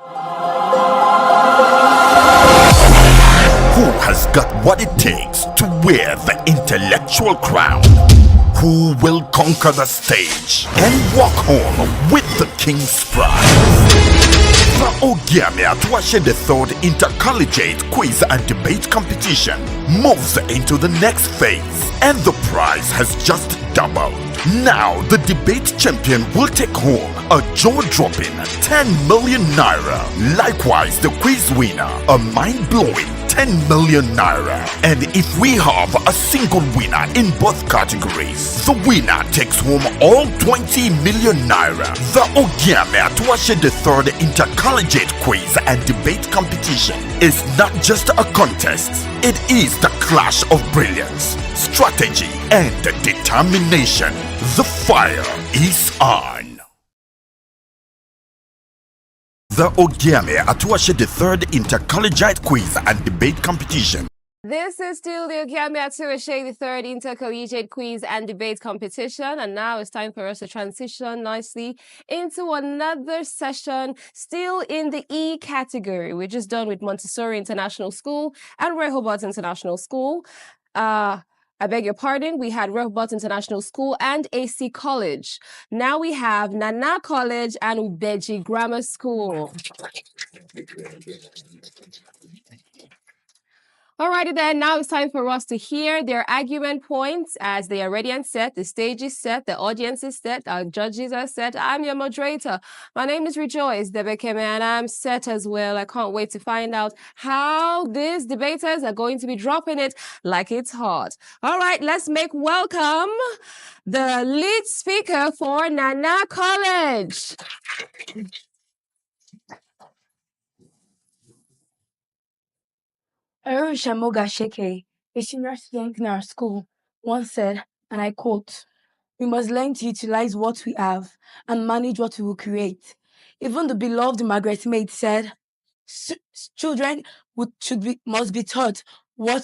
Who has got what it takes to wear the intellectual crown? Who will conquer the stage and walk home with the King's Prize? The Ogiame Atuwatse III Inter-Collegiate Quiz and Debate Competition moves into the next phase, and the prize has just doubled. Now the debate champion will take home a jaw-dropping 10 million naira. Likewise, the quiz winner, a mind-blowing 10 million naira. And if we have a single winner in both categories, the winner takes home all 20 million naira. The Ogiame Atuwatse III Inter-Collegiate Quiz and Debate Competition is not just a contest, it is the clash of brilliance, strategy, and determination. The fire is on. The Ogiame Atuwatse III Inter-Collegiate Quiz and Debate Competition. This is still the Ogiame Atuwatse III Inter-Collegiate Quiz and Debate Competition, and now it's time for us to transition nicely into another session, still in the E category. We're just done with Montessori International School and Rehoboth International School. I beg your pardon, we had Rehoboth International School and AC College. Now we have Nana College and Ubeji Grammar School. Alrighty then, now it's time for us to hear their argument points as they are ready and set. The stage is set, the audience is set, our judges are set. I'm your moderator. My name is Rejoice Debekeme and I'm set as well. I can't wait to find out how these debaters are going to be dropping it like it's hot. All right, let's make welcome the lead speaker for Nana College. Shamoga Sheke, a senior student in our school, once said, and I quote, "We must learn to utilize what we have and manage what we will create." Even the beloved Margaret Mead said, children must be taught how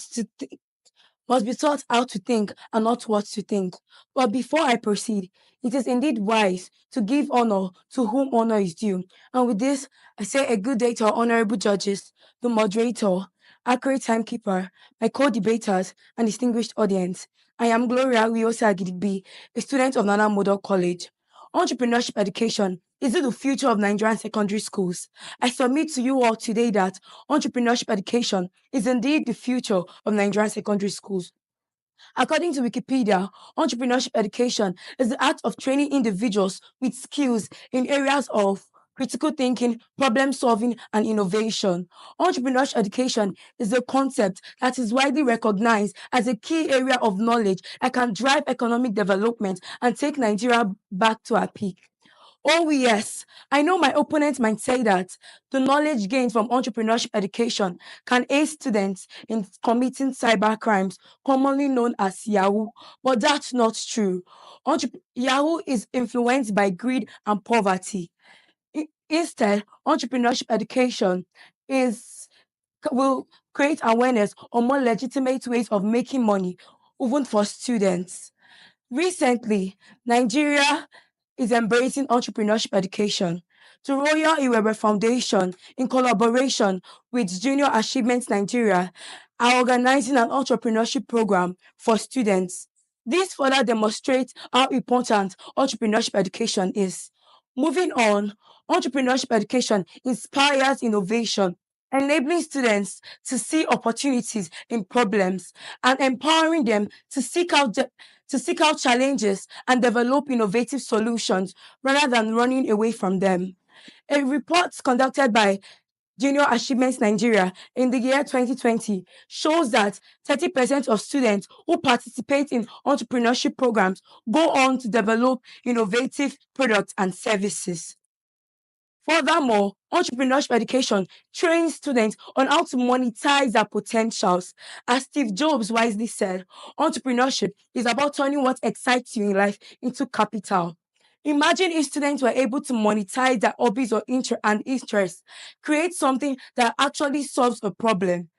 to think and not what to think. But before I proceed, it is indeed wise to give honor to whom honor is due. And with this, I say a good day to our honorable judges, the moderator, accurate timekeeper, my co-debaters, and distinguished audience. I am Gloria Wiosa Agidigbi, a student of Nana Model College. Entrepreneurship education is it the future of Nigerian secondary schools? I submit to you all today that entrepreneurship education is indeed the future of Nigerian secondary schools. According to Wikipedia, entrepreneurship education is the art of training individuals with skills in areas of critical thinking, problem solving, and innovation. Entrepreneurship education is a concept that is widely recognized as a key area of knowledge that can drive economic development and take Nigeria back to our peak. Oh yes, I know my opponents might say that the knowledge gained from entrepreneurship education can aid students in committing cyber crimes, commonly known as Yahoo, but that's not true. Yahoo is influenced by greed and poverty. Instead, entrepreneurship education will create awareness on more legitimate ways of making money, even for students. Recently, Nigeria is embracing entrepreneurship education. The Royal Iwewe Foundation, in collaboration with Junior Achievements Nigeria, are organizing an entrepreneurship program for students. This further demonstrates how important entrepreneurship education is. Moving on, entrepreneurship education inspires innovation, enabling students to see opportunities in problems and empowering them to seek out challenges and develop innovative solutions rather than running away from them. A report conducted by Junior Achievements Nigeria in the year 2020 shows that 30% of students who participate in entrepreneurship programs go on to develop innovative products and services. Furthermore, entrepreneurship education trains students on how to monetize their potentials. As Steve Jobs wisely said, entrepreneurship is about turning what excites you in life into capital. Imagine if students were able to monetize their hobbies or interests, create something that actually solves a problem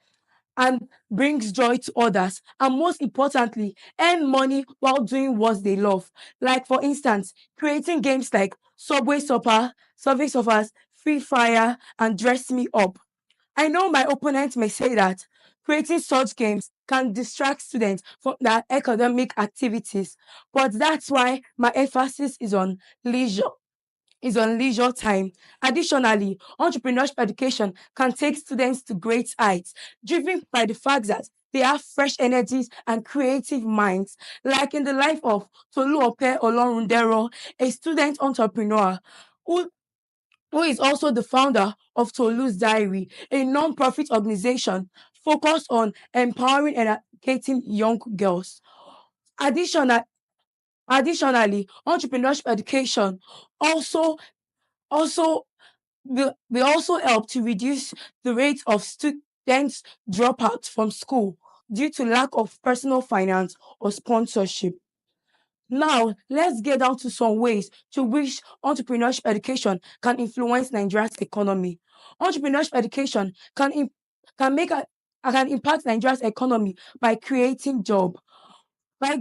and brings joy to others, and most importantly, earn money while doing what they love. Like, for instance, creating games like Subway Surfers, Free Fire, and Dress Me Up. I know my opponents may say that creating such games can distract students from their academic activities, but that's why my emphasis is on leisure time. Additionally, entrepreneurship education can take students to great heights, driven by the fact that they have fresh energies and creative minds, like in the life of Tolu Ope Olorundero, a student entrepreneur who is also the founder of Tolu's Diary, a non-profit organization focused on empowering and educating young girls. Additional, Additionally, entrepreneurship education also also will also help to reduce the rate of students dropouts from school due to lack of personal finance or sponsorship. Now, let's get down to some ways to which entrepreneurship education can influence Nigeria's economy. Entrepreneurship education can make can impact Nigeria's economy by creating jobs, by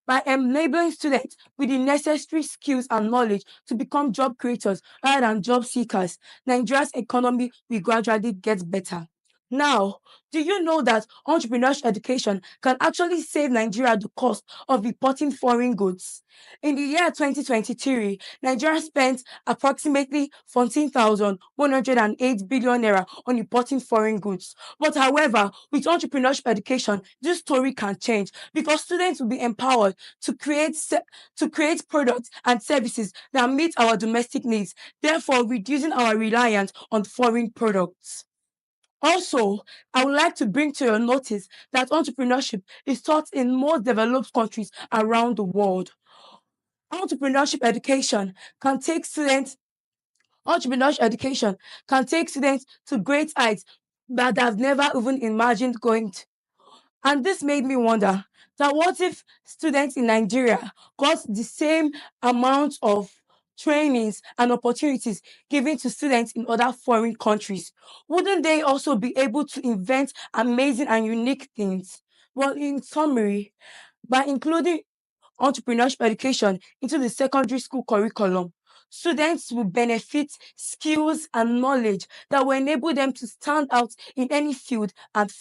by enabling students with the necessary skills and knowledge to become job creators rather than job seekers. Nigeria's economy will gradually get better. Now, do you know that entrepreneurship education can actually save Nigeria the cost of importing foreign goods? In the year 2023, Nigeria spent approximately 14,108 billion naira on importing foreign goods. But however, with entrepreneurship education, this story can change because students will be empowered to create products and services that meet our domestic needs, therefore reducing our reliance on foreign products. Also, I would like to bring to your notice that entrepreneurship is taught in most developed countries around the world. Entrepreneurship education can take students Entrepreneurship education can take students to great heights that they've never even imagined going to. And this made me wonder that what if students in Nigeria got the same amount of trainings and opportunities given to students in other foreign countries? Wouldn't they also be able to invent amazing and unique things? Well, in summary, by including entrepreneurship education into the secondary school curriculum, students will benefit skills and knowledge that will enable them to stand out in any field and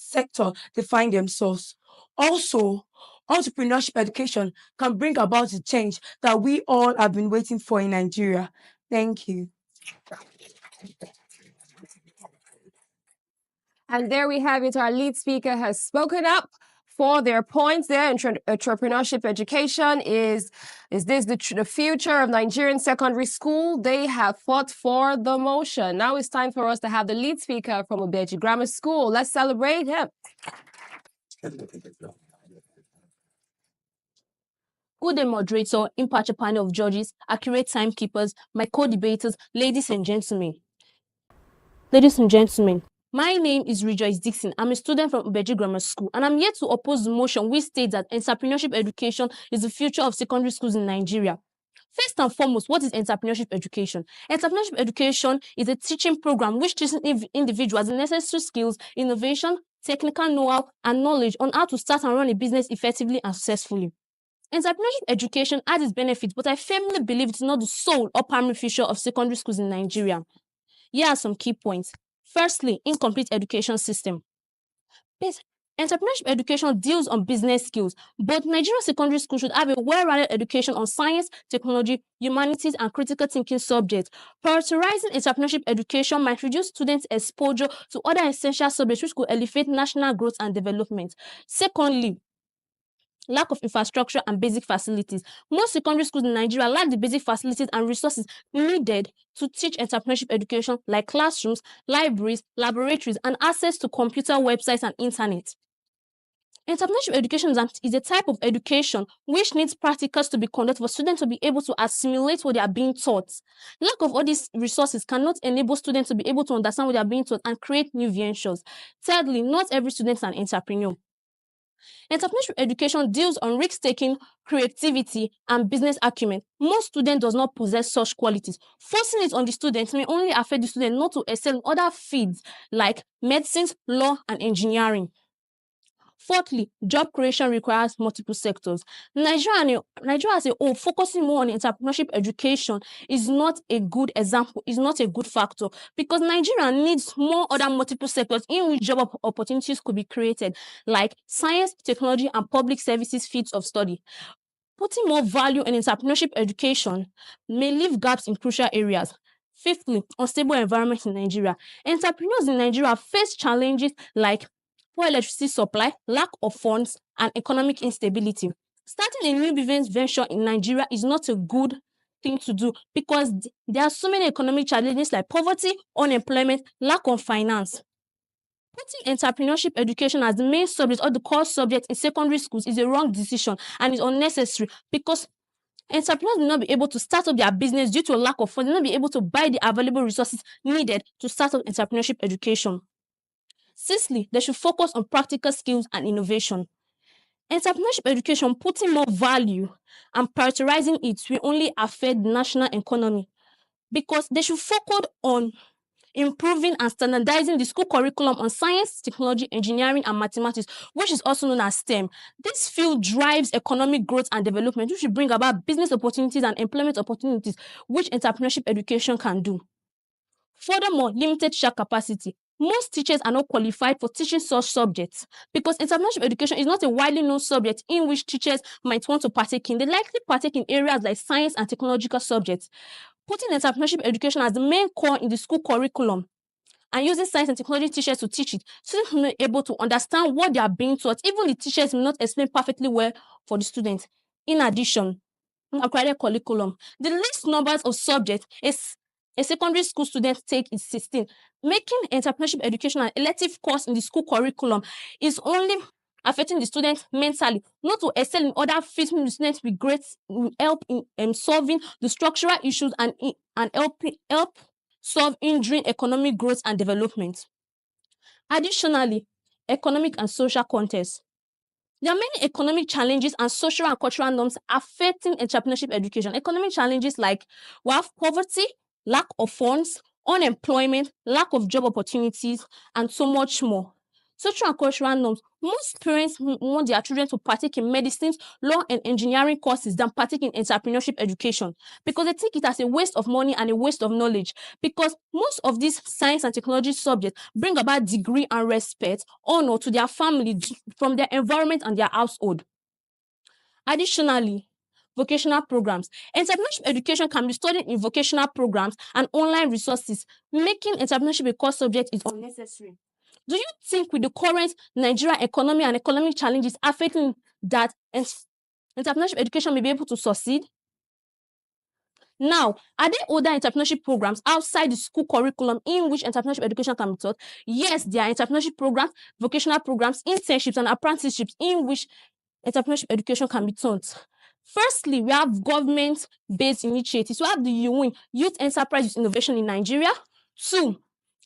sector they find themselves. Also, entrepreneurship education can bring about the change that we all have been waiting for in Nigeria. Thank you. And there we have it. Our lead speaker has spoken up for their points there. Entrepreneurship education is this the future of Nigerian secondary school? They have fought for the motion. Now it's time for us to have the lead speaker from Obeji Grammar School. Let's celebrate him. Good day, moderator, impartial panel of judges, accurate timekeepers, my co-debaters, ladies and gentlemen. Ladies and gentlemen, my name is Rejoice Dixon. I'm a student from Obeji Grammar School, and I'm here to oppose the motion which states that entrepreneurship education is the future of secondary schools in Nigeria. First and foremost, what is entrepreneurship education? Entrepreneurship education is a teaching program which teaches individuals the necessary skills, innovation, technical know-how, and knowledge on how to start and run a business effectively and successfully. Entrepreneurship education has its benefits, but I firmly believe it's not the sole or primary feature of secondary schools in Nigeria. Here are some key points. Firstly, incomplete education system. Entrepreneurship education deals on business skills, but Nigerian secondary schools should have a well-rounded education on science, technology, humanities, and critical thinking subjects. Prioritizing entrepreneurship education might reduce students' exposure to other essential subjects which could elevate national growth and development. Secondly, lack of infrastructure and basic facilities. Most secondary schools in Nigeria lack the basic facilities and resources needed to teach entrepreneurship education, like classrooms, libraries, laboratories, and access to computer websites and internet. Entrepreneurship education is a type of education which needs practicals to be conducted for students to be able to assimilate what they are being taught. Lack of all these resources cannot enable students to be able to understand what they are being taught and create new ventures. Thirdly, not every student is an entrepreneur. Entrepreneurship education deals on risk-taking, creativity, and business acumen. Most students does not possess such qualities. Forcing it on the students may only affect the student not to excel in other fields like medicine, law, and engineering. Fourthly, job creation requires multiple sectors. Nigeria as a whole, focusing more on entrepreneurship education is not a good example, is not a good factor, because Nigeria needs more other multiple sectors in which job opportunities could be created, like science, technology, and public services fields of study. Putting more value in entrepreneurship education may leave gaps in crucial areas. Fifthly, unstable environment in Nigeria. Entrepreneurs in Nigeria face challenges like poor electricity supply, lack of funds, and economic instability. Starting a new business venture in Nigeria is not a good thing to do because there are so many economic challenges like poverty, unemployment, lack of finance. Putting entrepreneurship education as the main subject or the core subject in secondary schools is a wrong decision and is unnecessary because entrepreneurs will not be able to start up their business due to a lack of funds. They will not be able to buy the available resources needed to start up entrepreneurship education. Sixthly, they should focus on practical skills and innovation. Entrepreneurship education, putting more value and prioritizing it will only affect the national economy because they should focus on improving and standardizing the school curriculum on science, technology, engineering, and mathematics, which is also known as STEM. This field drives economic growth and development, which will bring about business opportunities and employment opportunities, which entrepreneurship education can do. Furthermore, limited teacher capacity. Most teachers are not qualified for teaching such subjects because entrepreneurship education is not a widely known subject in which teachers might want to partake in. They likely partake in areas like science and technological subjects. Putting entrepreneurship education as the main core in the school curriculum and using science and technology teachers to teach it, students will not be able to understand what they are being taught. Even the teachers will not explain perfectly well for the students. In addition, acquired curriculum. The least numbers of subjects is a secondary school student take is 16. Making entrepreneurship education an elective course in the school curriculum is only affecting the students mentally, not to excel in other fields. The students will help in solving the structural issues and help solve hindering economic growth and development. Additionally, economic and social context. There are many economic challenges and social and cultural norms affecting entrepreneurship education. Economic challenges like we have poverty, lack of funds, unemployment, lack of job opportunities, and so much more. Social and cultural norms. Most parents want their children to partake in medicines, law, and engineering courses than partake in entrepreneurship education because they take it as a waste of money and a waste of knowledge. Because most of these science and technology subjects bring about degree and respect, honor to their family from their environment and their household. Additionally, vocational programs. Entrepreneurship education can be studied in vocational programs and online resources. Making entrepreneurship a core subject is unnecessary. Do you think with the current Nigerian economy and economic challenges affecting that entrepreneurship education may be able to succeed? Now, are there other entrepreneurship programs outside the school curriculum in which entrepreneurship education can be taught? Yes, there are entrepreneurship programs, vocational programs, internships, and apprenticeships in which entrepreneurship education can be taught. Firstly, we have government-based initiatives. We have the UWIN, Youth Enterprise Innovation in Nigeria. 2,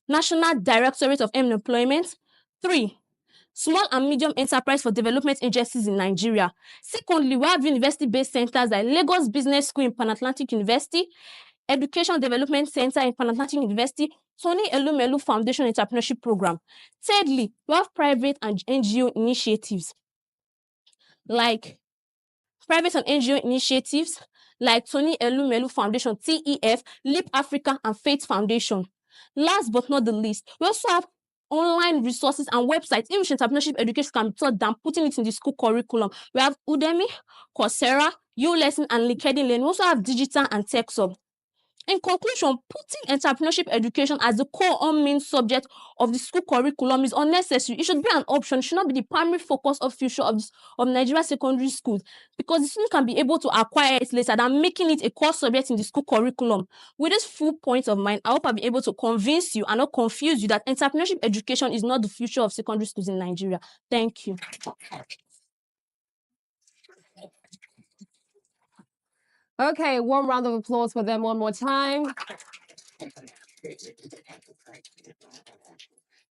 National Directorate of Employment. 3, Small and Medium Enterprise for Development Agencies in Nigeria. Secondly, we have university-based centers like Lagos Business School in Pan-Atlantic University, Education Development Center in Pan-Atlantic University, Tony Elumelu Foundation Entrepreneurship Program. Thirdly, we have private and NGO initiatives like Tony Elumelu Foundation, TEF, Leap Africa, and Faith Foundation. Last but not the least, we also have online resources and websites in which entrepreneurship education can be taught than putting it in the school curriculum. We have Udemy, Coursera, ULesson, and LinkedIn Learning. We also have digital and tech sub. In conclusion, putting entrepreneurship education as the core or main subject of the school curriculum is unnecessary. It should be an option. It should not be the primary focus of future of Nigeria secondary schools because the student can be able to acquire it later than making it a core subject in the school curriculum. With this full point of mind, I hope I'll be able to convince you and not confuse you that entrepreneurship education is not the future of secondary schools in Nigeria. Thank you. Okay, one round of applause for them one more time.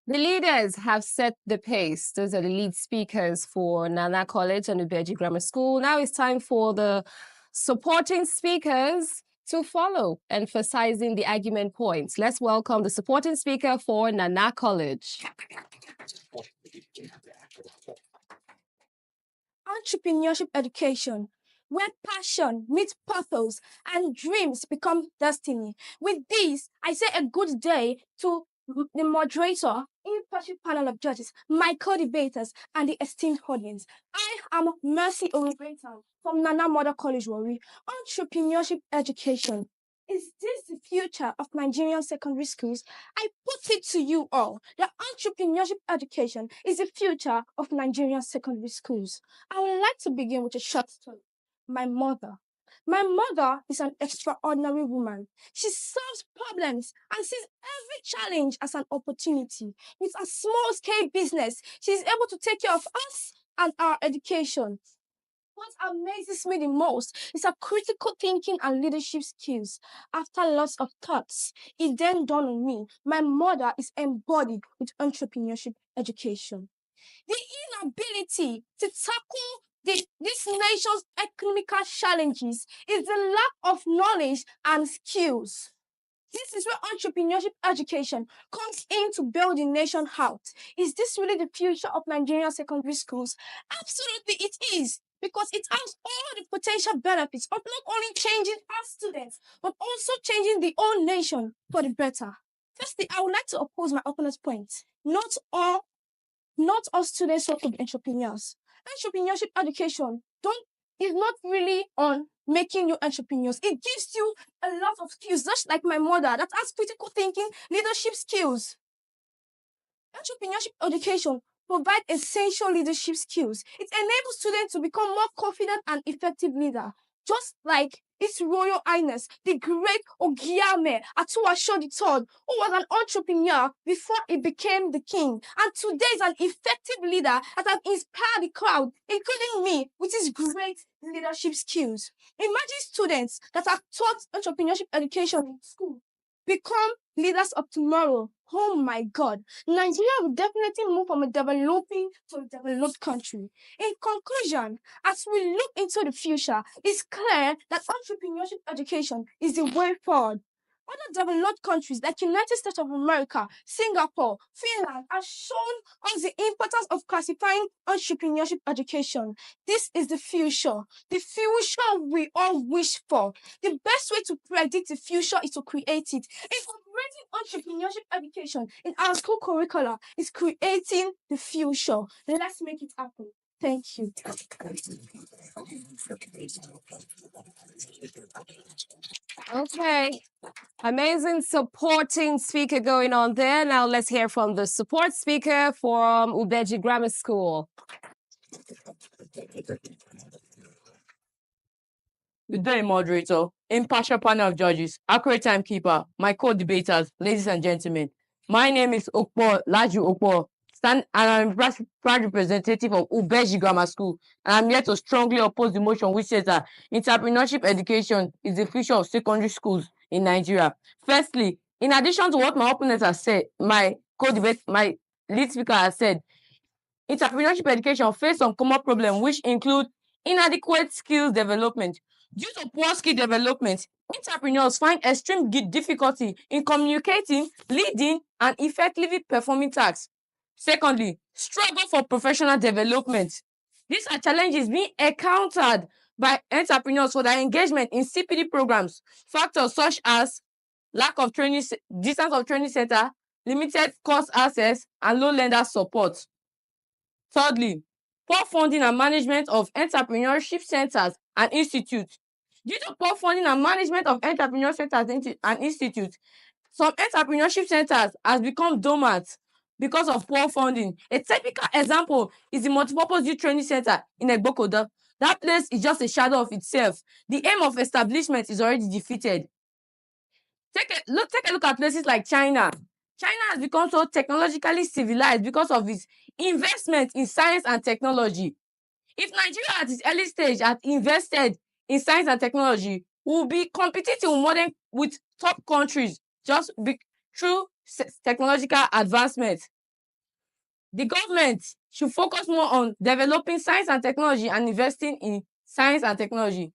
The leaders have set the pace. Those are the lead speakers for Nana College and Ubeji Grammar School. Now it's time for the supporting speakers to follow, emphasizing the argument points. Let's welcome the supporting speaker for Nana College. entrepreneurship education, where passion meets purpose and dreams become destiny. With this, I say a good day to the moderator, impartial panel of judges, my co-debaters, and the esteemed audience. I am Mercy Olubetan from Nana Mother College, Warri. Entrepreneurship education. Is this the future of Nigerian secondary schools? I put it to you all that entrepreneurship education is the future of Nigerian secondary schools. I would like to begin with a short story. My mother. My mother is an extraordinary woman. She solves problems and sees every challenge as an opportunity. With a small scale business, she is able to take care of us and our education. What amazes me the most is her critical thinking and leadership skills. After lots of thoughts, it then dawned on me my mother is embodied with entrepreneurship education. The inability to tackle this nation's economical challenges is the lack of knowledge and skills. This is where entrepreneurship education comes in to build the nation out. Is this really the future of Nigerian secondary schools? Absolutely it is, because it has all the potential benefits of not only changing our students, but also changing the whole nation for the better. Firstly, I would like to oppose my opponent's point. Not all students want to be entrepreneurs. Entrepreneurship education is not really on making you entrepreneurs. It gives you a lot of skills, just like my mother, that has critical thinking, leadership skills. Entrepreneurship education provides essential leadership skills. It enables students to become more confident and effective leaders, just like His Royal Highness, the great Ogiame Atuwatse III, who was an entrepreneur before he became the king, and today is an effective leader that has inspired the crowd, including me, with his great leadership skills. Imagine students that are taught entrepreneurship education in school become leaders of tomorrow. Oh my God. Nigeria will definitely move from a developing to a developed country. In conclusion, as we look into the future, it's clear that entrepreneurship education is the way forward. Other developed countries like United States of America, Singapore, Finland have shown us the importance of classifying entrepreneurship education. This is the future we all wish for. The best way to predict the future is to create it. Incorporating entrepreneurship education in our school curricula is creating the future. Let's make it happen. Thank you. Okay. Amazing supporting speaker going on there. Now let's hear from the support speaker from Ubeji Grammar School. Good day, moderator, impartial panel of judges, accurate timekeeper, my co-debaters, ladies and gentlemen. My name is Laju Okpo, and I'm proud representative of Ubeji Grammar School, and I'm here to strongly oppose the motion which says that entrepreneurship education is the future of secondary schools in Nigeria. Firstly, in addition to what my opponent has said, my lead speaker has said, entrepreneurship education faces some common problems which include inadequate skills development. Due to poor skill development, entrepreneurs find extreme difficulty in communicating, leading, and effectively performing tasks. Secondly, struggle for professional development. These are challenges being encountered by entrepreneurs for their engagement in CPD programs. Factors such as lack of training, distance of training center, limited course access, and low lender support. Thirdly, poor funding and management of entrepreneurship centers and institutes. Due to poor funding and management of entrepreneurship centers and institutes, some entrepreneurship centers has become dormant because of poor funding. A typical example is the multipurpose youth training center in Egbokoda. That place is just a shadow of itself. The aim of establishment is already defeated. Take a look at places like China. China has become so technologically civilized because of its investment in science and technology. If Nigeria at its early stage had invested in science and technology, we will be competing with top countries through technological advancement. The government should focus more on developing science and technology and investing in science and technology.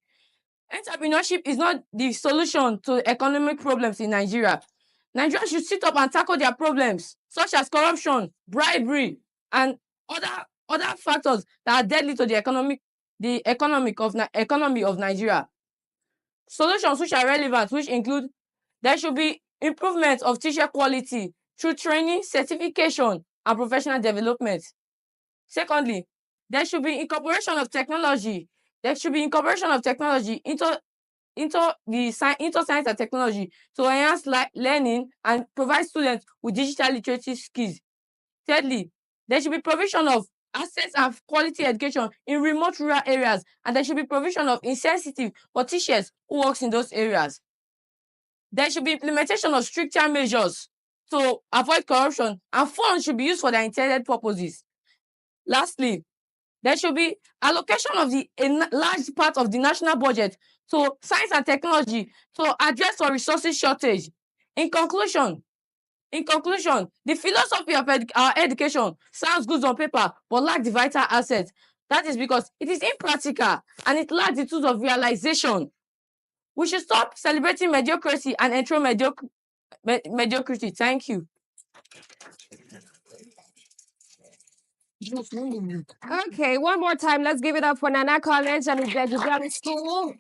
Entrepreneurship is not the solution to economic problems in Nigeria. Nigeria should sit up and tackle their problems, such as corruption, bribery, and other factors that are deadly to the economic the economy of Nigeria. Solutions which are relevant, which include there should be improvement of teacher quality through training, certification, and professional development. Secondly, there should be incorporation of technology. There should be incorporation of technology into science and technology to enhance learning and provide students with digital literacy skills. Thirdly, there should be provision of access and quality education in remote rural areas, and there should be provision of incentive for teachers who works in those areas. There should be implementation of stricter measures to avoid corruption, and funds should be used for their intended purposes. Lastly, there should be allocation of a large part of the national budget to science and technology to address our resources shortage. In conclusion, the philosophy of our education sounds good on paper but lacks the vital assets. That is because it is impractical and it lacks the tools of realization. We should stop celebrating mediocrity and enthrone mediocrity. Thank you. Okay, one more time. Let's give it up for Nana College and Ogiame School.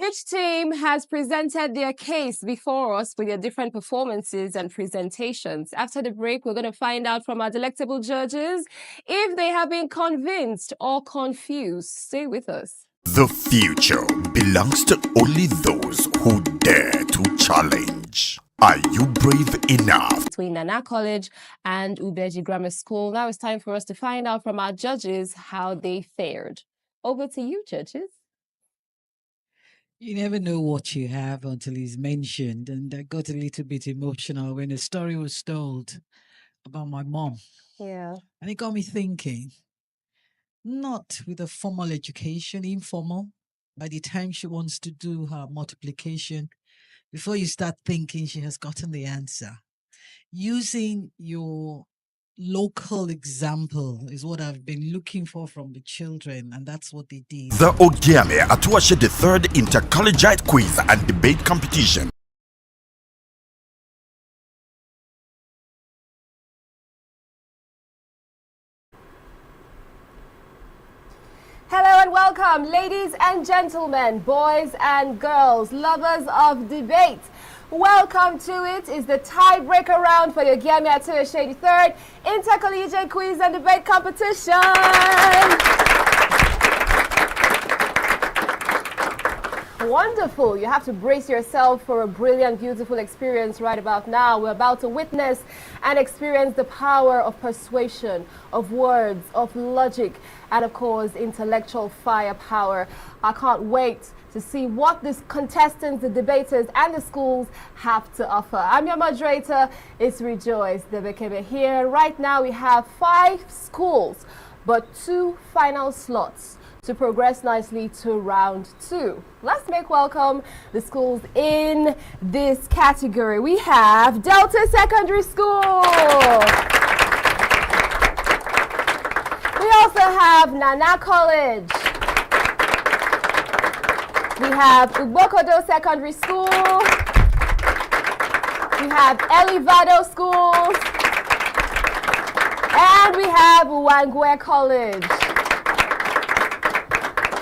Each team has presented their case before us with their different performances and presentations. After the break, we're going to find out from our delectable judges if they have been convinced or confused. Stay with us. The future belongs to only those who dare to challenge. Are you brave enough? Between Nana College and Ubeji Grammar School. Now it's time for us to find out from our judges how they fared. Over to you, judges. You never know what you have until it's mentioned, and I got a little bit emotional when a story was told about my mom. Yeah. And it got me thinking, not with a formal education, informal. By the time she wants to do her multiplication, before you start thinking she has gotten the answer. Using your local example is what I've been looking for from the children, and that's what they did. The Ogiame Atuwatse the third Inter-Collegiate quiz and debate competition. Hello and welcome, ladies and gentlemen, boys and girls, lovers of debate. Welcome to it is the tiebreaker round for the Ogiame Atuwatse III Inter-Collegiate Quiz and Debate Competition. Wonderful. You have to brace yourself for a brilliant, beautiful experience right about now. We're about to witness and experience the power of persuasion, of words, of logic, and of course, intellectual firepower. I can't wait to see what these contestants, the debaters, and the schools have to offer. I'm your moderator, it's Rejoice Debekebe here. Right now, we have 5 schools, but 2 final slots to progress nicely to round 2. Let's make welcome the schools in this category. We have Delta Secondary School. We also have Nana College. We have Ubokodo Secondary School. We have Elivado Schools. And we have Wangwe College.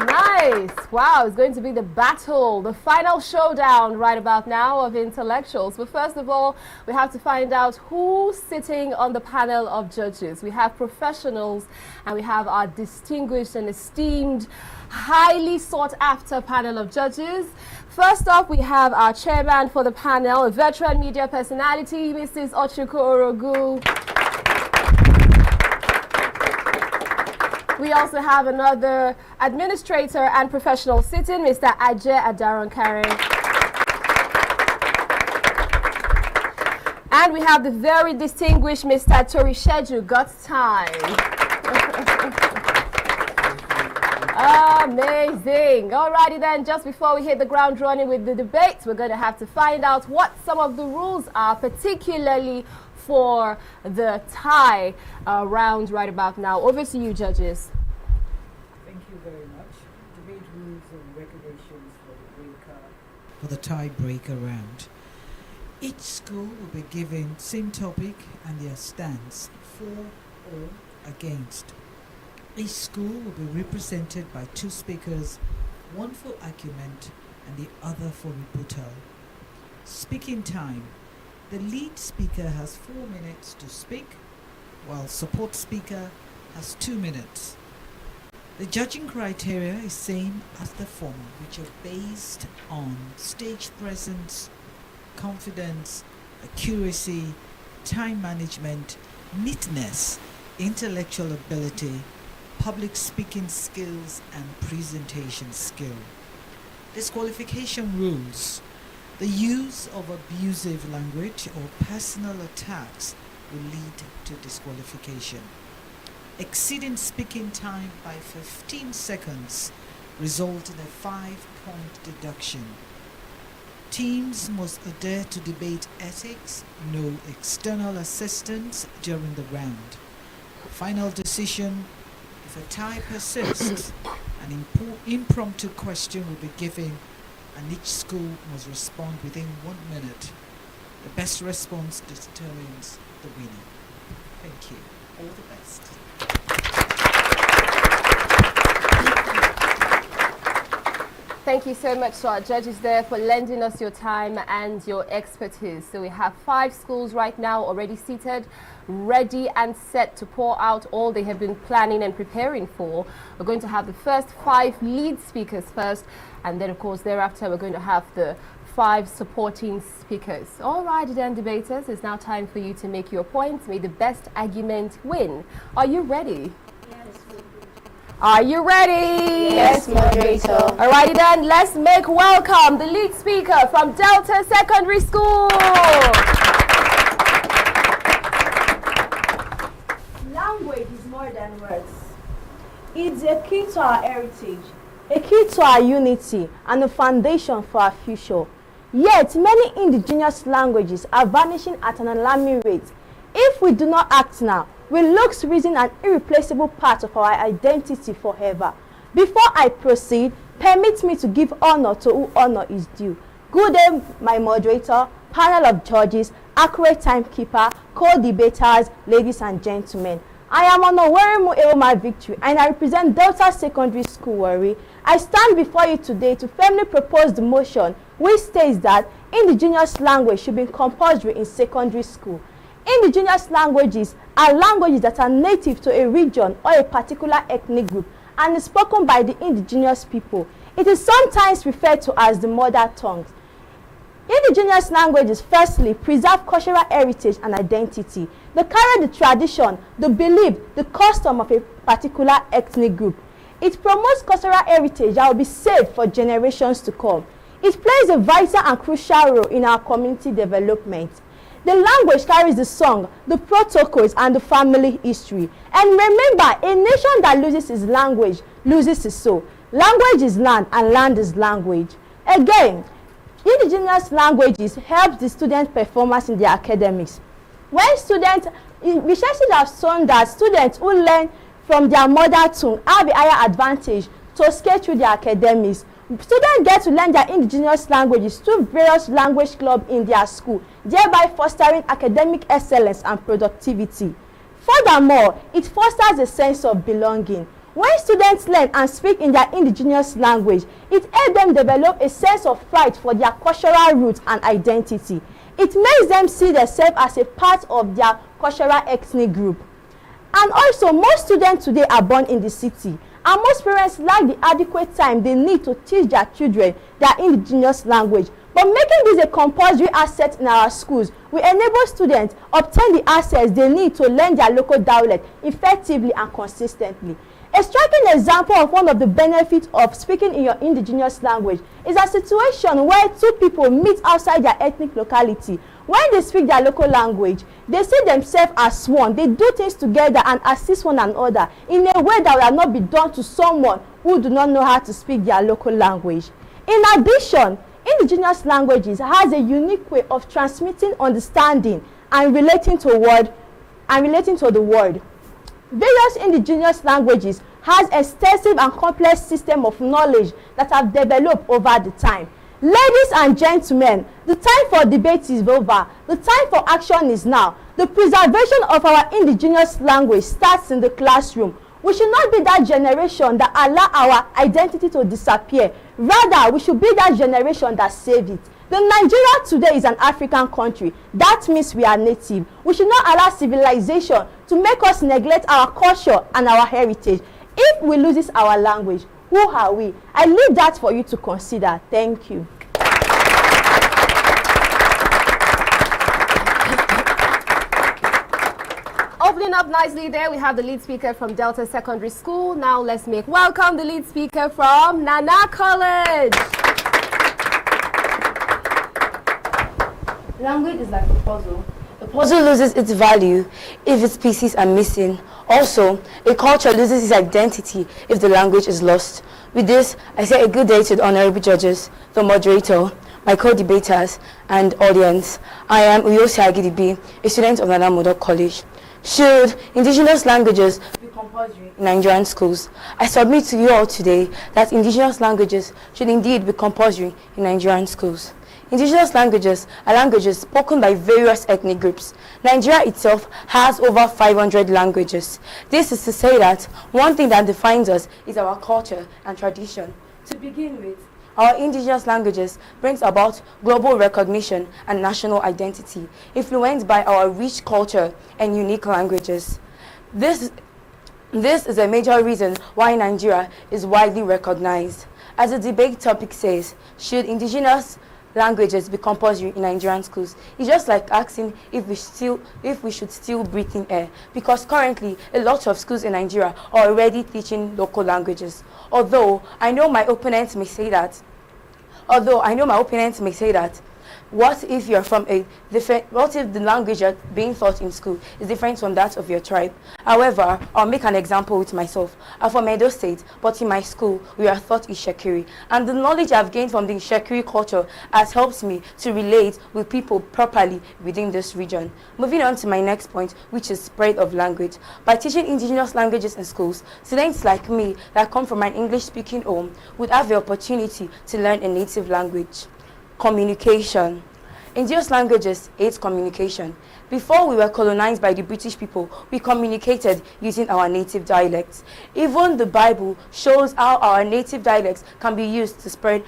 Nice. Wow, it's going to be the battle, the final showdown right about now of intellectuals. But first of all, we have to find out who's sitting on the panel of judges. We have professionals and we have our distinguished and esteemed, highly sought after panel of judges. First off, we have our chairman for the panel, a veteran media personality, Mrs. Ochuku Orogu. We also have another administrator and professional sitting, Mr. Ajay Adaronkare. And we have the very distinguished Mr. Torisheju Time. Amazing. Alrighty then, just before we hit the ground running with the debate, we're going to have to find out what some of the rules are, particularly for the tie round right about now. Over to you, judges. Thank you very much. Debate rules and regulations for the tiebreaker round. Each school will be given same topic and their stance for or against. Each school will be represented by 2 speakers, one for argument and the other for rebuttal. Speaking time. The lead speaker has 4 minutes to speak, while support speaker has 2 minutes. The judging criteria is same as the former, which are based on stage presence, confidence, accuracy, time management, neatness, intellectual ability, public speaking skills, and presentation skill. Disqualification rules. The use of abusive language or personal attacks will lead to disqualification. Exceeding speaking time by 15 seconds result in a 5-point deduction. Teams must adhere to debate ethics, no external assistance during the round. Final decision: if a tie persists, an impromptu question will be given and each school must respond within 1 minute. The best response determines the winner. Thank you. All the best. Thank you so much to our judges there for lending us your time and your expertise. So we have 5 schools right now already seated, ready and set to pour out all they have been planning and preparing for. We're going to have the first 5 lead speakers first, and then of course thereafter we're going to have the 5 supporting speakers. All right then, debaters, it's now time for you to make your points. May the best argument win. Are you ready? Are you ready? Yes, moderator. Alrighty then, let's make welcome the lead speaker from Delta Secondary School. Language is more than words. It's a key to our heritage, a key to our unity, and a foundation for our future. Yet, many indigenous languages are vanishing at an alarming rate. If we do not act now, we lose reason an irreplaceable part of our identity forever. Before I proceed, permit me to give honor to who honor is due. Good day, my moderator, panel of judges, accurate timekeeper, co-debaters, ladies and gentlemen. I am Onoweremu Eoma Victory and I represent Delta Secondary School Warri. I stand before you today to firmly propose the motion which states that indigenous language should be compulsory in secondary school. Indigenous languages are languages that are native to a region or a particular ethnic group and is spoken by the indigenous people. It is sometimes referred to as the mother tongues. Indigenous languages firstly preserve cultural heritage and identity. They carry the tradition, the belief, the custom of a particular ethnic group. It promotes cultural heritage that will be saved for generations to come. It plays a vital and crucial role in our community development. The language carries the song, the protocols, and the family history. And remember, a nation that loses its language loses its soul. Language is land, and land is language. Again, indigenous languages help the student performance in their academics. When students, researchers have shown that students who learn from their mother tongue have a higher advantage to scale through their academics. Students get to learn their indigenous languages through various language clubs in their school, thereby fostering academic excellence and productivity. Furthermore, it fosters a sense of belonging. When students learn and speak in their indigenous language, it helps them develop a sense of pride for their cultural roots and identity. It makes them see themselves as a part of their cultural ethnic group. And also, most students today are born in the city, and most parents lack the adequate time they need to teach their children their indigenous language. But making this a compulsory asset in our schools will enable students obtain the access they need to learn their local dialect effectively and consistently. A striking example of one of the benefits of speaking in your indigenous language is a situation where 2 people meet outside their ethnic locality. When they speak their local language, they see themselves as one. They do things together and assist one another in a way that will not be done to someone who do not know how to speak their local language. In addition, indigenous languages has a unique way of transmitting understanding and relating to the world. Various indigenous languages has extensive and complex system of knowledge that have developed over the time. Ladies and gentlemen, the time for debate is over. The time for action is now. The preservation of our indigenous language starts in the classroom. We should not be that generation that allow our identity to disappear. Rather, we should be that generation that save it. The Nigeria today is an African country. That means we are native. We should not allow civilization to make us neglect our culture and our heritage. If we lose our language, who are we? I leave that for you to consider. Thank you. Opening up nicely there, we have the lead speaker from Delta Secondary School. Now let's make welcome the lead speaker from Nana College. Language is like a puzzle. The puzzle loses its value if its pieces are missing. Also, a culture loses its identity if the language is lost. With this, I say a good day to the honorable judges, the moderator, my co-debaters, and audience. I am Uyosi Agidibi, a student of Nana Model College. Should indigenous languages be compulsory in Nigerian schools? I submit to you all today that indigenous languages should indeed be compulsory in Nigerian schools. Indigenous languages are languages spoken by various ethnic groups. Nigeria itself has over 500 languages. This is to say that one thing that defines us is our culture and tradition. To begin with, our indigenous languages brings about global recognition and national identity, influenced by our rich culture and unique languages. This is a major reason why Nigeria is widely recognized. As the debate topic says, should indigenous languages be compulsory in Nigerian schools? It's just like asking if we should still breathe in air, because currently a lot of schools in Nigeria are already teaching local languages. Although I know my opponents may say that, what if you're from a different, what if the language you're being taught in school is different from that of your tribe? However, I'll make an example with myself. I'm from Edo State, but in my school, we are taught Ishekiri. And the knowledge I've gained from the Ishekiri culture has helped me to relate with people properly within this region. Moving on to my next point, which is spread of language. By teaching indigenous languages in schools, students like me that come from an English-speaking home would have the opportunity to learn a native language. Communication. Indigenous languages aid communication. Before we were colonized by the British people, we communicated using our native dialects. Even the Bible shows how our native dialects can be used to spread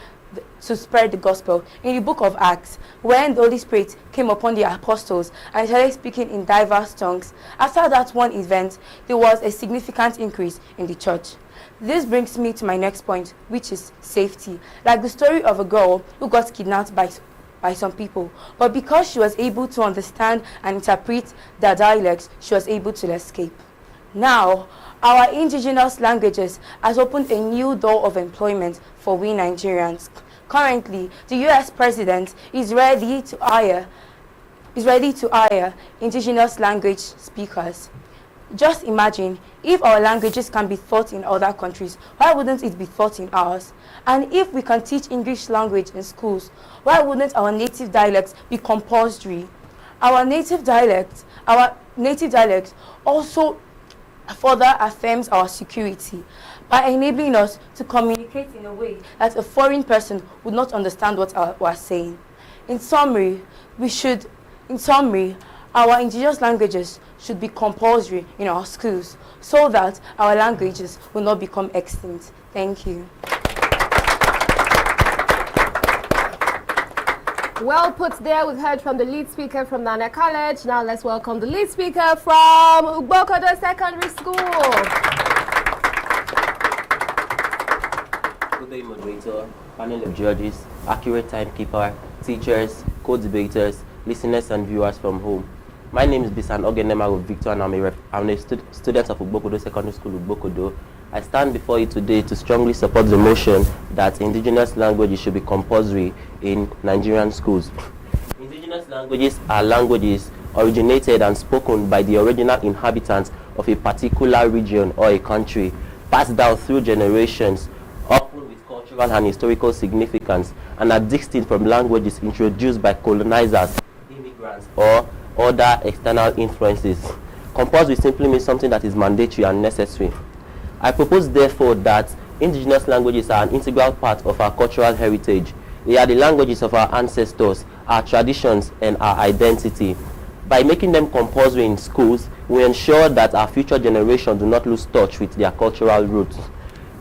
the gospel. In the book of Acts, when the Holy Spirit came upon the apostles and started speaking in diverse tongues, after that one event, there was a significant increase in the church. This brings me to my next point, which is safety. Like the story of a girl who got kidnapped by some people, but because she was able to understand and interpret their dialects, she was able to escape. Now, our indigenous languages has opened a new door of employment for we Nigerians. Currently, the US president is ready to hire indigenous language speakers. Just imagine, if our languages can be taught in other countries, why wouldn't it be taught in ours? And if we can teach English language in schools, why wouldn't our native dialects be compulsory? Our native dialects also further affirms our security by enabling us to communicate in a way that a foreign person would not understand what we are saying. In summary, our indigenous languages should be compulsory in our schools so that our languages will not become extinct. Thank you. Well put there. We've heard from the lead speaker from Nana College. Now let's welcome the lead speaker from Ugbokodo Secondary School. Good day, moderator, panel of judges, accurate timekeeper, teachers, co-debaters, listeners and viewers from home. My name is Bisan Ogenema Victor and I'm a student of Ugbokodo Secondary School, Ugbokodo. I stand before you today to strongly support the motion that indigenous languages should be compulsory in Nigerian schools. Indigenous languages are languages originated and spoken by the original inhabitants of a particular region or a country, passed down through generations, often with cultural and historical significance, and are distinct from languages introduced by colonizers, immigrants, or other external influences. Compulsory simply means something that is mandatory and necessary. I propose therefore that indigenous languages are an integral part of our cultural heritage. They are the languages of our ancestors, our traditions, and our identity. By making them compulsory in schools, we ensure that our future generation do not lose touch with their cultural roots.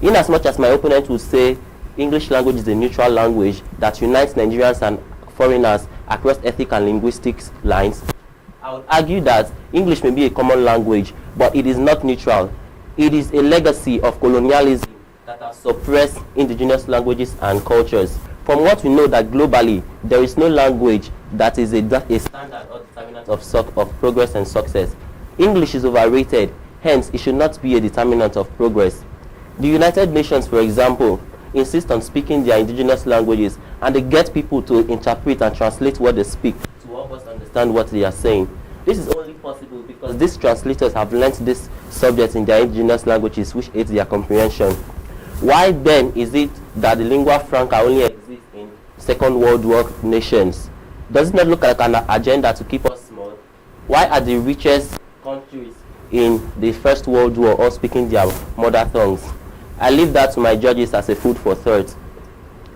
In as much as my opponent will say English language is a neutral language that unites Nigerians and foreigners across ethnic and linguistic lines, I would argue that English may be a common language, but it is not neutral. It is a legacy of colonialism that has suppressed indigenous languages and cultures. From what we know that globally, there is no language that is a standard or determinant of progress and success. English is overrated, hence it should not be a determinant of progress. The United Nations, for example, insist on speaking their indigenous languages, and they get people to interpret and translate what they speak to help us understand what they are saying. This is only possible because these translators have learnt this subject in their indigenous languages, which aids their comprehension. Why then is it that the lingua franca only exists in Second World War nations? Does it not look like an agenda to keep us small? Why are the richest countries in the First World War all speaking their mother tongues? I leave that to my judges as a food for thought.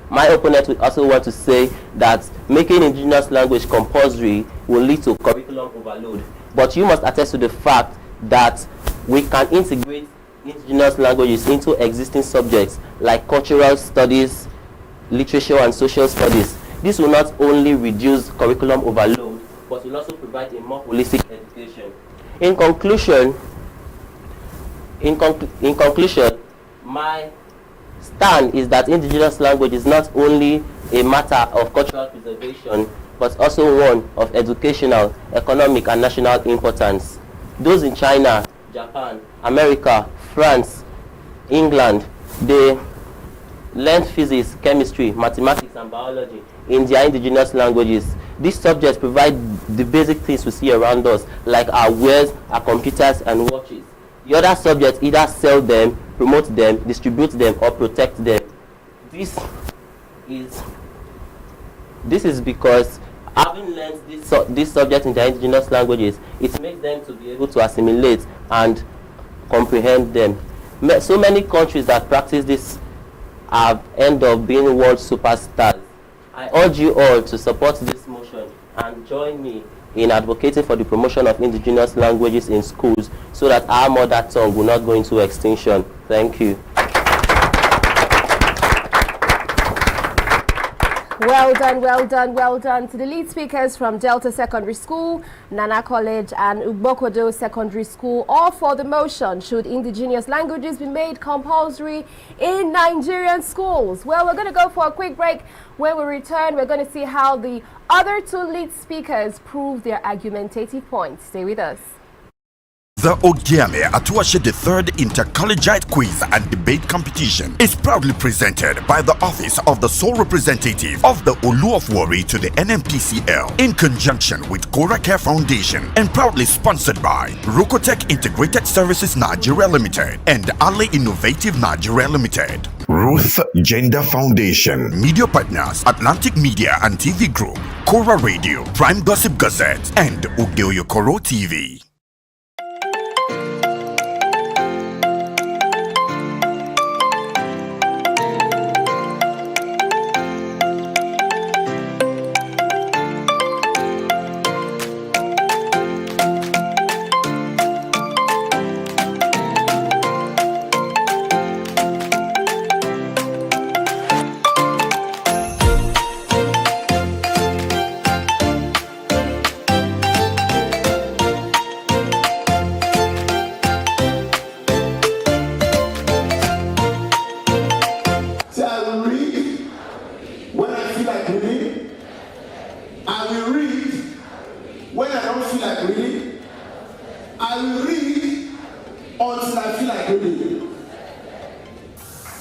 My opponent would also want to say that making indigenous language compulsory will lead to curriculum overload. But you must attest to the fact that we can integrate indigenous languages into existing subjects like cultural studies, literature and social studies. This will not only reduce curriculum overload, but will also provide a more holistic education. In conclusion, my stand is that indigenous language is not only a matter of cultural preservation, but also one of educational, economic and national importance. Those in China, Japan, America, France, England, they learn physics, chemistry, mathematics and biology in their indigenous languages. These subjects provide the basic things we see around us, like our wares, our computers and watches. The other subjects either sell them, promote them, distribute them or protect them. This is because having learned this subject in their indigenous languages, it makes them to be able to assimilate and comprehend them. So many countries that practice this have end up being world superstars. I urge you all to support this motion and join me in advocating for the promotion of indigenous languages in schools so that our mother tongue will not go into extinction. Thank you. Well done, well done, well done to the lead speakers from Delta Secondary School, Nana College and Ugbokodo Secondary School, all for the motion, should indigenous languages be made compulsory in Nigerian schools? Well, we're going to go for a quick break. When we return, we're going to see how the other two lead speakers prove their argumentative points. Stay with us. The Ogiame Atuwatse III Inter-Collegiate Quiz and Debate Competition is proudly presented by the Office of the Sole Representative of the Olu of Warri to the NMPCL in conjunction with Cora Care Foundation and proudly sponsored by Rokotech Integrated Services Nigeria Limited and Ali Innovative Nigeria Limited. Ruth Gender Foundation. Media partners Atlantic Media and TV Group, Cora Radio, Prime Gossip Gazette and Ugeoyokoro TV.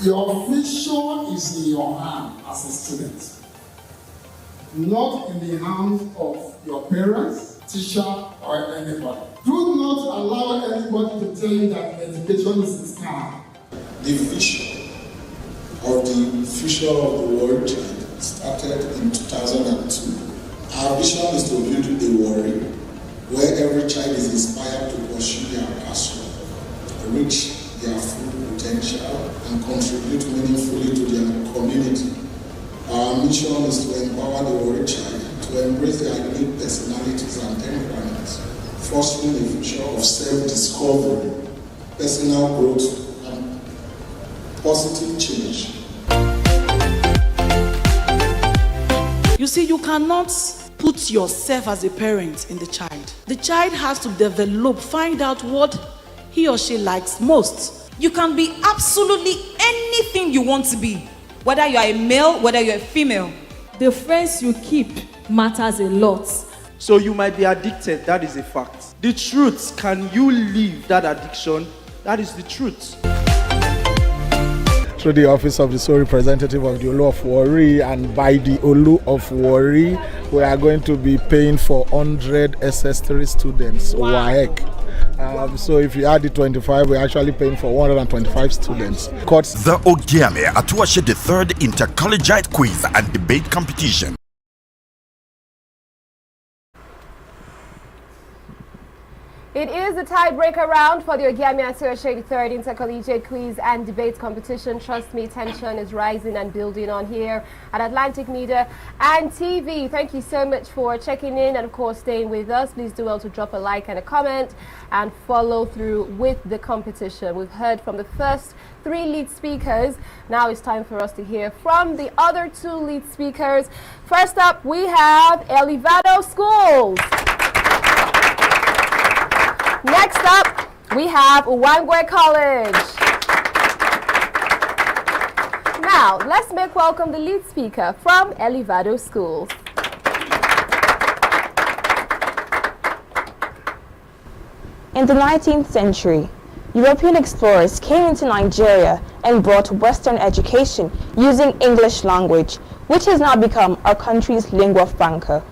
Your future is in your hand as a student, not in the hands of your parents, teacher, or anybody. Do not allow anybody to tell you that education is a scam. The vision of the future of the world child started in 2002. Our vision is to build a world where every child is inspired to pursue their passion, reach their full potential, and contribute meaningfully to their community. Our mission is to empower the world child to embrace their unique personalities and temperaments fostering a future of self-discovery, personal growth, and positive change. You see, you cannot put yourself as a parent in the child. The child has to develop, find out what he or she likes most. You can be absolutely anything you want to be, whether you are a male, whether you're a female. The friends you keep matters a lot. So you might be addicted, that is a fact. The truth, can you leave that addiction? That is the truth. Through the office of the sole representative of the Olu of Warri, and by the Olu of Warri, we are going to be paying for 100 SS3 students. Wow. WAEC. So if you add the 25, we're actually paying for 125 students. The Ogiame Atuwatse the third Inter-Collegiate quiz and debate competition. It is the tiebreaker round for the Ogiame Atuwatse the third Inter-Collegiate quiz and debate competition. Trust me, tension is rising and building on here at Atlantic Media and TV. Thank you so much for checking in and, of course, staying with us. Please do well to drop a like and a comment and follow through with the competition. We've heard from the first 3 lead speakers. Now it's time for us to hear from the other 2 lead speakers. First up, we have Elevado Schools. Next up, we have Uwangwe College. Now, let's make welcome the lead speaker from Elevado Schools. In the 19th century, European explorers came into Nigeria and brought Western education using English language, which has now become our country's lingua franca.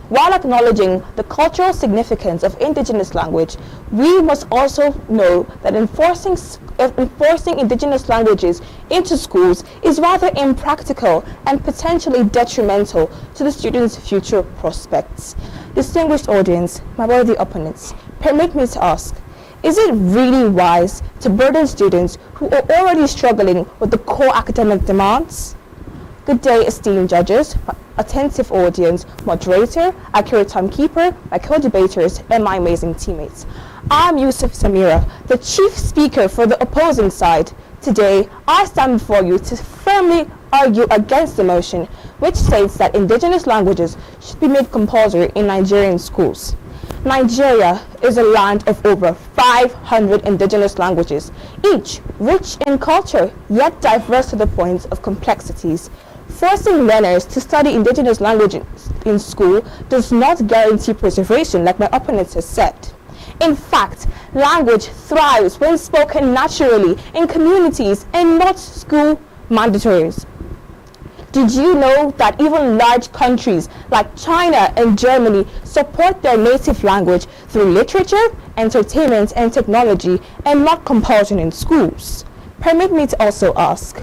While acknowledging the cultural significance of indigenous language, we must also know that enforcing indigenous languages into schools is rather impractical and potentially detrimental to the students' future prospects. Distinguished audience, my worthy opponents, permit me to ask, is it really wise to burden students who are already struggling with the core academic demands? Good day, esteemed judges, attentive audience, moderator, accurate timekeeper, my co-debaters, and my amazing teammates. I'm Yusuf Samira, the chief speaker for the opposing side. Today, I stand before you to firmly argue against the motion, which states that indigenous languages should be made compulsory in Nigerian schools. Nigeria is a land of over 500 indigenous languages, each rich in culture, yet diverse to the point of complexities. Forcing learners to study indigenous languages in school does not guarantee preservation, like my opponent has said. In fact, language thrives when spoken naturally in communities and not school mandatories. Did you know that even large countries like China and Germany support their native language through literature, entertainment, and technology, and not compulsion in schools? Permit me to also ask,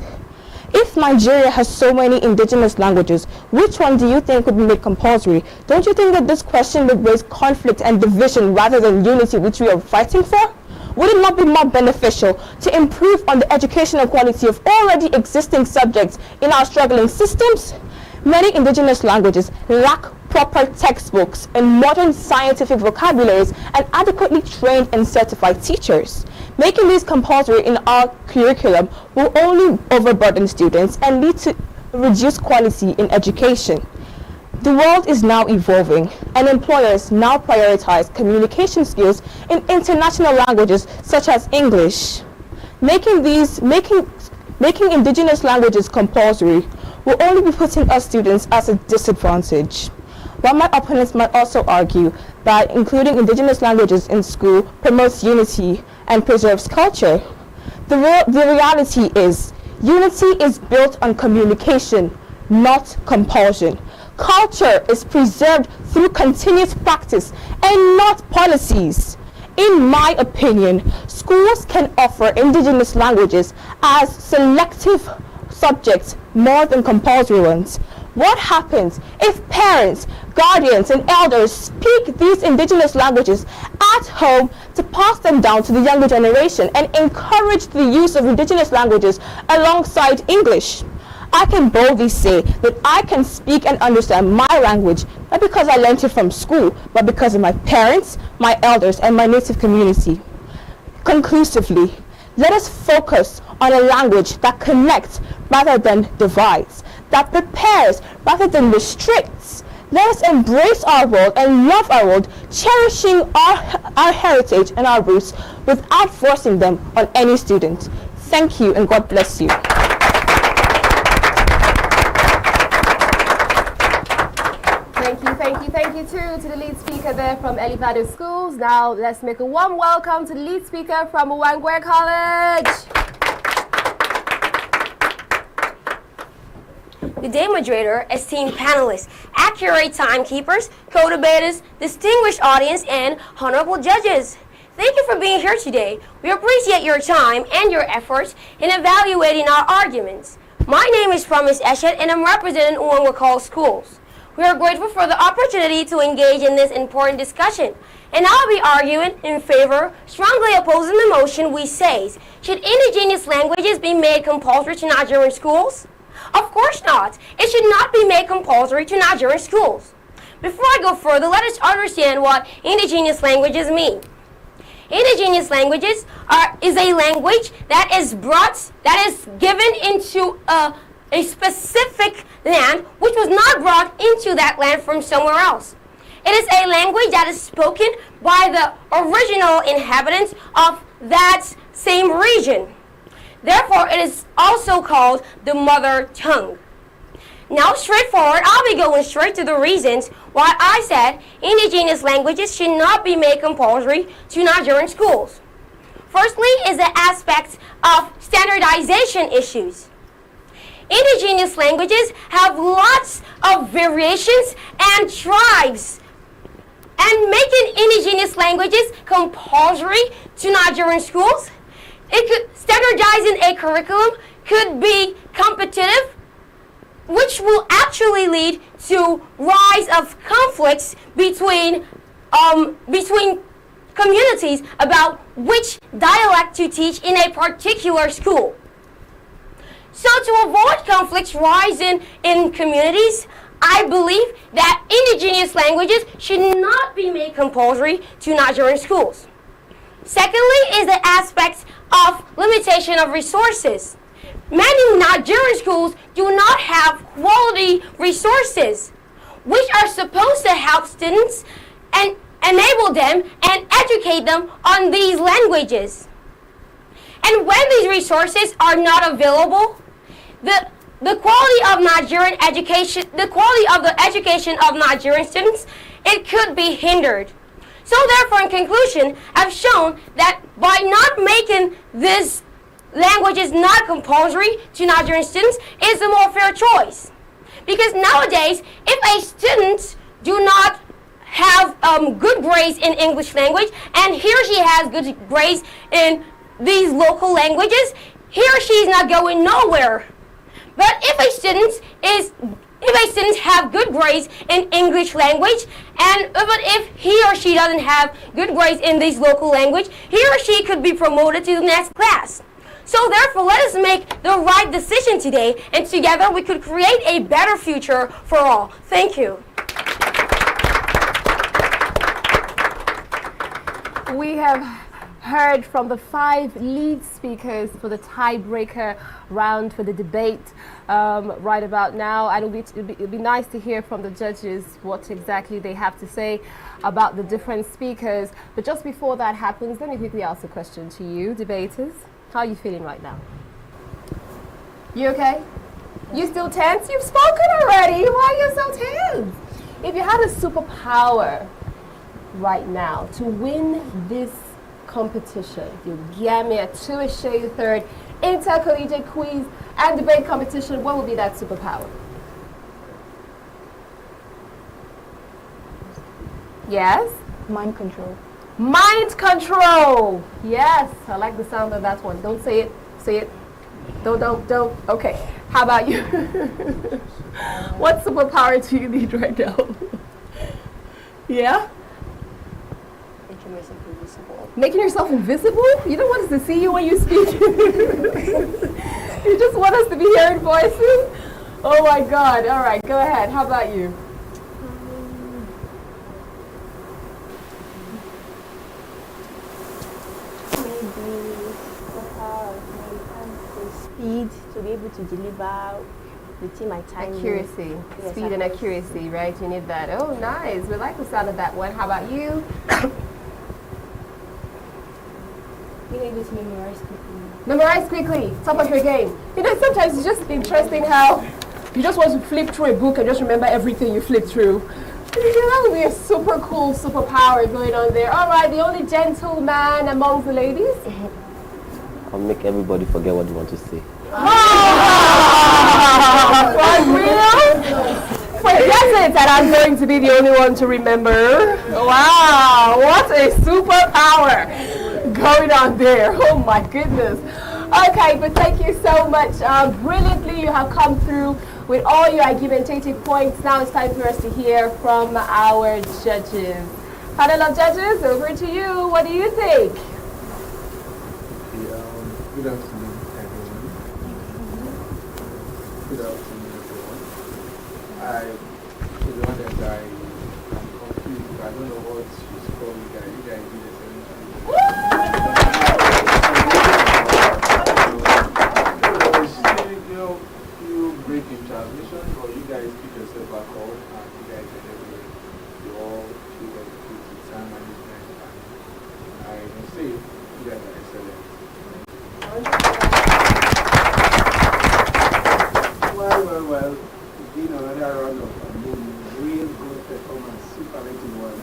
if Nigeria has so many indigenous languages, which one do you think would be made compulsory? Don't you think that this question would raise conflict and division rather than unity, which we are fighting for? Would it not be more beneficial to improve on the educational quality of already existing subjects in our struggling systems? Many indigenous languages lack proper textbooks and modern scientific vocabularies and adequately trained and certified teachers. Making these compulsory in our curriculum will only overburden students and lead to reduced quality in education. The world is now evolving, and employers now prioritize communication skills in international languages such as English. Making indigenous languages compulsory will only be putting us students at a disadvantage. While my opponents might also argue that including indigenous languages in school promotes unity and preserves culture, the reality is unity is built on communication, not compulsion. Culture is preserved through continuous practice and not policies. In my opinion, schools can offer indigenous languages as selective subjects more than compulsory ones. What happens if parents, guardians, and elders speak these indigenous languages at home to pass them down to the younger generation and encourage the use of indigenous languages alongside English? I can boldly say that I can speak and understand my language, not because I learned it from school, but because of my parents, my elders, and my native community. Conclusively, let us focus on a language that connects rather than divides, that prepares rather than restricts. Let us embrace our world and love our world, cherishing our heritage and our roots without forcing them on any student. Thank you and God bless you. Thank you too to the lead speaker there from Elevado Schools. Now let's make a warm welcome to the lead speaker from Uwangwe College. Good day, moderator, esteemed panelists, accurate timekeepers, co-debaters, distinguished audience, and honorable judges. Thank you for being here today. We appreciate your time and your efforts in evaluating our arguments. My name is Promise Eshet, and I'm representing Uwangwe College Schools. We are grateful for the opportunity to engage in this important discussion, and I'll be arguing in favor, strongly opposing the motion which says, should indigenous languages be made compulsory to Nigerian schools? Of course not. It should not be made compulsory to Nigerian schools. Before I go further, let us understand what indigenous languages mean. Indigenous languages is a language that is given into a specific land which was not brought into that land from somewhere else. It is a language that is spoken by the original inhabitants of that same region. Therefore, it is also called the mother tongue. Now, straightforward, I'll be going straight to the reasons why I said indigenous languages should not be made compulsory to Nigerian schools. Firstly is the aspect of standardization issues. Indigenous languages have lots of variations and tribes, and making indigenous languages compulsory to Nigerian schools, standardizing a curriculum could be competitive, which will actually lead to rise of conflicts between communities about which dialect to teach in a particular school. So to avoid conflicts rising in communities, I believe that indigenous languages should not be made compulsory to Nigerian schools. Secondly is the aspect of limitation of resources. Many Nigerian schools do not have quality resources, which are supposed to help students and enable them and educate them on these languages. And when these resources are not available, the quality of Nigerian education, the quality of the education of Nigerian students, it could be hindered. So therefore, in conclusion, I've shown that by not making these languages not compulsory to Nigerian students is the more fair choice. Because nowadays, if a student do not have good grades in English language, and he or she has good grades in these local languages, he or she is not going nowhere. But if a student have good grades in English language, but if he or she doesn't have good grades in this local language, he or she could be promoted to the next class. So therefore, let us make the right decision today, and together we could create a better future for all. Thank you. We have heard from the 5 lead speakers for the tiebreaker round for the debate right about now, and it'll be nice to hear from the judges what exactly they have to say about the different speakers. But just before that happens, let me quickly ask a question to you, debaters. How are you feeling right now? You okay? You still tense? You've spoken already. Why are you so tense? If you had a superpower right now to win this competition, the Ogiame Atuwatse III Inter-Collegiate Quiz and Debate Competition, what would be that superpower? Yes? Mind control. Mind control! Yes, I like the sound of that one. Don't say it. Say it. Don't. Okay, how about you? What superpower do you need right now? Yeah? Making myself invisible. Making yourself invisible? You don't want us to see you when you speak. You just want us to be hearing voices? Oh my God. All right, go ahead. How about you? Speed to be able to deliver within my time. Accuracy. Yes, Speed and accuracy, right? You need that. Oh, nice. We like the sound of that one. How about you? Being able to memorize quickly. Memorize quickly. Top of your game. You know, sometimes it's just interesting how you just want to flip through a book and just remember everything you flip through. That would be a super cool superpower going on there. All right, the only gentleman among the ladies. I'll make everybody forget what you want to say. For real? Forget it that I'm going to be the only one to remember. Wow, what a superpower going on there. Oh my goodness. Okay, but thank you so much. Brilliantly, you have come through with all your argumentative points. Now it's time for us to hear from our judges. Panel of judges, over to you. What do you think? Good afternoon, everyone. Good afternoon, everyone. To be honest, I am confused. I don't know what you score you guys. You guys do the same thing. You break in transmission, or you guys pick yourself back up, and you guys are everywhere. You all do very good with time management, and I can say you guys are excellent. Well, it's been another round of real good performance, superlative one.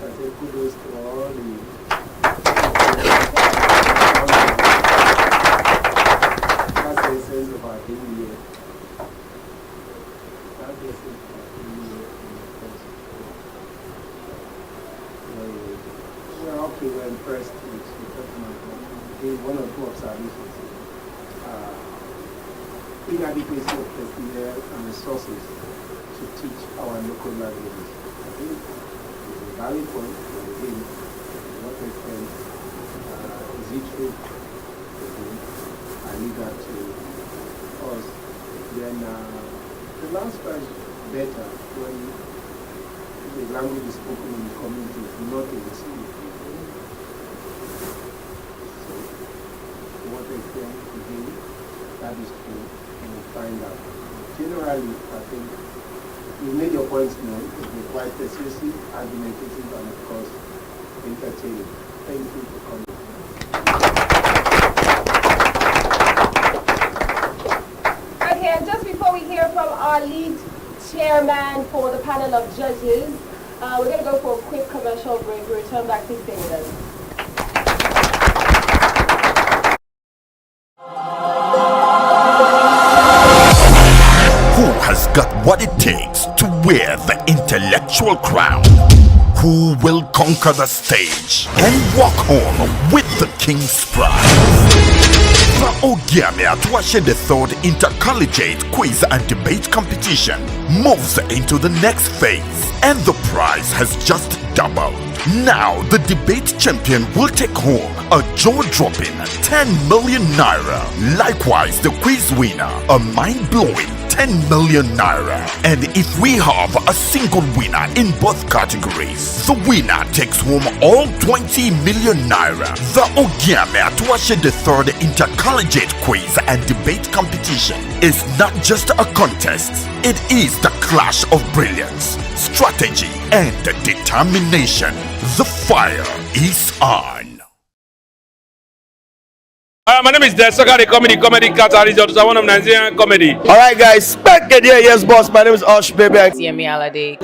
So I say kudos to all the that's the essence of our team here. That's the essence of our team here in the first we're okay, we're impressed with the performance. Gave one or two observations. Inadequacy of personnel and resources to teach our local languages. I think it's a valid point, but again, to what extent is it true? I leave that to us. Then the last part is better when the language is spoken in the community, not in the school. So, to what extent, again, that is true. Find out. Generally, I think you made your points known. It's been quite persuasive, argumentative, and of course, entertaining. Thank you for coming. Okay, and just before we hear from our lead chairman for the panel of judges, we're going to go for a quick commercial break. We'll return back. Please stay with us. Who has got what it takes to wear the intellectual crown? Who will conquer the stage and walk home with the King's Prize? The Ogiame Atuwatse III Inter-Collegiate Quiz and Debate Competition moves into the next phase, and the prize has just doubled. Now the debate champion will take home a jaw-dropping 10 million naira. Likewise, the quiz winner, a mind-blowing 10 million naira. And if we have a single winner in both categories, the winner takes home all 20 million naira. The Ogiame Atuwatse III Inter-Collegiate Quiz and Debate Competition is not just a contest, it is the clash of brilliance, strategy, and determination. The fire is on. My name is Desaka, comedy catalyst of one of Nigerian comedy. Alright guys, back again, yes boss, my name is Osh baby. Ogiame Alade.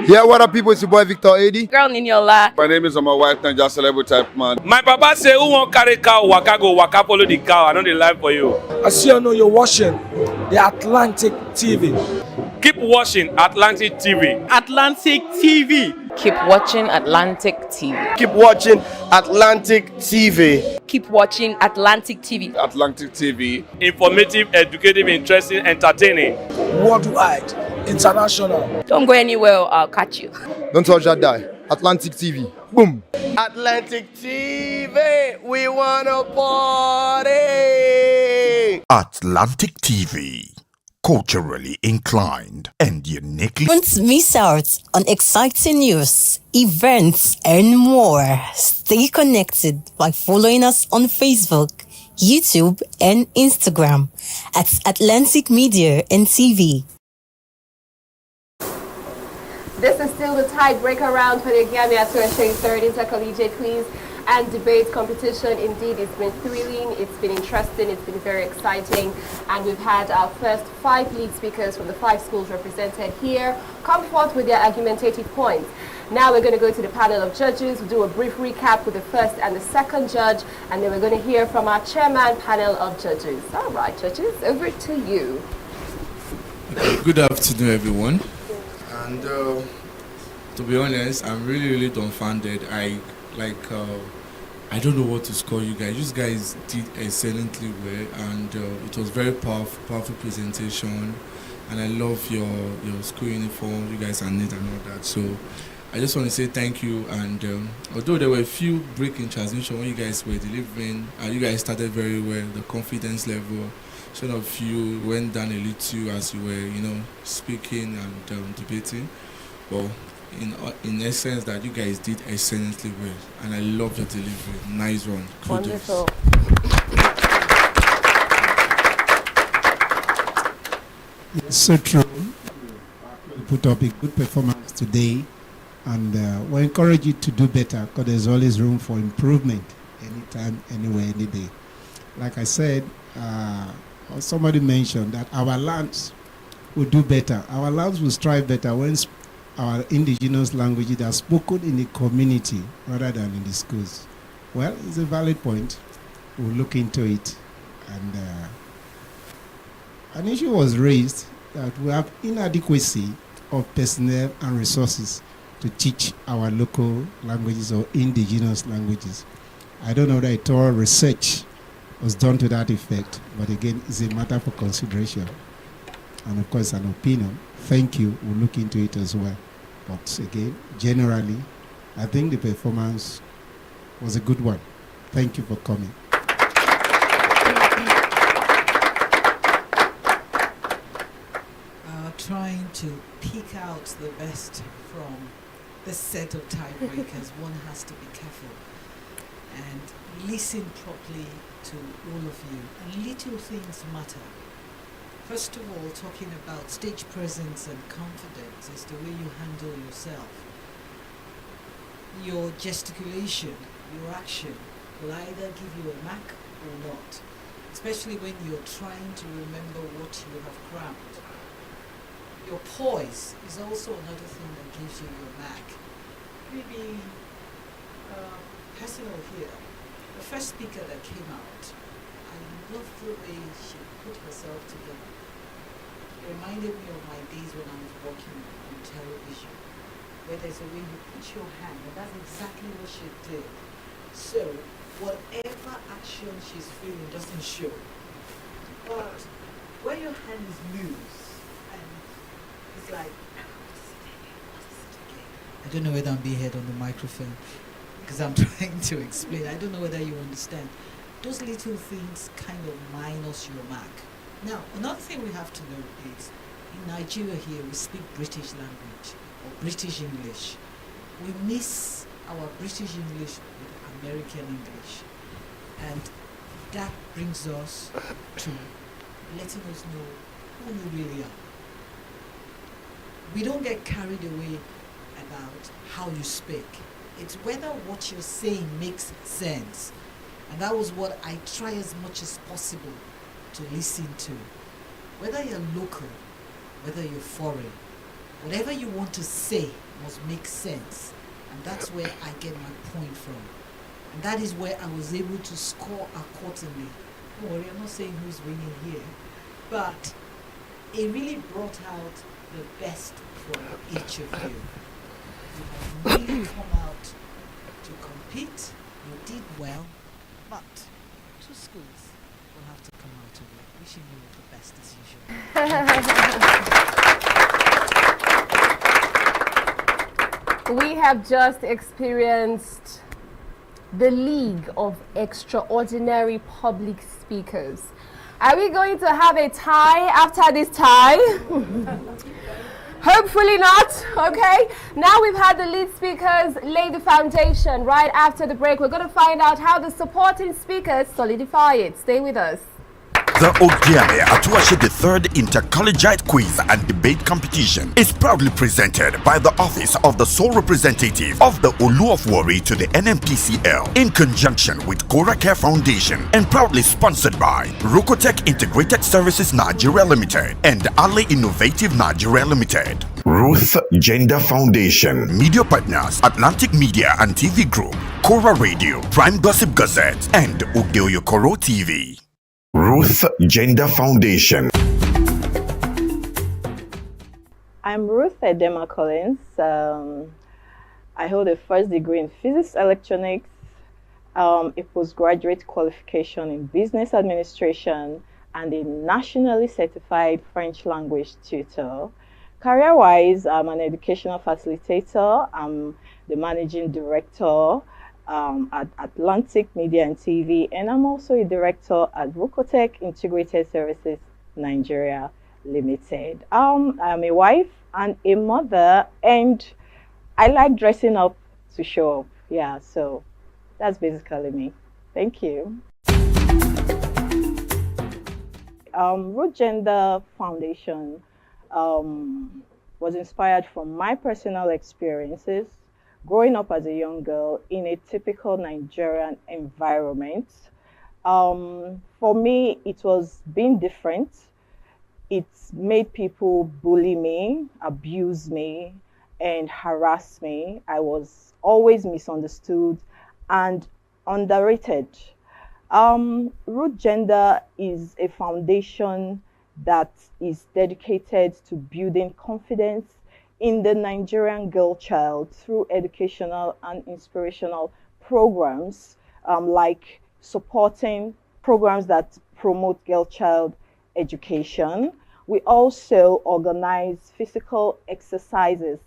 Yeah, what up people, it's your boy Victor AD. Girl Niniola. My name is my wife, Naija Celebrity type man. My papa say who won't carry cow, waka go, waka follow the cow, I know the life for you. I see you know you're watching the Atlantic TV. Keep watching Atlantic TV. Atlantic TV. Keep watching Atlantic TV. Keep watching Atlantic TV. Keep watching Atlantic TV. Atlantic TV. Informative, educative, interesting, entertaining. Worldwide, international. Don't go anywhere, I'll catch you. Don't touch that die. Atlantic TV. Boom. Atlantic TV. We wanna party. Atlantic TV, culturally inclined and uniquely. Don't miss out on exciting news, events, and more. Stay connected by following us on Facebook, YouTube, and Instagram at Atlantic Media and TV. This is still the tiebreaker round for the Ogiame Atuwatse third Intercollegiate Quiz and Debate competition. Indeed, it's been thrilling, it's been interesting, it's been very exciting, and we've had our first 5 lead speakers from the 5 schools represented here come forth with their argumentative points. Now we're going to go to the panel of judges. We'll do a brief recap with the first and the second judge, and then we're going to hear from our chairman panel of judges. All right, judges, over to you. Good afternoon, everyone. And to be honest, I'm really dumbfounded. I don't know what to score you guys. You guys did excellently well, and it was very powerful presentation. And I love your school uniform. You guys are neat and all that. So I just want to say thank you. And although there were a few break in transmission when you guys were delivering, you guys started very well. The confidence level, some of you went down a little as you were, speaking and debating. Well, in essence, that you guys did excellently well, and I love your delivery. Nice one. Kudos. Wonderful. It's so true. You put up a good performance today, and we encourage you to do better, because there's always room for improvement anytime, anywhere, any day. Like I said, somebody mentioned that our lands will do better. Our lands will strive better when our indigenous languages are spoken in the community rather than in the schools. Well, it's a valid point. We'll look into it. And an issue was raised that we have inadequacy of personnel and resources to teach our local languages or indigenous languages. I don't know that a thorough research was done to that effect, but again, it's a matter for consideration. And of course, an opinion. Thank you. We'll look into it as well. But again, generally, I think the performance was a good one. Thank you for coming. Trying to pick out the best from the set of tiebreakers, one has to be careful and listen properly to all of you. And little things matter. First of all, talking about stage presence and confidence is the way you handle yourself. Your gesticulation, your action will either give you a mark or not, especially when you're trying to remember what you have crammed. Your poise is also another thing that gives you your mark. Maybe personal here. The first speaker that came out, I love the way she put herself together. It reminded me of my days when I was working on television, where there's a way you put your hand, and that's exactly what she did. So, whatever action she's feeling doesn't show. But when your hand is loose, and it's like, I don't know whether I'm being heard on the microphone, because I'm trying to explain. I don't know whether you understand. Those little things kind of minus your mark. Now, another thing we have to know is, in Nigeria here, we speak British language, or British English. We miss our British English with American English. And that brings us to letting us know who we really are. We don't get carried away about how you speak. It's whether what you're saying makes sense. And that was what I try as much as possible to listen to. Whether you're local, whether you're foreign, whatever you want to say must make sense. And that's where I get my point from. And that is where I was able to score accordingly. Don't worry, I'm not saying who's winning here. But it really brought out the best from each of you. You have really come out to compete. You did well. But 2 schools will have to come out of it. Wishing you the best as usual. We have just experienced the League of Extraordinary Public Speakers. Are we going to have a tie after this tie? Hopefully not, okay? Now we've had the lead speakers lay the foundation. Right after the break, we're going to find out how the supporting speakers solidify it. Stay with us. The Ogiame Atuwatse the third Inter-Collegiate Quiz and Debate Competition is proudly presented by the Office of the Sole Representative of the Olu of Warri to the NMPCL in conjunction with Cora Care Foundation and proudly sponsored by Rukotech Integrated Services Nigeria Limited and Ale Innovative Nigeria Limited. Ruth Gender Foundation. Media partners Atlantic Media and TV Group, Cora Radio, Prime Gossip Gazette, and Udeoyokoro TV. Ruth Gender Foundation. I'm Ruth Edema Collins. I hold a first degree in physics electronics, a postgraduate qualification in business administration, and a nationally certified French language tutor. Career-wise, I'm an educational facilitator. I'm the managing director at Atlantic Media and TV, and I'm also a director at Rukotech Integrated Services Nigeria Limited. I'm a wife and a mother, and I like dressing up to show up. Yeah, so that's basically me. Thank you. Root Gender Foundation was inspired from my personal experiences growing up as a young girl in a typical Nigerian environment. For me, it was being different. It made people bully me, abuse me, and harass me. I was always misunderstood and underrated. Root Gender is a foundation that is dedicated to building confidence in the Nigerian girl child through educational and inspirational programs, like supporting programs that promote girl child education. We also organize physical exercises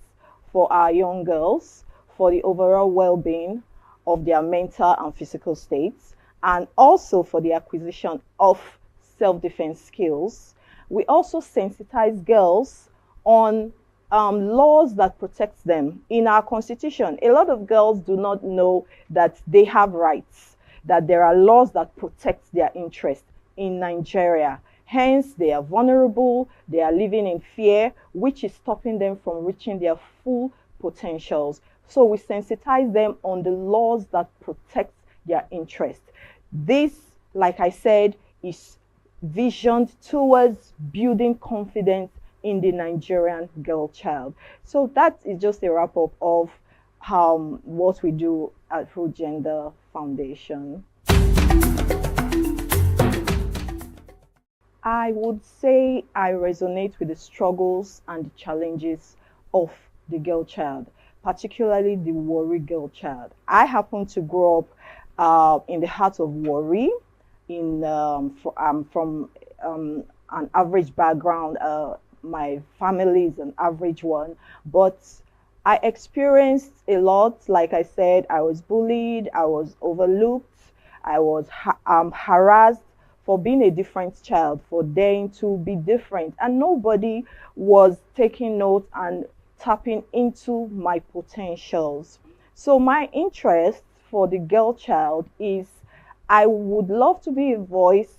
for our young girls for the overall well-being of their mental and physical states, and also for the acquisition of self-defense skills. We also sensitize girls on laws that protect them. In our constitution, a lot of girls do not know that they have rights, that there are laws that protect their interests in Nigeria. Hence, they are vulnerable, they are living in fear, which is stopping them from reaching their full potentials. So we sensitize them on the laws that protect their interests. This, like I said, is visioned towards building confidence in the Nigerian girl child. So that is just a wrap-up of what we do at Root Gender Foundation. I would say I resonate with the struggles and the challenges of the girl child, particularly the Warri girl child. I happen to grow up in the heart of Warri. I'm from an average background. My family is an average one, but I experienced a lot. Like I said, I was bullied, I was overlooked, I was harassed for being a different child, for daring to be different, and nobody was taking note and tapping into my potentials. So my interest for the girl child is I would love to be a voice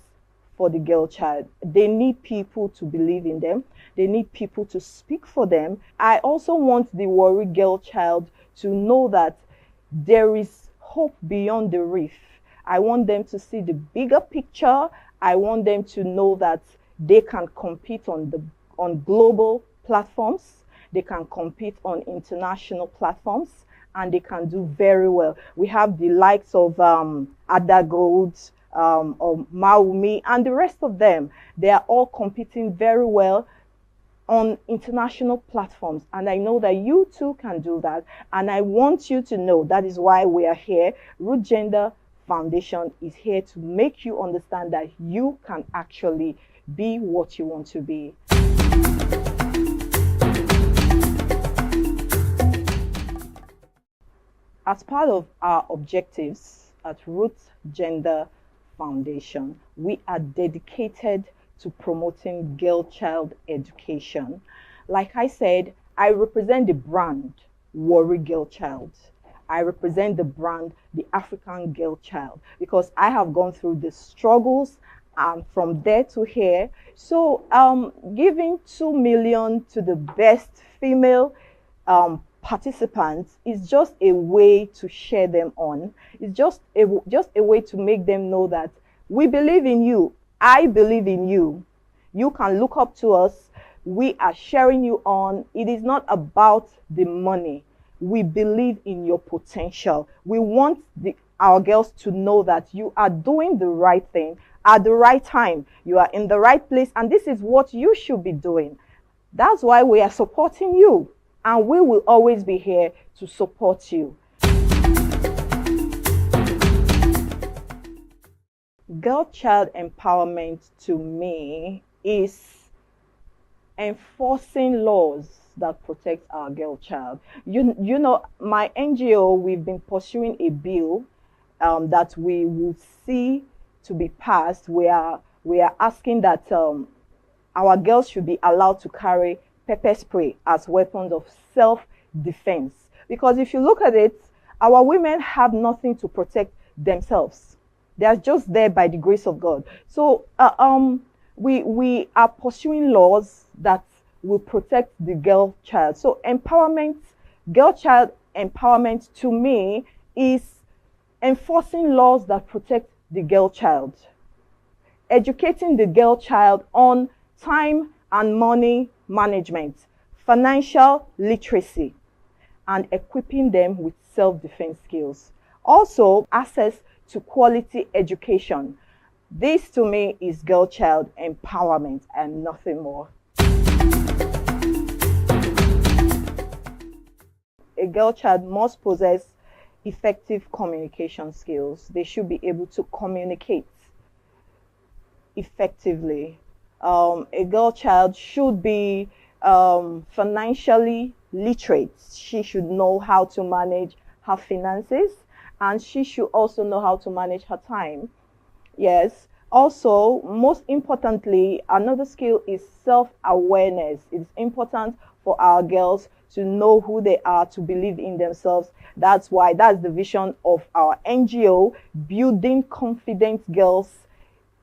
for the girl child. They need people to believe in them. They need people to speak for them. I also want the Warri girl child to know that there is hope beyond the reef. I want them to see the bigger picture. I want them to know that they can compete on global platforms. They can compete on international platforms, and they can do very well. We have the likes of Ada Gold, or Maumi, and the rest of them. They are all competing very well on international platforms, and I know that you too can do that, and I want you to know that is why we are here. Root Gender Foundation is here to make you understand that you can actually be what you want to be. As part of our objectives at Root Gender Foundation, we are dedicated to promoting girl-child education. Like I said, I represent the brand Warri Girl Child. I represent the brand the African Girl Child because I have gone through the struggles and from there to here. So giving 2 million to the best female participants is just a way to share them on. It's just a way to make them know that we believe in you. I believe in you. You can look up to us. We are sharing you on. It is not about the money. We believe in your potential. We want our girls to know that you are doing the right thing at the right time. You are in the right place, and this is what you should be doing. That's why we are supporting you, and we will always be here to support you. Girl-child empowerment to me is enforcing laws that protect our girl child. You know, my NGO, we've been pursuing a bill that we will see to be passed. We are asking that our girls should be allowed to carry pepper spray as weapons of self-defense. Because if you look at it, our women have nothing to protect themselves. They are just there by the grace of God. So we are pursuing laws that will protect the girl child. So empowerment, girl child empowerment to me is enforcing laws that protect the girl child, educating the girl child on time and money management, financial literacy, and equipping them with self-defense skills. Also, access to quality education. This to me is girl child empowerment and nothing more. A girl child must possess effective communication skills. They should be able to communicate effectively. A girl child should be financially literate. She should know how to manage her finances, and she should also know how to manage her time. Yes. Also, most importantly, another skill is self-awareness. It's important for our girls to know who they are, to believe in themselves. That's the vision of our NGO, building confident girls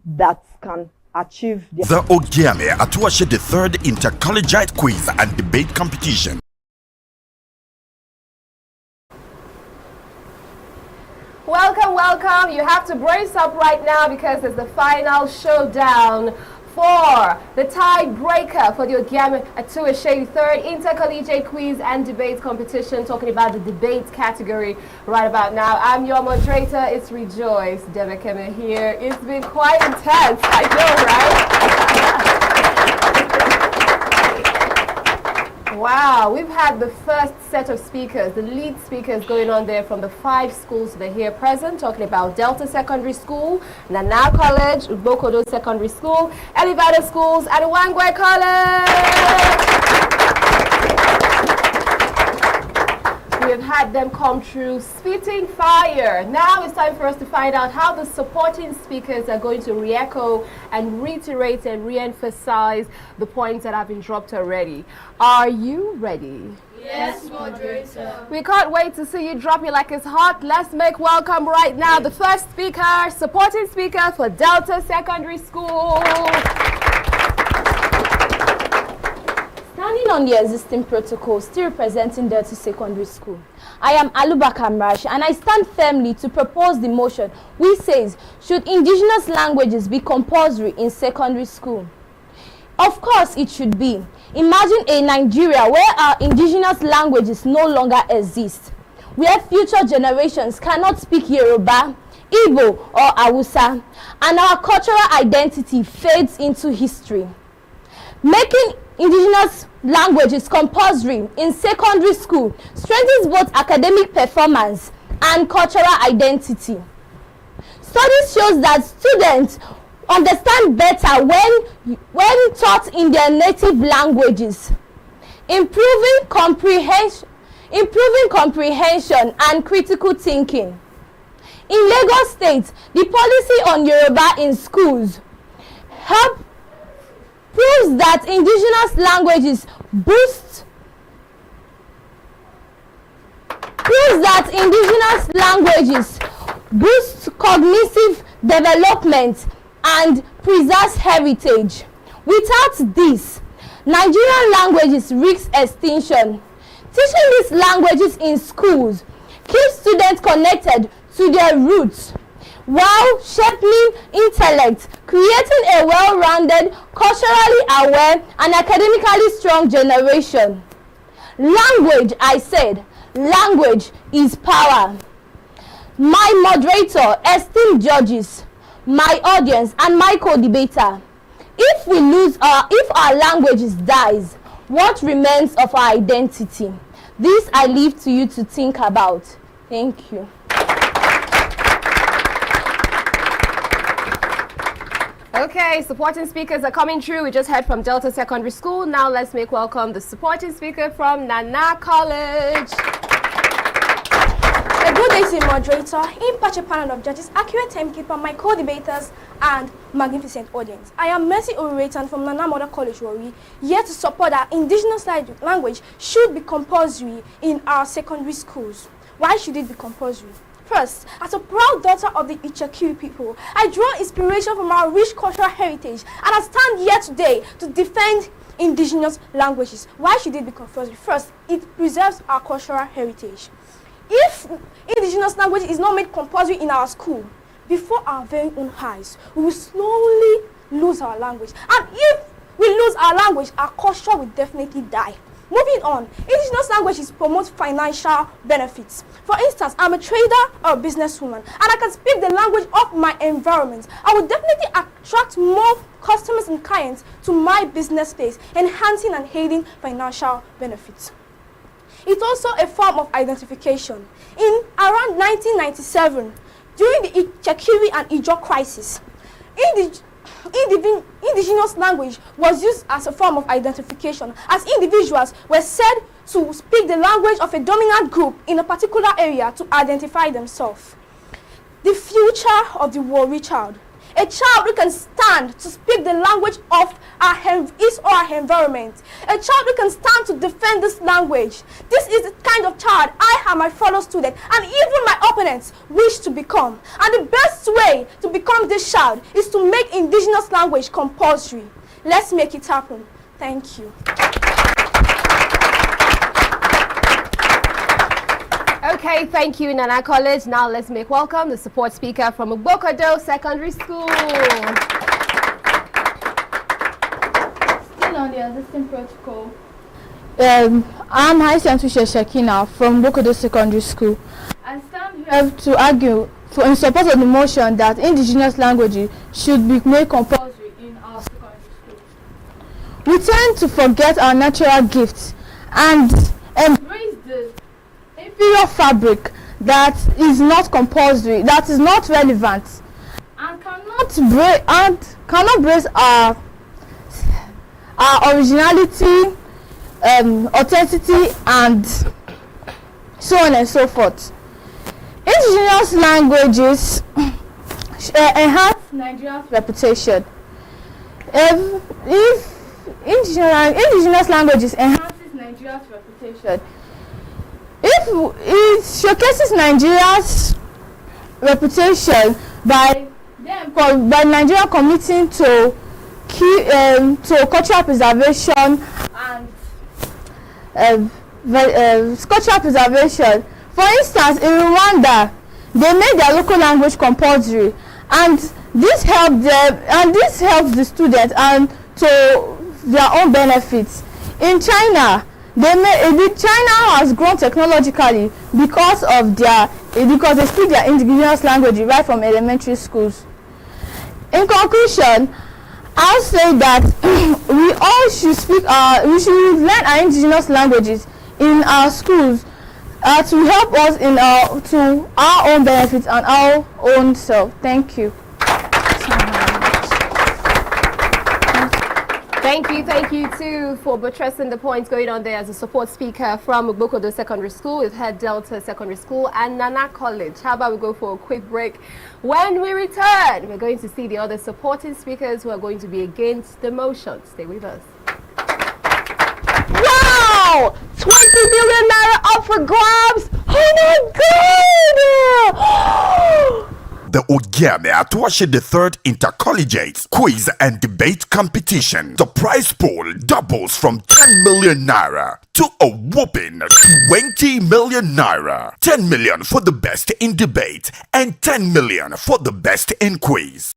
that can achieve their... The Ogiame Atuwatse the third Inter-Collegiate quiz and debate competition. Welcome, welcome. You have to brace up right now because it's the final showdown for the tiebreaker for the Ogiame Atuwatse third Inter-Collegiate quiz and debate competition, talking about the debate category right about now. I'm your moderator. It's Rejoice Debekeme here. It's been quite intense, I know, right? Wow, we've had the first set of speakers, the lead speakers going on there from the 5 schools that are here present, talking about Delta Secondary School, Nana College, Ubokodo Secondary School, Elevada Schools, and Wangwe College. We've had them come through spitting fire. Now it's time for us to find out how the supporting speakers are going to re-echo and reiterate and re-emphasize the points that have been dropped already. Are you ready? Yes, moderator. We can't wait to see you drop it like it's hot. Let's make welcome right now the first speaker, supporting speaker for Delta Secondary School. Standing on the existing protocol, still representing Delta Secondary School, I am Alubaka Mrash, and I stand firmly to propose the motion which says, should indigenous languages be compulsory in secondary school? Of course it should be. Imagine a Nigeria where our indigenous languages no longer exist, where future generations cannot speak Yoruba, Igbo or Hausa, and our cultural identity fades into history. Making indigenous languages compulsory in secondary school strengthens both academic performance and cultural identity. Studies shows that students understand better when taught in their native languages, improving comprehension and critical thinking. In Lagos State, the policy on Yoruba in schools proves that indigenous languages boost cognitive development and preserves heritage. Without this, Nigerian languages risk extinction. Teaching these languages in schools keeps students connected to their roots while shaping intellect, creating a well-rounded, culturally aware, and academically strong generation. Language, I said, language is power. My moderator, esteemed judges, my audience, and my co-debater, if our languages dies, what remains of our identity? This I leave to you to think about. Thank you. Okay, supporting speakers are coming through. We just heard from Delta Secondary School. Now let's make welcome the supporting speaker from Nana College. A good day, moderator, impartial panel of judges, accurate timekeeper, my co-debaters, and magnificent audience. I am Mercy Uriretan from Nana Model College, Warri, here to support that indigenous language should be compulsory in our secondary schools. Why should it be compulsory? First, as a proud daughter of the Ichekiri people, I draw inspiration from our rich cultural heritage, and I stand here today to defend indigenous languages. Why should it be compulsory? First, it preserves our cultural heritage. If indigenous language is not made compulsory in our school, before our very own eyes, we will slowly lose our language. And if we lose our language, our culture will definitely die. Moving on, indigenous languages promote financial benefits. For instance, I'm a trader or a businesswoman, and I can speak the language of my environment. I will definitely attract more customers and clients to my business space, enhancing and aiding financial benefits. It's also a form of identification. In around 1997, during the Ichekiri and Ijaw crisis, indigenous language was used as a form of identification, as individuals were said to speak the language of a dominant group in a particular area to identify themselves. The future of the Warri child. A child who can stand to speak the language of his or her environment. A child who can stand to defend this language. This is the kind of child I and my fellow students and even my opponents wish to become. And the best way to become this child is to make indigenous language compulsory. Let's make it happen. Thank you. Okay, thank you, Nana College. Now let's make welcome the support speaker from Ogbokodo Secondary School. Still on the existing protocol. I'm Haisantushe Shekina from Ogbokodo Secondary School. I stand here to argue in support of the motion that indigenous languages should be made compulsory in our secondary schools. We tend to forget our natural gifts and embrace the inferior fabric that is not compulsory, that is not relevant, and cannot brace our originality, authenticity, and so on and so forth. Indigenous languages enhance Nigeria's reputation. If indigenous languages enhances Nigeria's reputation, if it showcases Nigeria's reputation by Nigeria committing to cultural preservation and cultural preservation. For instance, in Rwanda, they made their local language compulsory, and this helps the students and to their own benefits. In China, China has grown technologically because they speak their indigenous language right from elementary schools. In conclusion, I'll say that we all should we should learn our indigenous languages in our schools to help us to our own benefits and our own self. Thank you. Thank you too for buttressing the points going on there as a support speaker from Ugbokodo Secondary School. We've had Delta Secondary School and Nana College. How about we go for a quick break? When we return, we're going to see the other supporting speakers who are going to be against the motion. Stay with us. Wow! 20 billion naira up for grabs! Oh my god! The Ogiame Atuwatse III Inter-Collegiate Quiz and Debate Competition. The prize pool doubles from 10 million naira to a whopping 20 million naira. 10 million for the best in debate and 10 million for the best in quiz.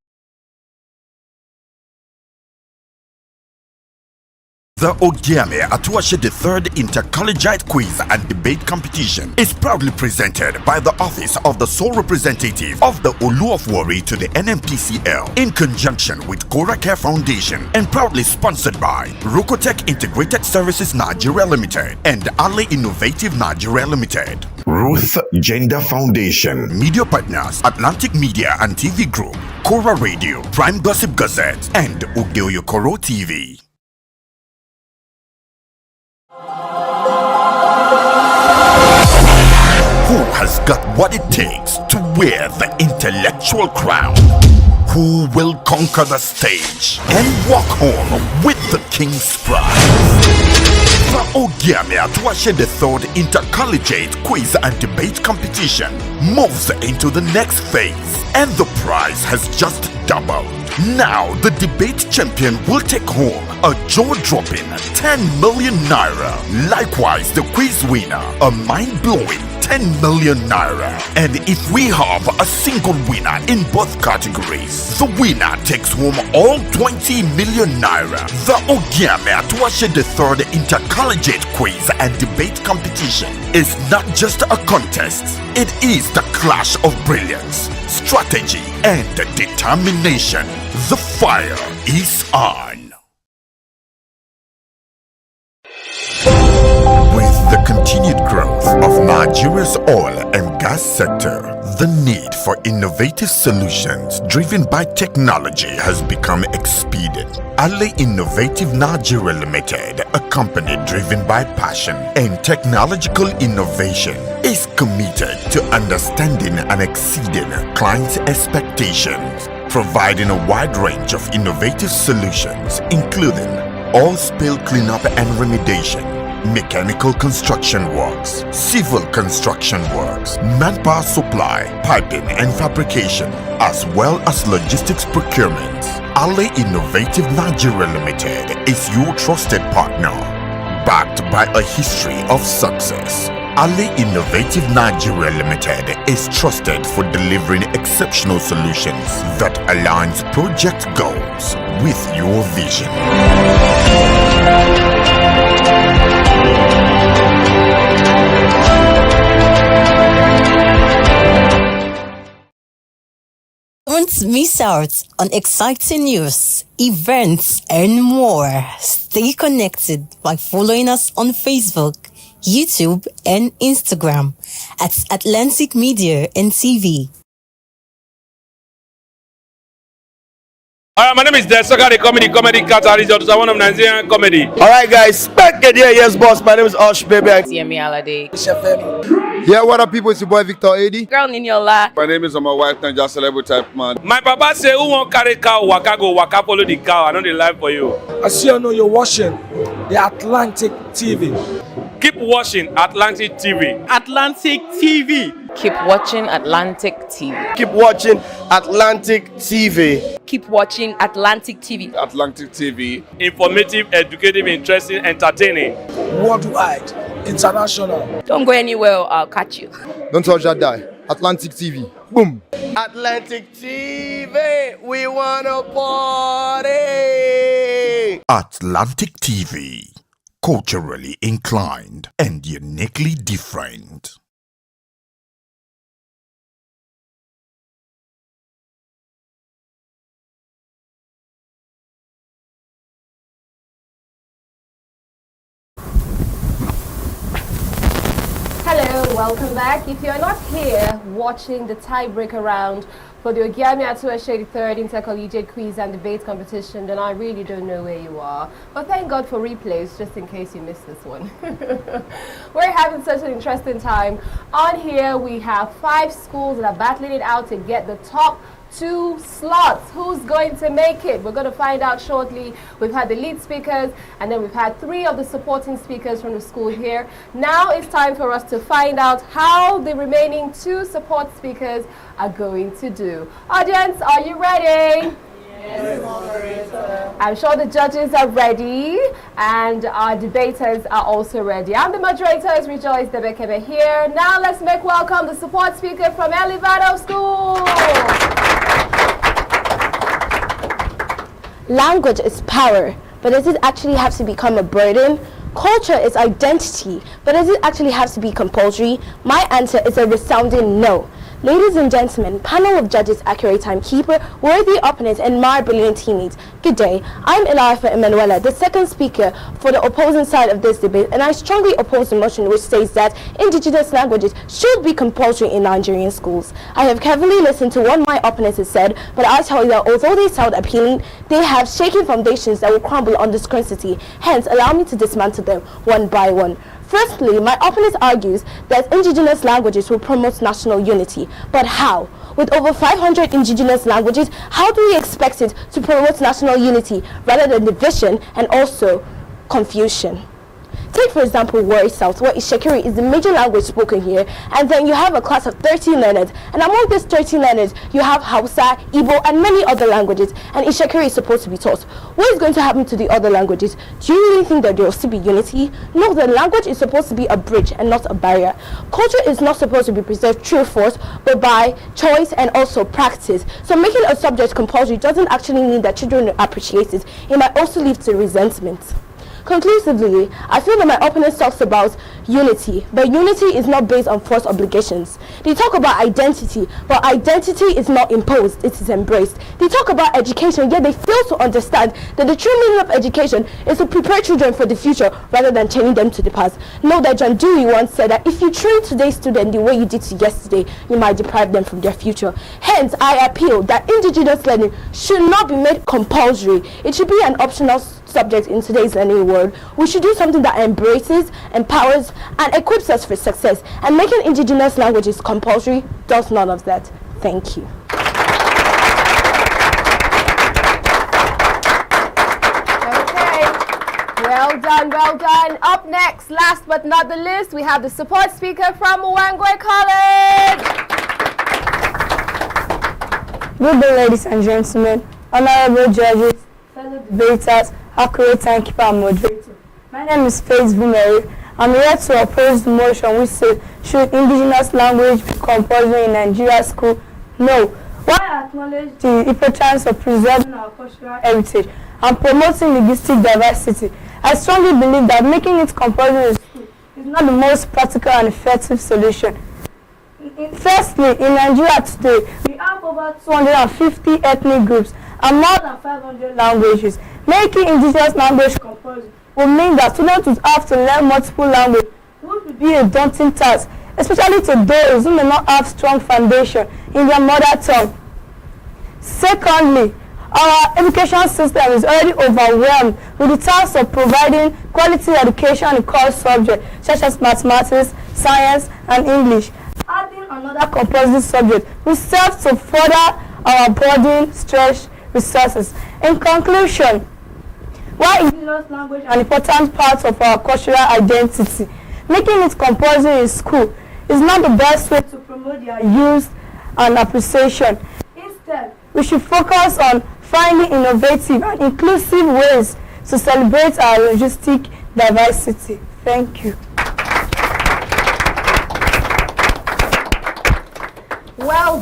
The Ogiame Atuwatse III Inter-Collegiate Quiz and Debate Competition is proudly presented by the Office of the Sole Representative of the Olu of Warri to the NMPCL in conjunction with Cora Care Foundation and proudly sponsored by Rokotech Integrated Services Nigeria Limited and Ali Innovative Nigeria Limited. Ruth Gender Foundation. Media partners Atlantic Media and TV Group, Cora Radio, Prime Gossip Gazette, and Ugeoyokoro TV. Who has got what it takes to wear the intellectual crown? Who will conquer the stage and walk home with the King's Prize? The Ogiame Atuwatse III Inter-Collegiate Quiz and Debate Competition moves into the next phase, and the prize has just doubled. Now, the debate champion will take home a jaw-dropping 10 million naira. Likewise, the quiz winner, a mind-blowing 10 million naira. And if we have a single winner in both categories, the winner takes home all 20 million naira. The Ogiame Atuwatse III Inter-Collegiate Quiz and Debate Competition is not just a contest, it is the clash of brilliance, strategy, and determination. The fire is on. With the continued growth of Nigeria's oil and gas sector, the need for innovative solutions driven by technology has become expedient. Ali Innovative Nigeria Limited, a company driven by passion and technological innovation, is committed to understanding and exceeding clients' expectations, providing a wide range of innovative solutions, including oil spill cleanup and remediation, mechanical construction works, civil construction works, manpower supply, piping and fabrication, as well as logistics procurement. Ali Innovative Nigeria Limited is your trusted partner, backed by a history of success. Ali Innovative Nigeria Limited is trusted for delivering exceptional solutions that aligns project goals with your vision. Don't miss out on exciting news, events, and more. Stay connected by following us on Facebook, YouTube, and Instagram at Atlantic Media and TV. Alright, my name is Desoka, the comedy catalyst, one of Nigerian comedy. Alright guys, back again, yes boss, my name is Ogiame Atuwatse. Yeah, what up people, it's your boy Victor 80. Girl Ninyola. My name is my wife, and just celebrity type man. My papa say, who won't carry cow, waka go, waka follow the cow, I know the life for you. I see you know you're watching the Atlantic TV. Keep watching Atlantic TV. Atlantic TV. Keep watching Atlantic TV. Keep watching Atlantic TV. Keep watching Atlantic TV. Atlantic TV. Informative, educative, interesting, entertaining. Worldwide, international. Don't go anywhere, I'll catch you. Don't touch that die. Atlantic TV. Boom. Atlantic TV. We wanna party. Atlantic TV. Culturally inclined and uniquely different. Hello, welcome back. If you're not here watching the tiebreaker round for the Ogiame Atuwatse third Inter-Collegiate Quiz and Debate Competition, then I really don't know where you are. But thank God for replays, just in case you missed this one. We're having such an interesting time. On here, we have 5 schools that are battling it out to get the top 2 slots. Who's going to make it? We're going to find out shortly. We've had the lead speakers, and then we've had 3 of the supporting speakers from the school here. Now it's time for us to find out how the remaining 2 support speakers are going to do. Audience, are you ready? Yes, moderator. I'm sure the judges are ready, and our debaters are also ready. I'm the moderator, Rejoice Debekebe here. Now let's make welcome the support speaker from Elevado School. Language is power, but does it actually have to become a burden? Culture is identity, but does it actually have to be compulsory? My answer is a resounding no. Ladies and gentlemen, panel of judges, accurate timekeeper, worthy opponents, and my brilliant teammates, good day. I'm Eliafa Emanuela, the second speaker for the opposing side of this debate, and I strongly oppose the motion which states that indigenous languages should be compulsory in Nigerian schools. I have carefully listened to what my opponents have said, but I tell you that although they sound appealing, they have shaky foundations that will crumble under scrutiny. Hence, allow me to dismantle them one by one. Firstly, my opponent argues that indigenous languages will promote national unity. But how? With over 500 indigenous languages, how do we expect it to promote national unity rather than division and also confusion? Take, for example, Warri South, where Ishekiri is the major language spoken here, and then you have a class of 13 learners, and among these 13 learners, you have Hausa, Igbo, and many other languages, and Ishekiri is supposed to be taught. What is going to happen to the other languages? Do you really think that there will still be unity? No, the language is supposed to be a bridge and not a barrier. Culture is not supposed to be preserved through force, but by choice and also practice. So making a subject compulsory doesn't actually mean that children will appreciate it. It might also lead to resentment. Conclusively, I feel that my opponent talks about unity, but unity is not based on forced obligations. They talk about identity, but identity is not imposed, it is embraced. They talk about education, yet they fail to understand that the true meaning of education is to prepare children for the future rather than chaining them to the past. Know that John Dewey once said that if you train today's student the way you did to yesterday, you might deprive them from their future. Hence, I appeal that indigenous learning should not be made compulsory. It should be an optional subject in today's learning world. We should do something that embraces, empowers, and equips us for success. And making indigenous languages compulsory does none of that. Thank you. Okay. Well done, well done. Up next, last but not the least, we have the support speaker from Uwangwe College. Good day, ladies and gentlemen, honorable judges, fellow debaters, accurate timekeeper and moderator. My name is Faith Bumeri. I'm here to oppose the motion which says, should indigenous language be compulsory in Nigeria school? No. While I acknowledge the importance of preserving our cultural heritage and promoting linguistic diversity, I strongly believe that making it compulsory in school is not the most practical and effective solution. Firstly, in Nigeria today, we have over 250 ethnic groups and more than 500 languages. Making indigenous language compulsory will mean that students would have to learn multiple languages, which would be a daunting task, especially to those who may not have strong foundation in their mother tongue. Secondly, our education system is already overwhelmed with the task of providing quality education in core subjects such as mathematics, science, and English. Adding another compulsory subject will serve to further our burden, stretch resources. In conclusion, while indigenous language is an important part of our cultural identity, making it compulsory in school is not the best way to promote their use and appreciation. Instead, we should focus on finding innovative and inclusive ways to celebrate our linguistic diversity. Thank you. Well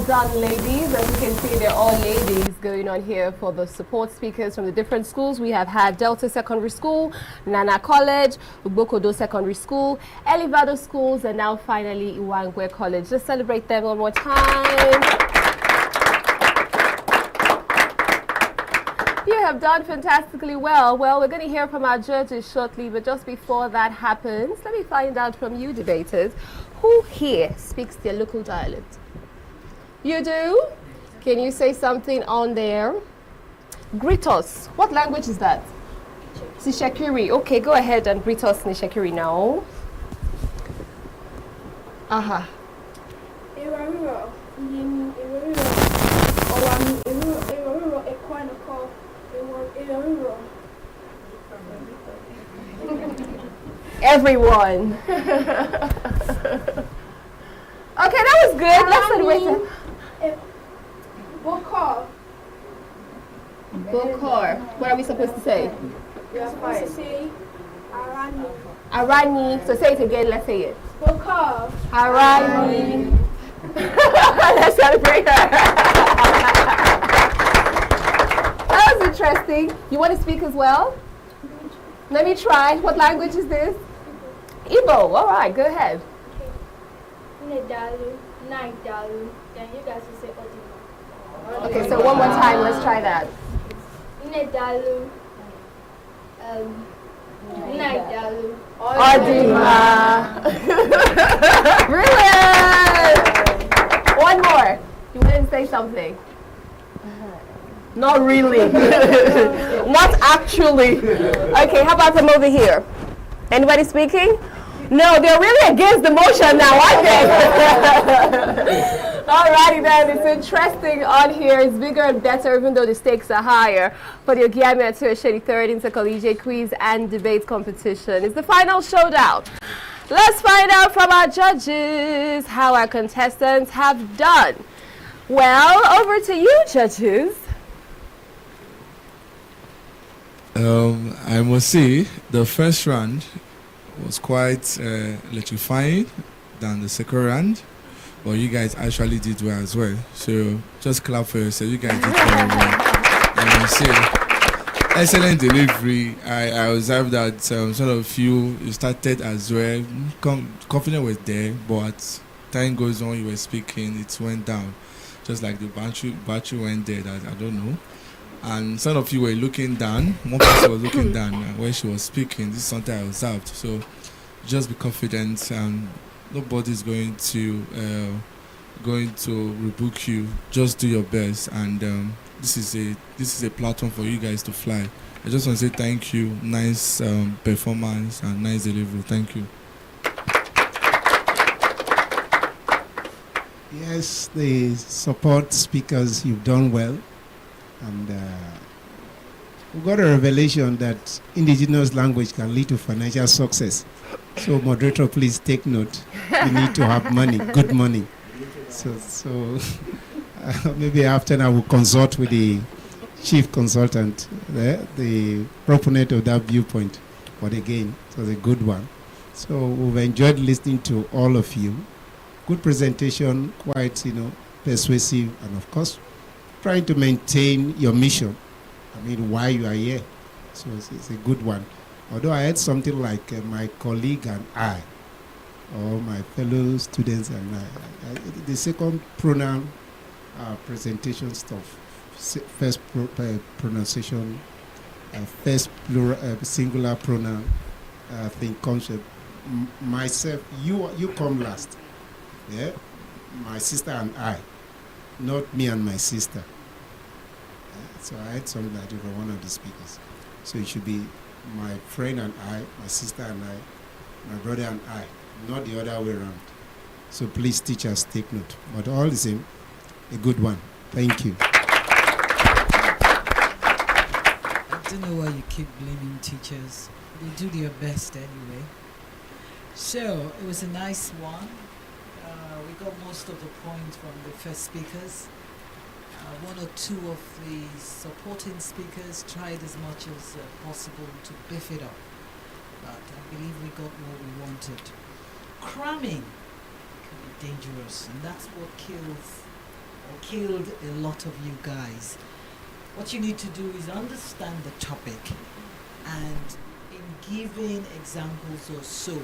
done, ladies. As you can see, they're all ladies going on here for the support speakers from the different schools. We have had Delta Secondary School, Nana College, Ugbokodo Secondary School, Elevado Schools, and now finally Uwangwe College. Just celebrate them one more time. You have done fantastically well. Well, we're going to hear from our judges shortly, but just before that happens, let me find out from you debaters, who here speaks their local dialect? You do? Can you say something on there? Greet us. What language is that? Nishekiri. Okay, go ahead and greet us, Nishekiri, now. Aha. Everyone. Okay, that was good. Let's celebrate it. Bokor. Bokor. What are we supposed to say? We are supposed to say Arani. Arani. So say it again. Let's say it. Bokor. Arani. Let's celebrate her. That was interesting. You want to speak as well? Let me try. What language is this? Igbo. All right, go ahead. Nedalu, Naidalu. Then you guys will say Odima. Okay, so one more time. Let's try that. Nedalu, Naidalu. Odima. Brilliant. One more. You want to say something? Not really. Not actually. Okay, how about them over here? Anybody speaking? No, they're really against the motion now, aren't they? Alrighty then, it's interesting on here. It's bigger and better, even though the stakes are higher, for the Ogiame Atuwatse 3rd Inter-Collegiate Quiz and Debate Competition. It's the final showdown. Let's find out from our judges how our contestants have done. Well, over to you, judges. I must say the first round was quite electrifying than the second round, but you guys actually did well as well. So just clap for yourself. You guys did very well. I must say, excellent delivery. I observed that some of you started as well. Confidence was there, but time goes on. You were speaking, it went down, just like the battery went dead. I don't know. And some of you were looking down. One person was looking down when she was speaking. This is something I observed. So just be confident, and nobody's going to rebuke you. Just do your best, and this is a platform for you guys to fly. I just want to say thank you. Nice performance and nice delivery. Thank you. Yes, the support speakers, you've done well. And we got a revelation that indigenous language can lead to financial success. So, moderator, please take note. You need to have money, good money. So maybe after I will consult with the chief consultant, the proponent of that viewpoint. But again, it was a good one. So we've enjoyed listening to all of you. Good presentation, quite persuasive, and of course, trying to maintain your mission. I mean, why you are here. So it's a good one. Although I had something like my colleague and I, or my fellow students and I, the second pronoun presentation stuff, first pronunciation, first plural, singular pronoun thing concept. Myself, you come last. Yeah, my sister and I, not me and my sister. So I had something like that from one of the speakers. So it should be my friend and I, my sister and I, my brother and I, not the other way around. So please, teachers, take note. But all the same, a good one. Thank you. I don't know why you keep blaming teachers. They do their best anyway. So it was a nice one. We got most of the points from the first speakers. One or two of the supporting speakers tried as much as possible to biff it up, but I believe we got what we wanted. Cramming can be dangerous, and that's what killed a lot of you guys. What you need to do is understand the topic, and in giving examples or so,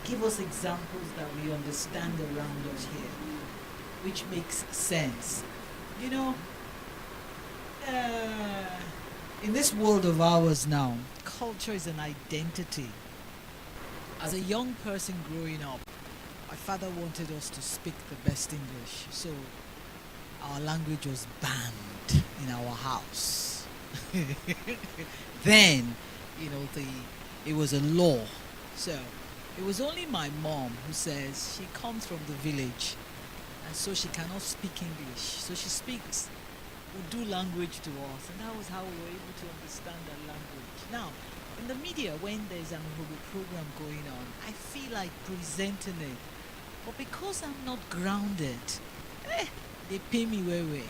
give us examples that we understand around us here, which makes sense. You know, in this world of ours now, culture is an identity. As a young person growing up, my father wanted us to speak the best English. So our language was banned in our house. Then, it was a law. So it was only my mom who says she comes from the village, and so she cannot speak English. So she speaks Urdu language to us, and that was how we were able to understand that language. Now, in the media, when there's an Urhobo program going on, I feel like presenting it. But because I'm not grounded, they pay me way.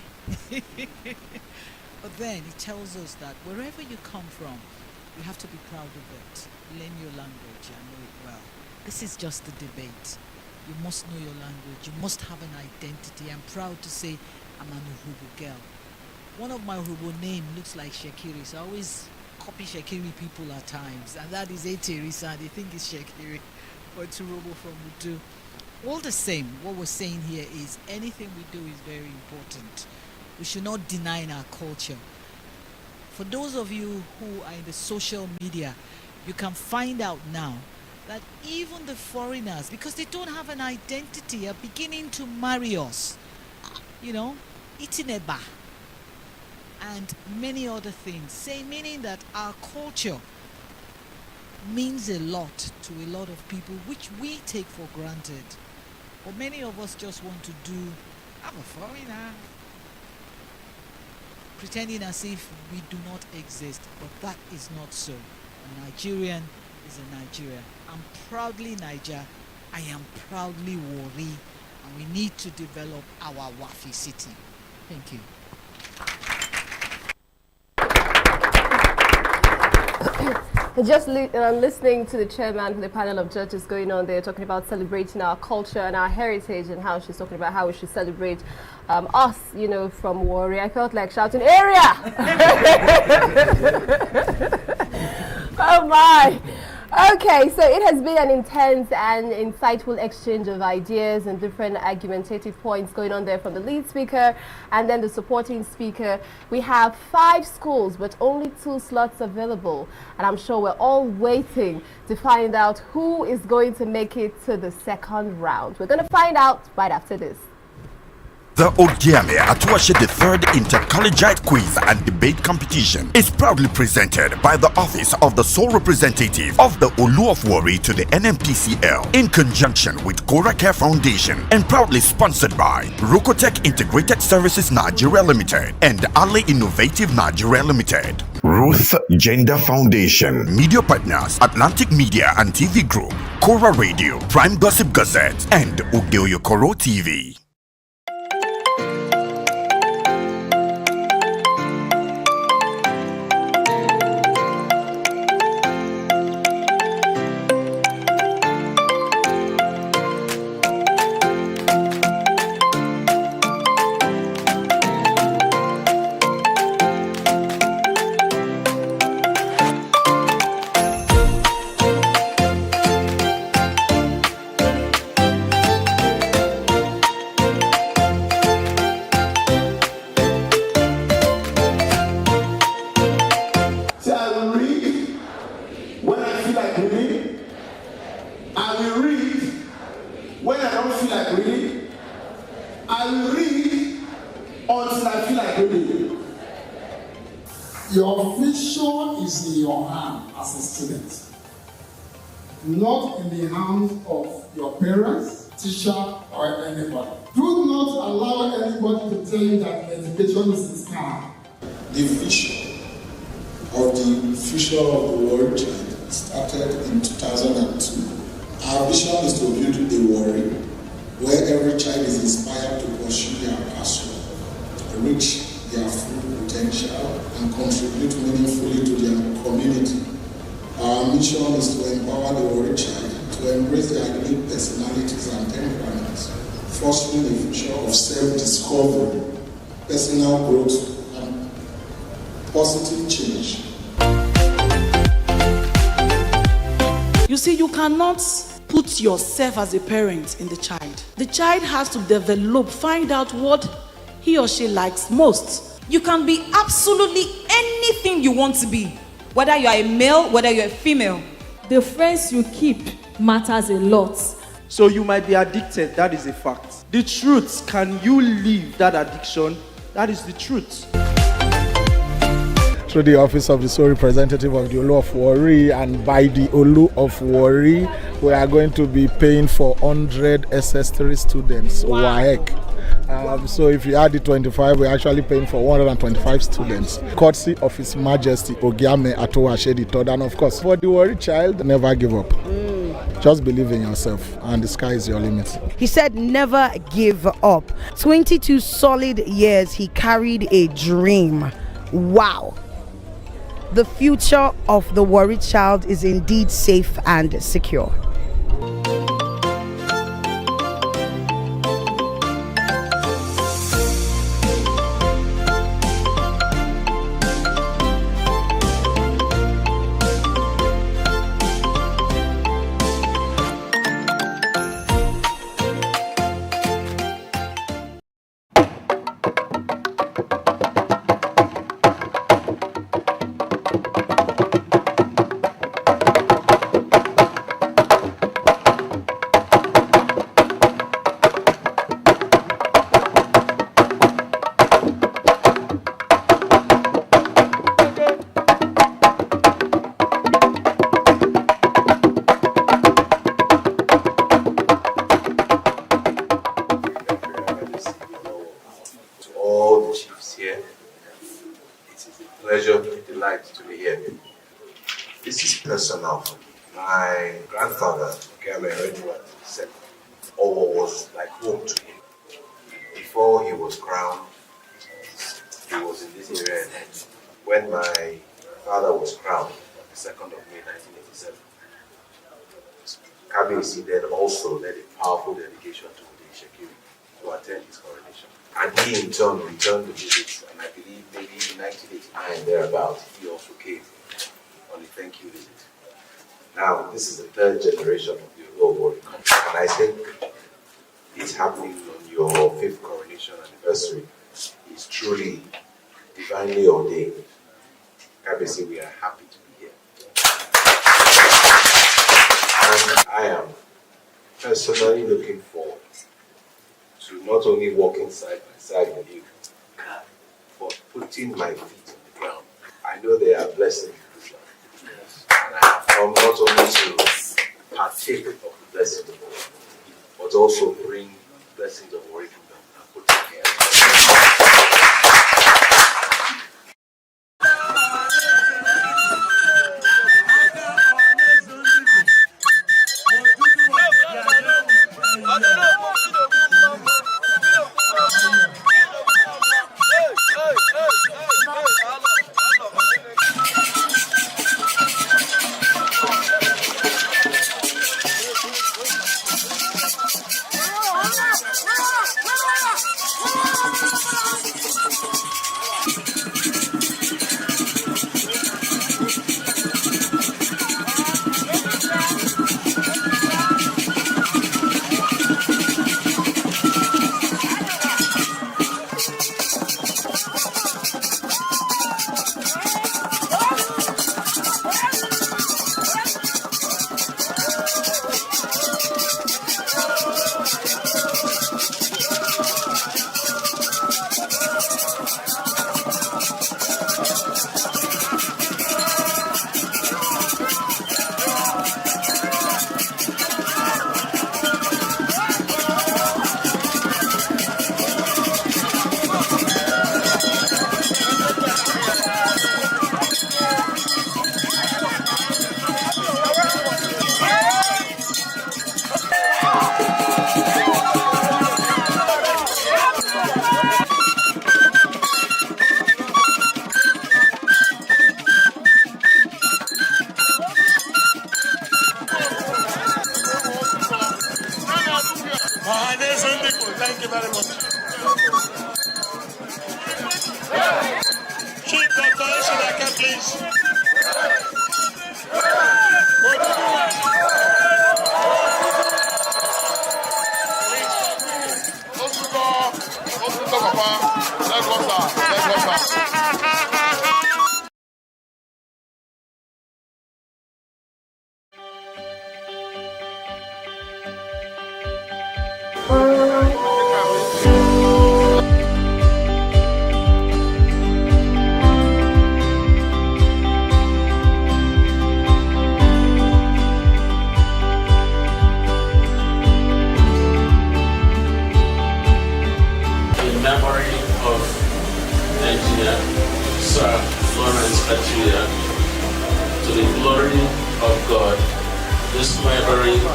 But then it tells us that wherever you come from, you have to be proud of it. Learn your language and know it well. This is just a debate. You must know your language. You must have an identity. I'm proud to say I'm an Urhobo girl. One of my Urhobo name looks like Shekiri, so I always copy Shekiri people at times, and that is Teresa. They think it's Shekiri, but it's Urhobo from Udu. All the same, what we're saying here is anything we do is very important. We should not deny our culture. For those of you who are in the social media, you can find out now that even the foreigners, because they don't have an identity, are beginning to marry us. Itineba and many other things, meaning that our culture means a lot to a lot of people, which we take for granted. But many of us just want to I'm a foreigner, pretending as if we do not exist, but that is not so. A Nigerian is a Nigerian. I'm proudly Niger. I am proudly Wari, and we need to develop our Wafi city. Thank you. Just listening to the chairman for the panel of judges going on there, talking about celebrating our culture and our heritage, and how she's talking about how we should celebrate us, from Warri. I felt like shouting, area! Oh my! Okay, so it has been an intense and insightful exchange of ideas and different argumentative points going on there from the lead speaker and then the supporting speaker. We have 5 schools, but only 2 slots available. And I'm sure we're all waiting to find out who is going to make it to the second round. We're going to find out right after this. The Ogiame Atuwatse the third Inter-Collegiate Quiz and Debate Competition is proudly presented by the Office of the Sole Representative of the Olu of Warri to the NMPCL in conjunction with Cora Care Foundation and proudly sponsored by Rokotech Integrated Services Nigeria Limited and Ali Innovative Nigeria Limited. Ruth Gender Foundation. Media partners Atlantic Media and TV Group, Cora Radio, Prime Gossip Gazette, and Udeoyokoro TV. Your future is in your hand as a student, not in the hands of your parents, teacher, or anybody. Do not allow anybody to tell you that education is a scam. The vision of the future of the world child started in 2002. Our vision is to build a Warri where every child is inspired to pursue their passion, reach their full potential, and contribute meaningfully to their community. Our mission is to empower the Warri child to embrace their unique personalities and temperaments, fostering a future of self-discovery, personal growth, and positive change. You see, you cannot put yourself as a parent in the child. The child has to develop, find out what he or she likes most. You can be absolutely anything you want to be, whether you are a male, whether you're a female. The friends you keep matters a lot. So you might be addicted, that is a fact. The truth, can you leave that addiction? That is the truth. Through the office of the sole representative of the Olu of Warri, and by the Olu of Warri, we are going to be paying for 100 SS3 students. WAEC. So if you add the 25, we're actually paying for 125 students. Courtesy of His Majesty Ogiame Atuwatse III. And of course, for the Warri child, never give up. Just believe in yourself, and the sky is your limit. He said never give up. 22 solid years he carried a dream. Wow. The future of the Warri child is indeed safe and secure. This is personal. My grandfather, Ogiame Atuwatse, said Owo was like home to him. Before he was crowned, he was in this area. When my father was crowned, on the 2nd of May 1987, Kabiyesi then also led a powerful delegation to the Shekiri to attend his coronation. And he in turn returned the visit, and I believe maybe in 1989 thereabouts, he also came on a thank you visit. Now, this is the 3rd generation of the Olu of Warri, and I think it's happening on your 5th coronation anniversary. It's truly divinely ordained. Kabiyesi, we are happy to be here. And I am personally looking forward to not only walking side by side with you, but putting my feet on the ground. I know there are blessings in this life. And I have come not only to partake of the blessings of God, but also bring blessings of Warri Kingdom and put them here. Thank you very much. Chief Dr. Ishidaka, please.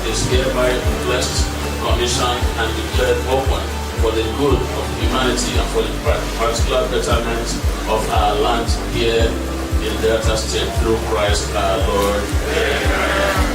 is hereby blessed, commissioned, and declared open for the good of humanity and for the particular betterment of our land here in Delta State through Christ our Lord. Amen.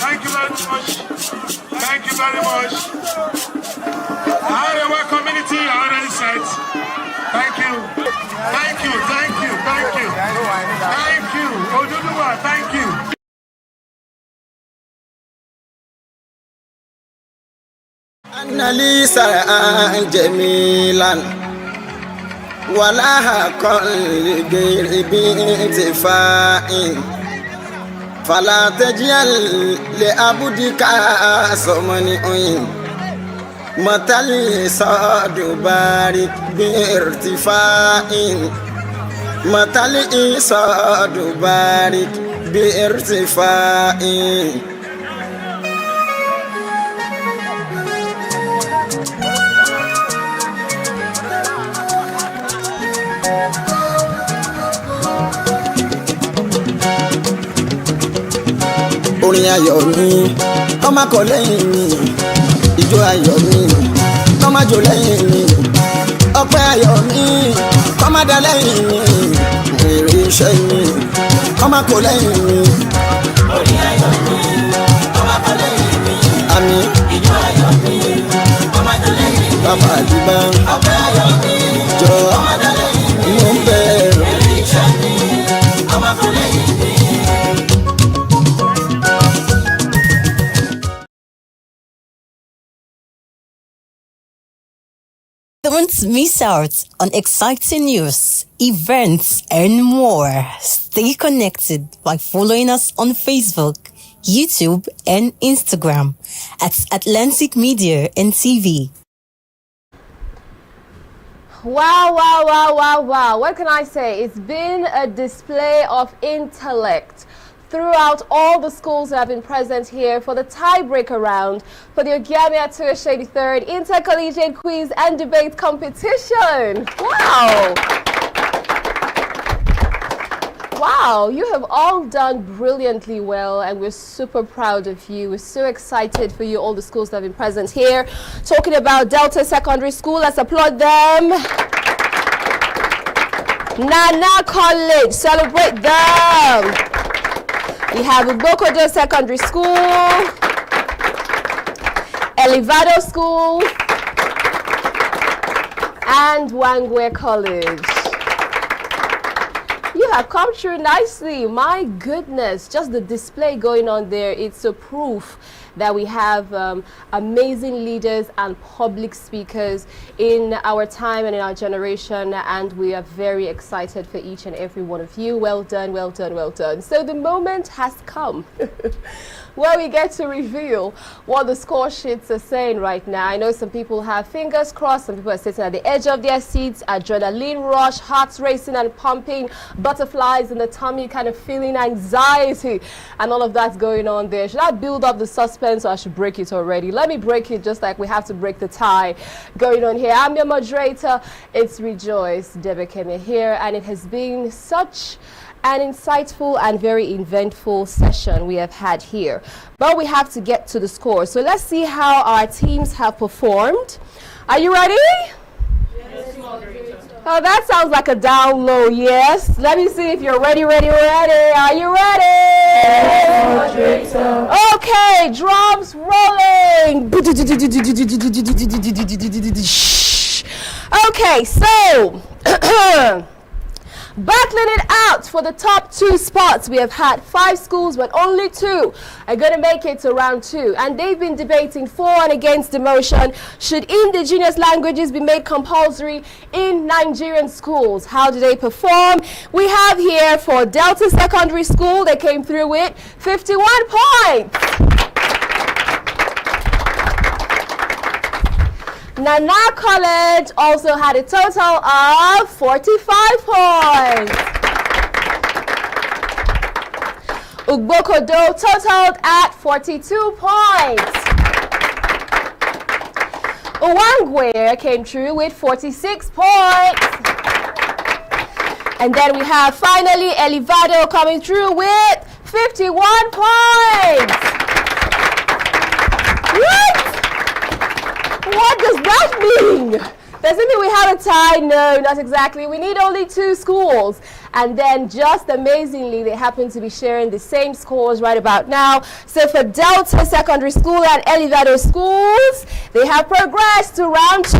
Thank you very much. Thank you very much. Our community already said. Thank you. Thank you. Thank you. Thank you. Thank you. Oduduwa, thank you. Annali sara'an jamilan wala qalbi intifa'in fala tajal li abudika somani matali sadu barik bi irtifa'in matali sadu barik bi irtifa'in. Orin ayọ̀ mi ọmọ kọ lẹ́yìn mi, ìjó ayọ̀ mi ọmọ jò lẹ́yìn mi, ọpẹ́ ayọ̀ mi ọmọ dá lẹ́yìn mi, èrè iṣẹ́ mi ọmọ kọ lẹ́yìn mi. Orin ayọ̀ mi ọmọ kọ lẹ́yìn mi, àmì ìjó ayọ̀ mi ọmọ dá lẹ́yìn mi, bàbá àdìbá ọpẹ́ ayọ̀ mi jọ ọmọ dá lẹ́yìn mi, mo ń bẹ̀rù èrè iṣẹ́ mi ọmọ kọ lẹ́yìn mi. Don't miss out on exciting news, events, and more. Stay connected by following us on Facebook, YouTube, and Instagram at Atlantic Media and TV. Wow, wow, wow, wow, wow. What can I say? It's been a display of intellect throughout all the schools that have been present here for the tiebreaker round for the Ogiame Atuwatse III Inter-Collegiate Quiz and Debate Competition. Wow! Wow, you have all done brilliantly well, and we're super proud of you. We're so excited for you, all the schools that have been present here. Talking about Delta Secondary School, let's applaud them. Nana College, celebrate them. We have Ubokodo Secondary School, Elevado School, and Wangwe College. You have come through nicely. My goodness, just the display going on there, it's a proof that we have amazing leaders and public speakers in our time and in our generation, and we are very excited for each and every one of you. Well done, well done, well done. So the moment has come where we get to reveal what the score sheets are saying right now. I know some people have fingers crossed, some people are sitting at the edge of their seats, adrenaline rush, hearts racing and pumping, butterflies in the tummy, kind of feeling anxiety, and all of that's going on there. Should I build up the suspense or I should break it already? Let me break it just like we have to break the tie going on here. I'm your moderator. It's Rejoice Debekeme here, and it has been such an insightful and very eventful session we have had here. But we have to get to the score. So let's see how our teams have performed. Are you ready? Yes, moderator. Oh, that sounds like a down low, yes. Let me see if you're ready. Are you ready? Yes, moderator. Okay, drums rolling. Okay, so battling it out for the top 2 spots. We have had 5 schools, but only 2 are going to make it to round 2. And they've been debating for and against the motion, should indigenous languages be made compulsory in Nigerian schools? How do they perform? We have here for Delta Secondary School, they came through with 51 points. Nana College also had a total of 45 points. Ugbokodo totaled at 42 points. Uwangwe came through with 46 points. And then we have finally Elivado coming through with 51 points. What does that mean? Does it mean we have a tie? No, not exactly. We need only 2 schools. And then just amazingly, they happen to be sharing the same scores right about now. So for Delta Secondary School and Elivado Schools, they have progressed to round 2.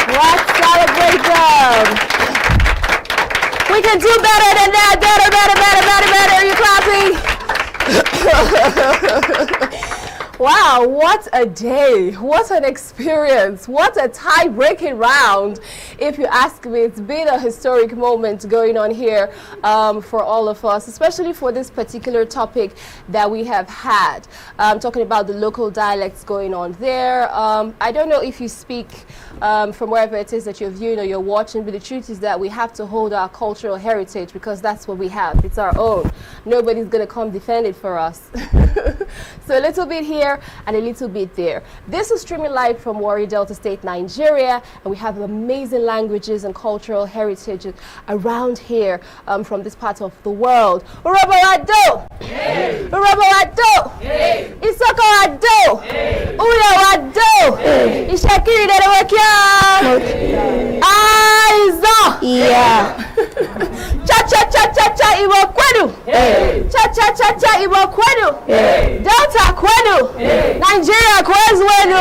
Let's celebrate them. We can do better than that. Better. Are you clapping? Wow, what a day, what an experience, what a tie-breaking round. If you ask me, it's been a historic moment going on here for all of us, especially for this particular topic that we have had. Talking about the local dialects going on there. I don't know if you speak from wherever it is that you're viewing or you're watching, but the truth is that we have to hold our cultural heritage because that's what we have. It's our own. Nobody's going to come defend it for us. So a little bit here and a little bit there. This is streaming live from Warri Delta State, Nigeria, and we have amazing languages and cultural heritage around here from this part of the world. Urabarado! Urabarado! Isokorado! Uyawado! Ishakiri Derewakia! Aiza! Yeah. Cha-cha-cha-cha-cha Iwo Kwenu! Cha-cha-cha-cha Iwo Kwenu! Delta Kwenu! Nigeria Kwenu!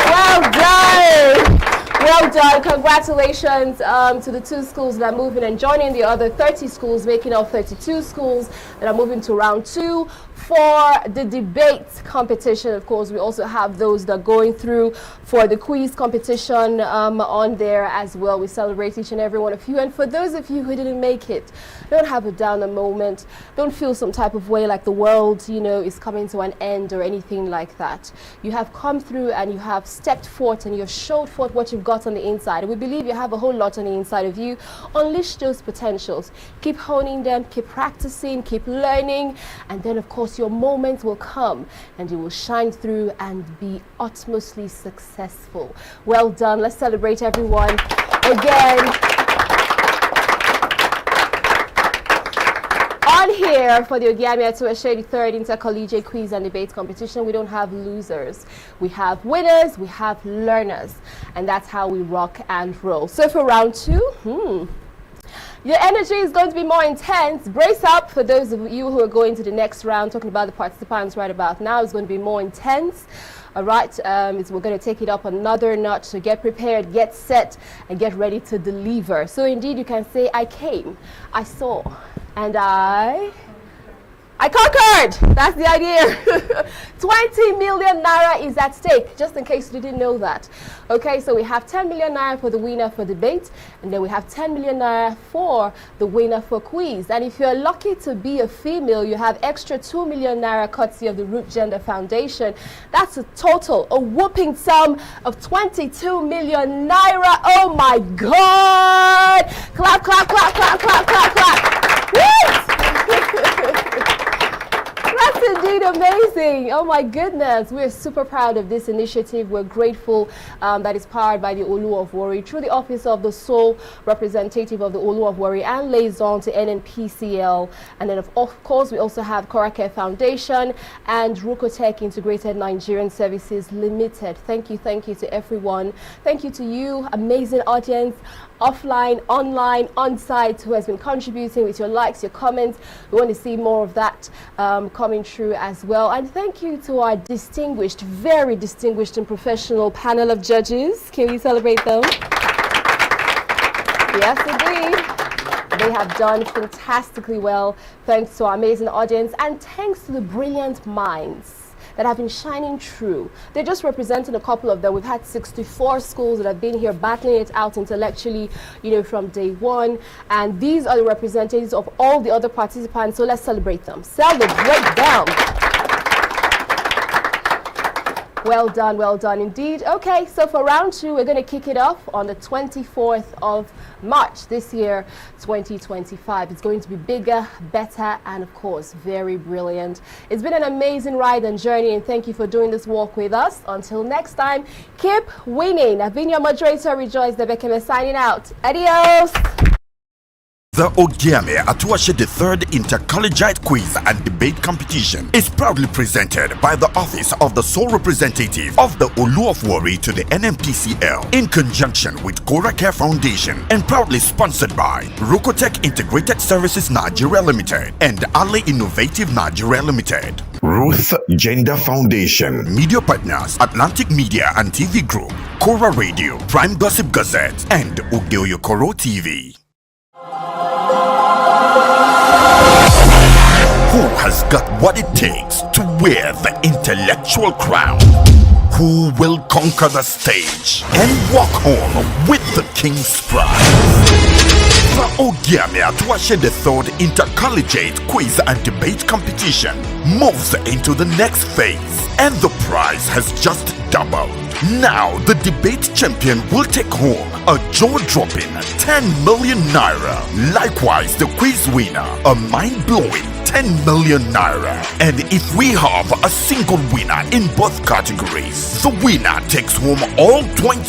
Well done! Well done. Congratulations to the 2 schools that are moving and joining the other 30 schools, making up 32 schools that are moving to round 2. For the debate competition, of course, we also have those that are going through for the quiz competition on there as well. We celebrate each and every one of you. And for those of you who didn't make it, don't have a downer moment. Don't feel some type of way like the world, you know, is coming to an end or anything like that. You have come through and you have stepped forth and you have showed forth what you've got on the inside. We believe you have a whole lot on the inside of you. Unleash those potentials. Keep honing them, keep practicing, keep learning, and then, of course, your moment will come and you will shine through and be utmostly successful. Well done. Let's celebrate everyone again. On here for the Ogiame Atuwatse, the 3rd Inter-Collegiate Quiz and Debate Competition, we don't have losers. We have winners, we have learners, and that's how we rock and roll. So for round 2, your energy is going to be more intense. Brace up for those of you who are going to the next round. Talking about the participants right about now, it's going to be more intense. All right, we're going to take it up another notch. So get prepared, get set, and get ready to deliver. So indeed, you can say, I came, I saw, And I conquered! That's the idea. 20 million naira is at stake, just in case you didn't know that. Okay, so we have 10 million naira for the winner for debate, and then we have 10 million naira for the winner for quiz. And if you're lucky to be a female, you have extra 2 million naira courtesy of the Root Gender Foundation. That's a total, a whooping sum of 22 million naira. Oh my God! Clap, clap, clap, clap, clap, clap, clap. Woo! That's indeed amazing. Oh my goodness. We're super proud of this initiative. We're grateful that is powered by the Olu of Warri through the office of the sole representative of the Olu of Warri and liaison to NNPCL. And then of course we also have Korake Foundation and Rukotech Integrated Nigerian Services Limited. Thank you to everyone. Thank you to you, amazing audience, offline, online, on-site, who has been contributing with your likes, your comments. We want to see more of that coming through as well. And thank you to our distinguished, very distinguished and professional panel of judges. Can we celebrate them? Yes, indeed. They have done fantastically well, thanks to our amazing audience and thanks to the brilliant minds that have been shining through. They're just representing a couple of them. We've had 64 schools that have been here battling it out intellectually, from day one. And these are the representatives of all the other participants. So let's celebrate them. Celebrate them. Well done indeed. Okay, so for round 2, we're going to kick it off on the 24th of March this year, 2025. It's going to be bigger, better, and of course, very brilliant. It's been an amazing ride and journey, and thank you for doing this walk with us. Until next time, keep winning. I've been your moderator, Rejoice Debekeme, signing out. Adios! The Ogiame Atuwatse III Inter-Collegiate Quiz and Debate Competition is proudly presented by the Office of the Sole Representative of the Olu of Warri to the NNPCL in conjunction with Korake Foundation and proudly sponsored by Rukotech Integrated Services Nigeria Limited and Ali Innovative Nigeria Limited. Ruth Gender Foundation. Media partners Atlantic Media and TV Group, Kora Radio, Prime Gossip Gazette, and Ogiame TV. Who has got what it takes to wear the intellectual crown? Who will conquer the stage and walk home with the King's Prize? The Ogiame Atuwatse III Inter-Collegiate Quiz and Debate Competition moves into the next phase, and the prize has just doubled. Now, the debate champion will take home a jaw-dropping 10 million naira. Likewise, the quiz winner, a mind-blowing 10 million naira. And if we have a single winner in both categories, the winner takes home all 20